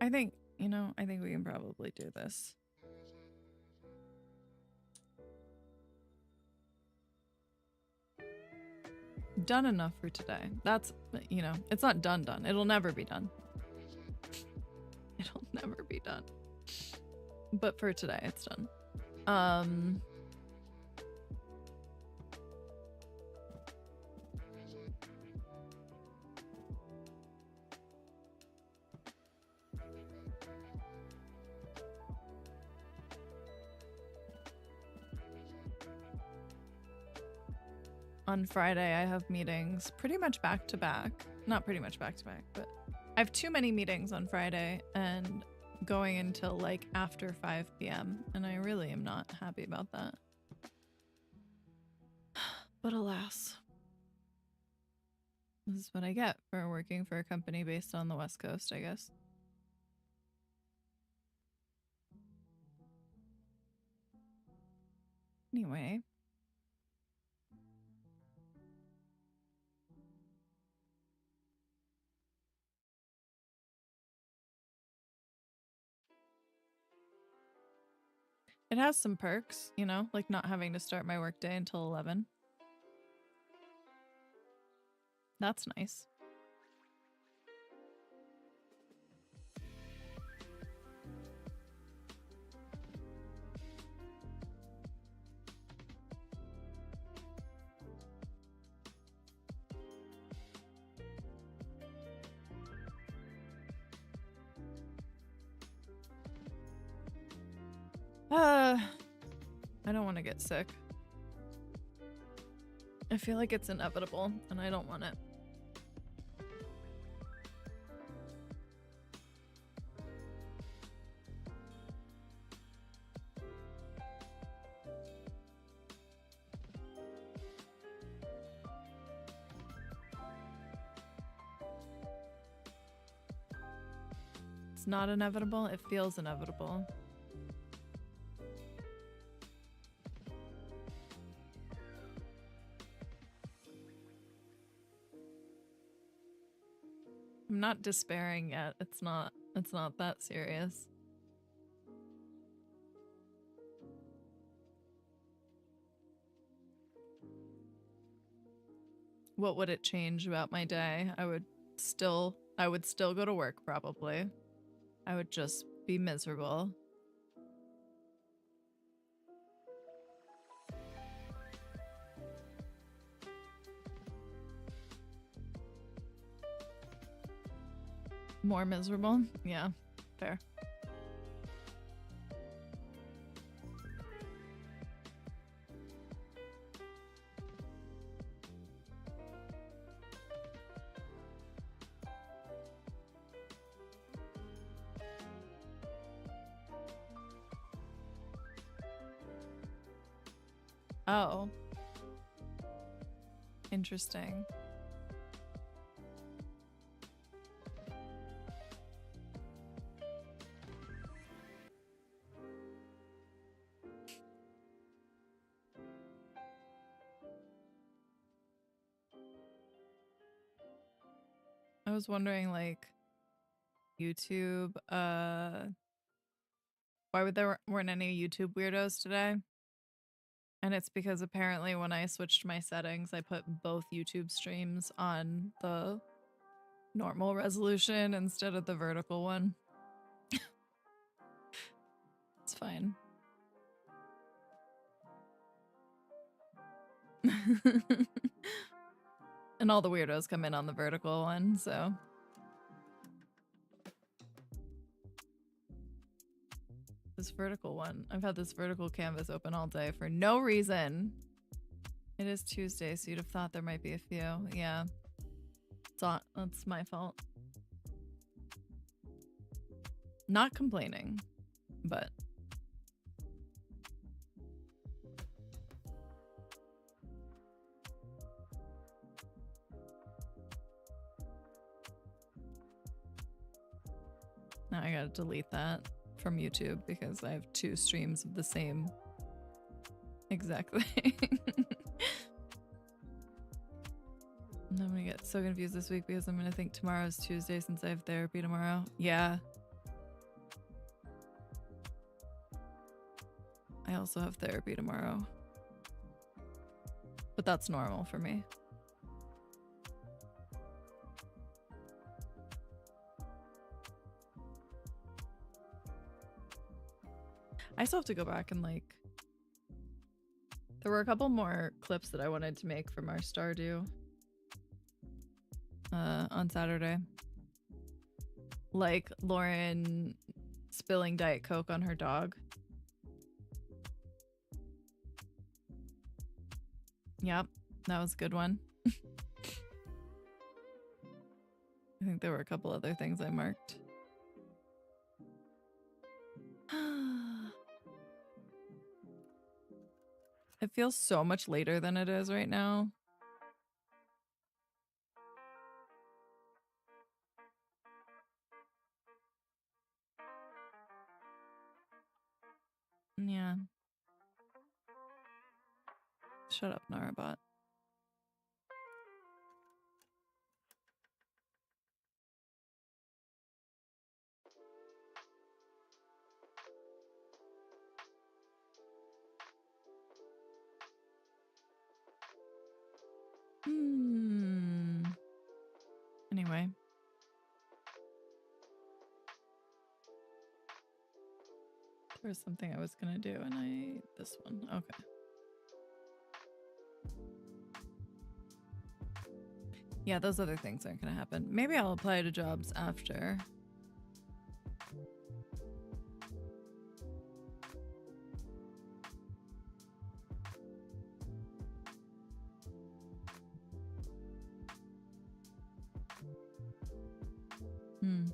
S1: I think, you know, I think we can probably do this. Done enough for today. That's, you know, it's not done. It'll never be done. It'll never be done. But for today, it's done. On Friday, I have meetings pretty much back to back. Not pretty much back to back, but I have too many meetings on Friday and going until like after 5 p.m. and I really am not happy about that. But alas, this is what I get for working for a company based on the West Coast, I guess. Anyway. It has some perks, you know, like not having to start my workday until 11. That's nice. I don't want to get sick. I feel like it's inevitable and I don't want it. It's not inevitable, it feels inevitable. I'm not despairing yet. It's not that serious. What would it change about my day? I would still go to work probably. I would just be miserable. More miserable? Yeah, fair. Oh. Interesting. I was wondering, like, YouTube, why there weren't any YouTube weirdos today? And it's because apparently when I switched my settings, I put both YouTube streams on the normal resolution instead of the vertical one. It's fine. And all the weirdos come in on the vertical one, so. This vertical one. I've had this vertical canvas open all day for no reason. It is Tuesday, so you'd have thought there might be a few. Yeah. That's my fault. Not complaining, but. Now I gotta delete that from YouTube because I have 2 streams of the same exact thing. And I'm gonna get so confused this week because I'm gonna think tomorrow's Tuesday since I have therapy tomorrow. Yeah. I also have therapy tomorrow. But that's normal for me. I still have to go back and like... There were a couple more clips that I wanted to make from our Stardew on Saturday. Like Lauren spilling Diet Coke on her dog. Yep, that was a good one. I think there were a couple other things I marked. It feels so much later than it is right now. Yeah. Shut up, Narabot. Anyway. There was something I was gonna do and this one. Okay. Yeah, those other things aren't gonna happen. Maybe I'll apply to jobs after. Hmm.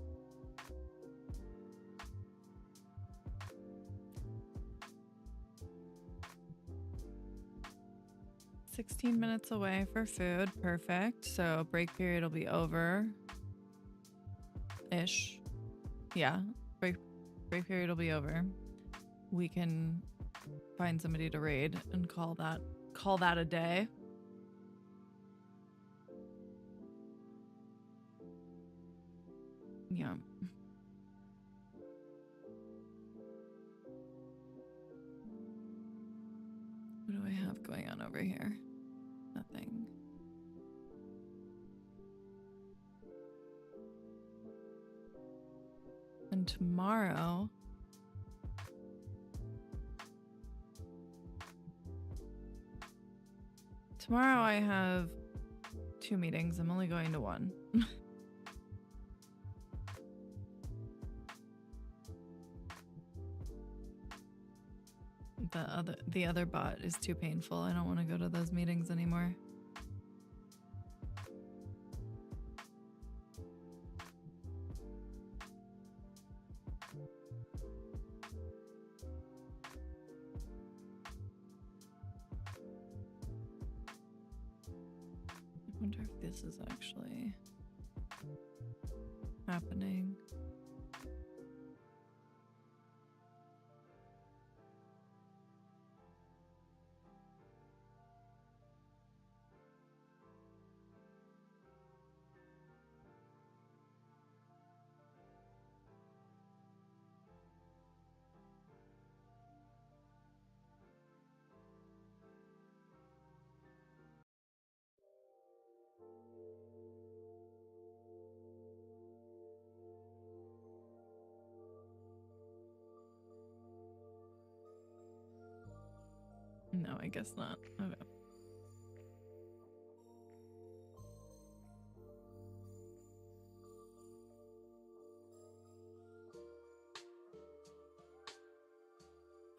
S1: 16 minutes away for food. Perfect. So break period will be over. Ish. Yeah. Break period will be over. We can find somebody to raid and call that a day. Yeah. What do I have going on over here? Nothing. And tomorrow... Tomorrow I have 2 meetings. I'm only going to 1. The other bot is too painful. I don't want to go to those meetings anymore. Wonder if this is actually happening. No, I guess not. Okay.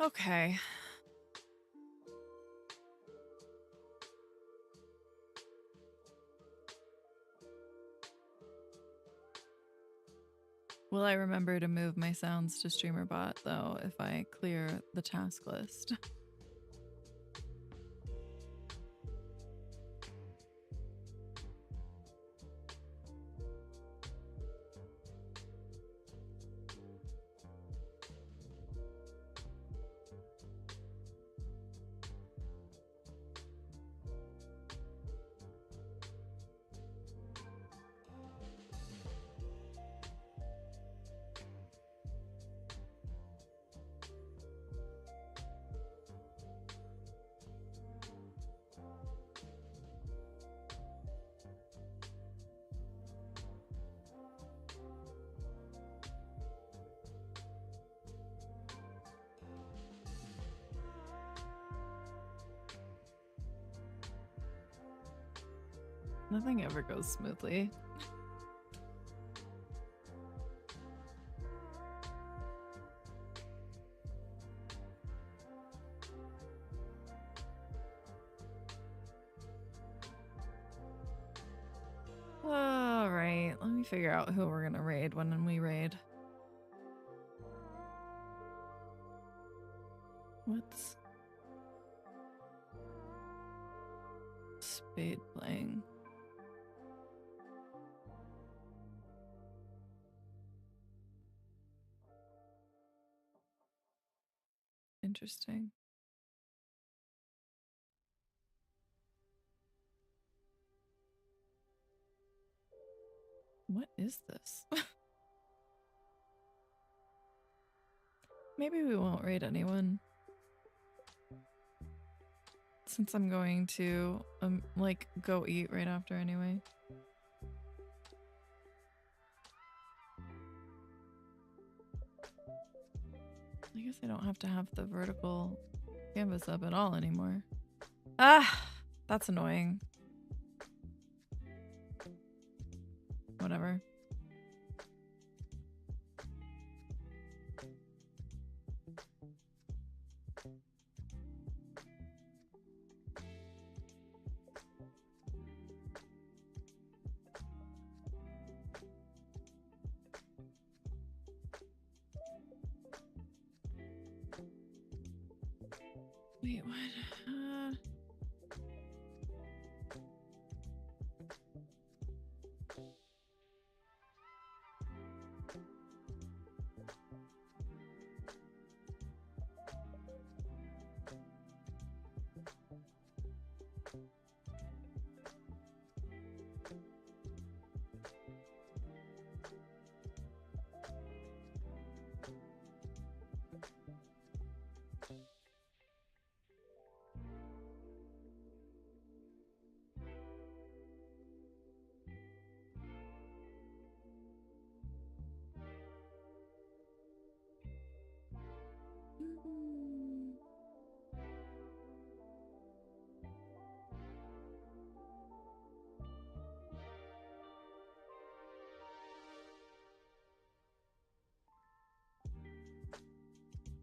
S1: Okay. Will I remember to move my sounds to StreamerBot though if I clear the task list? Nothing ever goes smoothly. Alright, let me figure out who we're gonna raid when we raid. What's Spade playing? Interesting. What is this? Maybe we won't raid anyone. Since I'm going to, like, go eat right after anyway. I guess I don't have to have the vertical canvas up at all anymore. Ah, that's annoying. Whatever. Wait, what?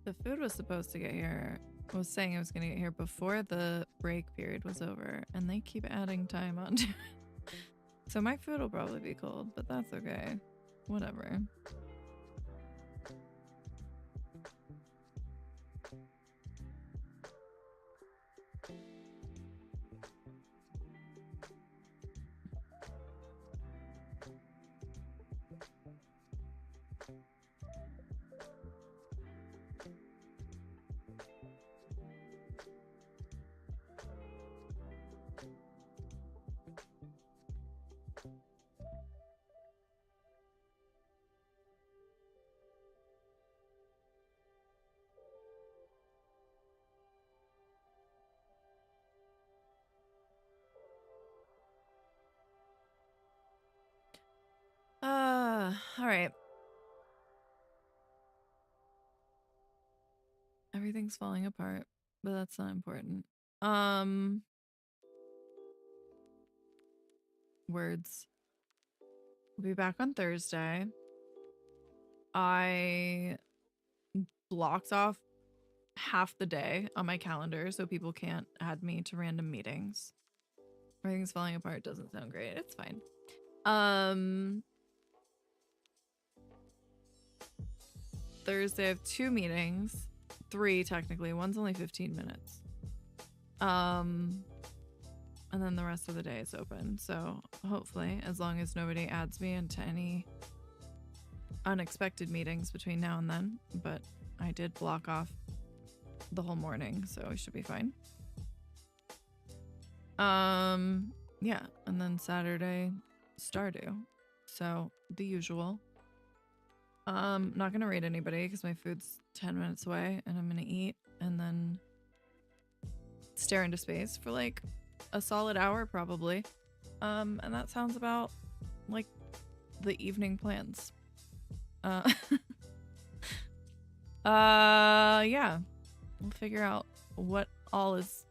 S1: The food was supposed to get here, was saying it was going to get here before the break period was over, and they keep adding time onto it. So my food will probably be cold, but that's okay. Whatever. All right. Everything's falling apart, but that's not important. Words. We'll be back on Thursday. I blocked off half the day on my calendar so people can't add me to random meetings. Everything's falling apart doesn't sound great. It's fine. Thursday I have 2 meetings. 3 technically. One's only 15 minutes. And then the rest of the day is open. So hopefully, as long as nobody adds me into any unexpected meetings between now and then. But I did block off the whole morning, so we should be fine. Yeah, and then Saturday, Stardew. So the usual. Not gonna raid anybody because my food's 10 minutes away and I'm gonna eat and then stare into space for like a solid hour probably. And that sounds about like the evening plans. Yeah. We'll figure out what all is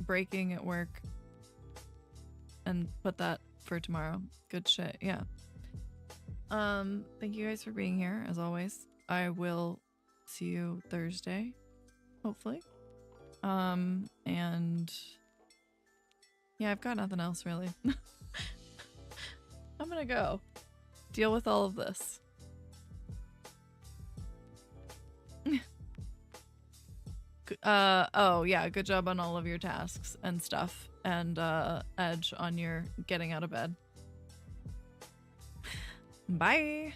S1: breaking at work and put that for tomorrow. Good shit. Yeah. Thank you guys for being here as always. I will see you Thursday, hopefully. And yeah, I've got nothing else really. I'm gonna go deal with all of this. Oh yeah, good job on all of your tasks and stuff, and Edge on your getting out of bed. Bye.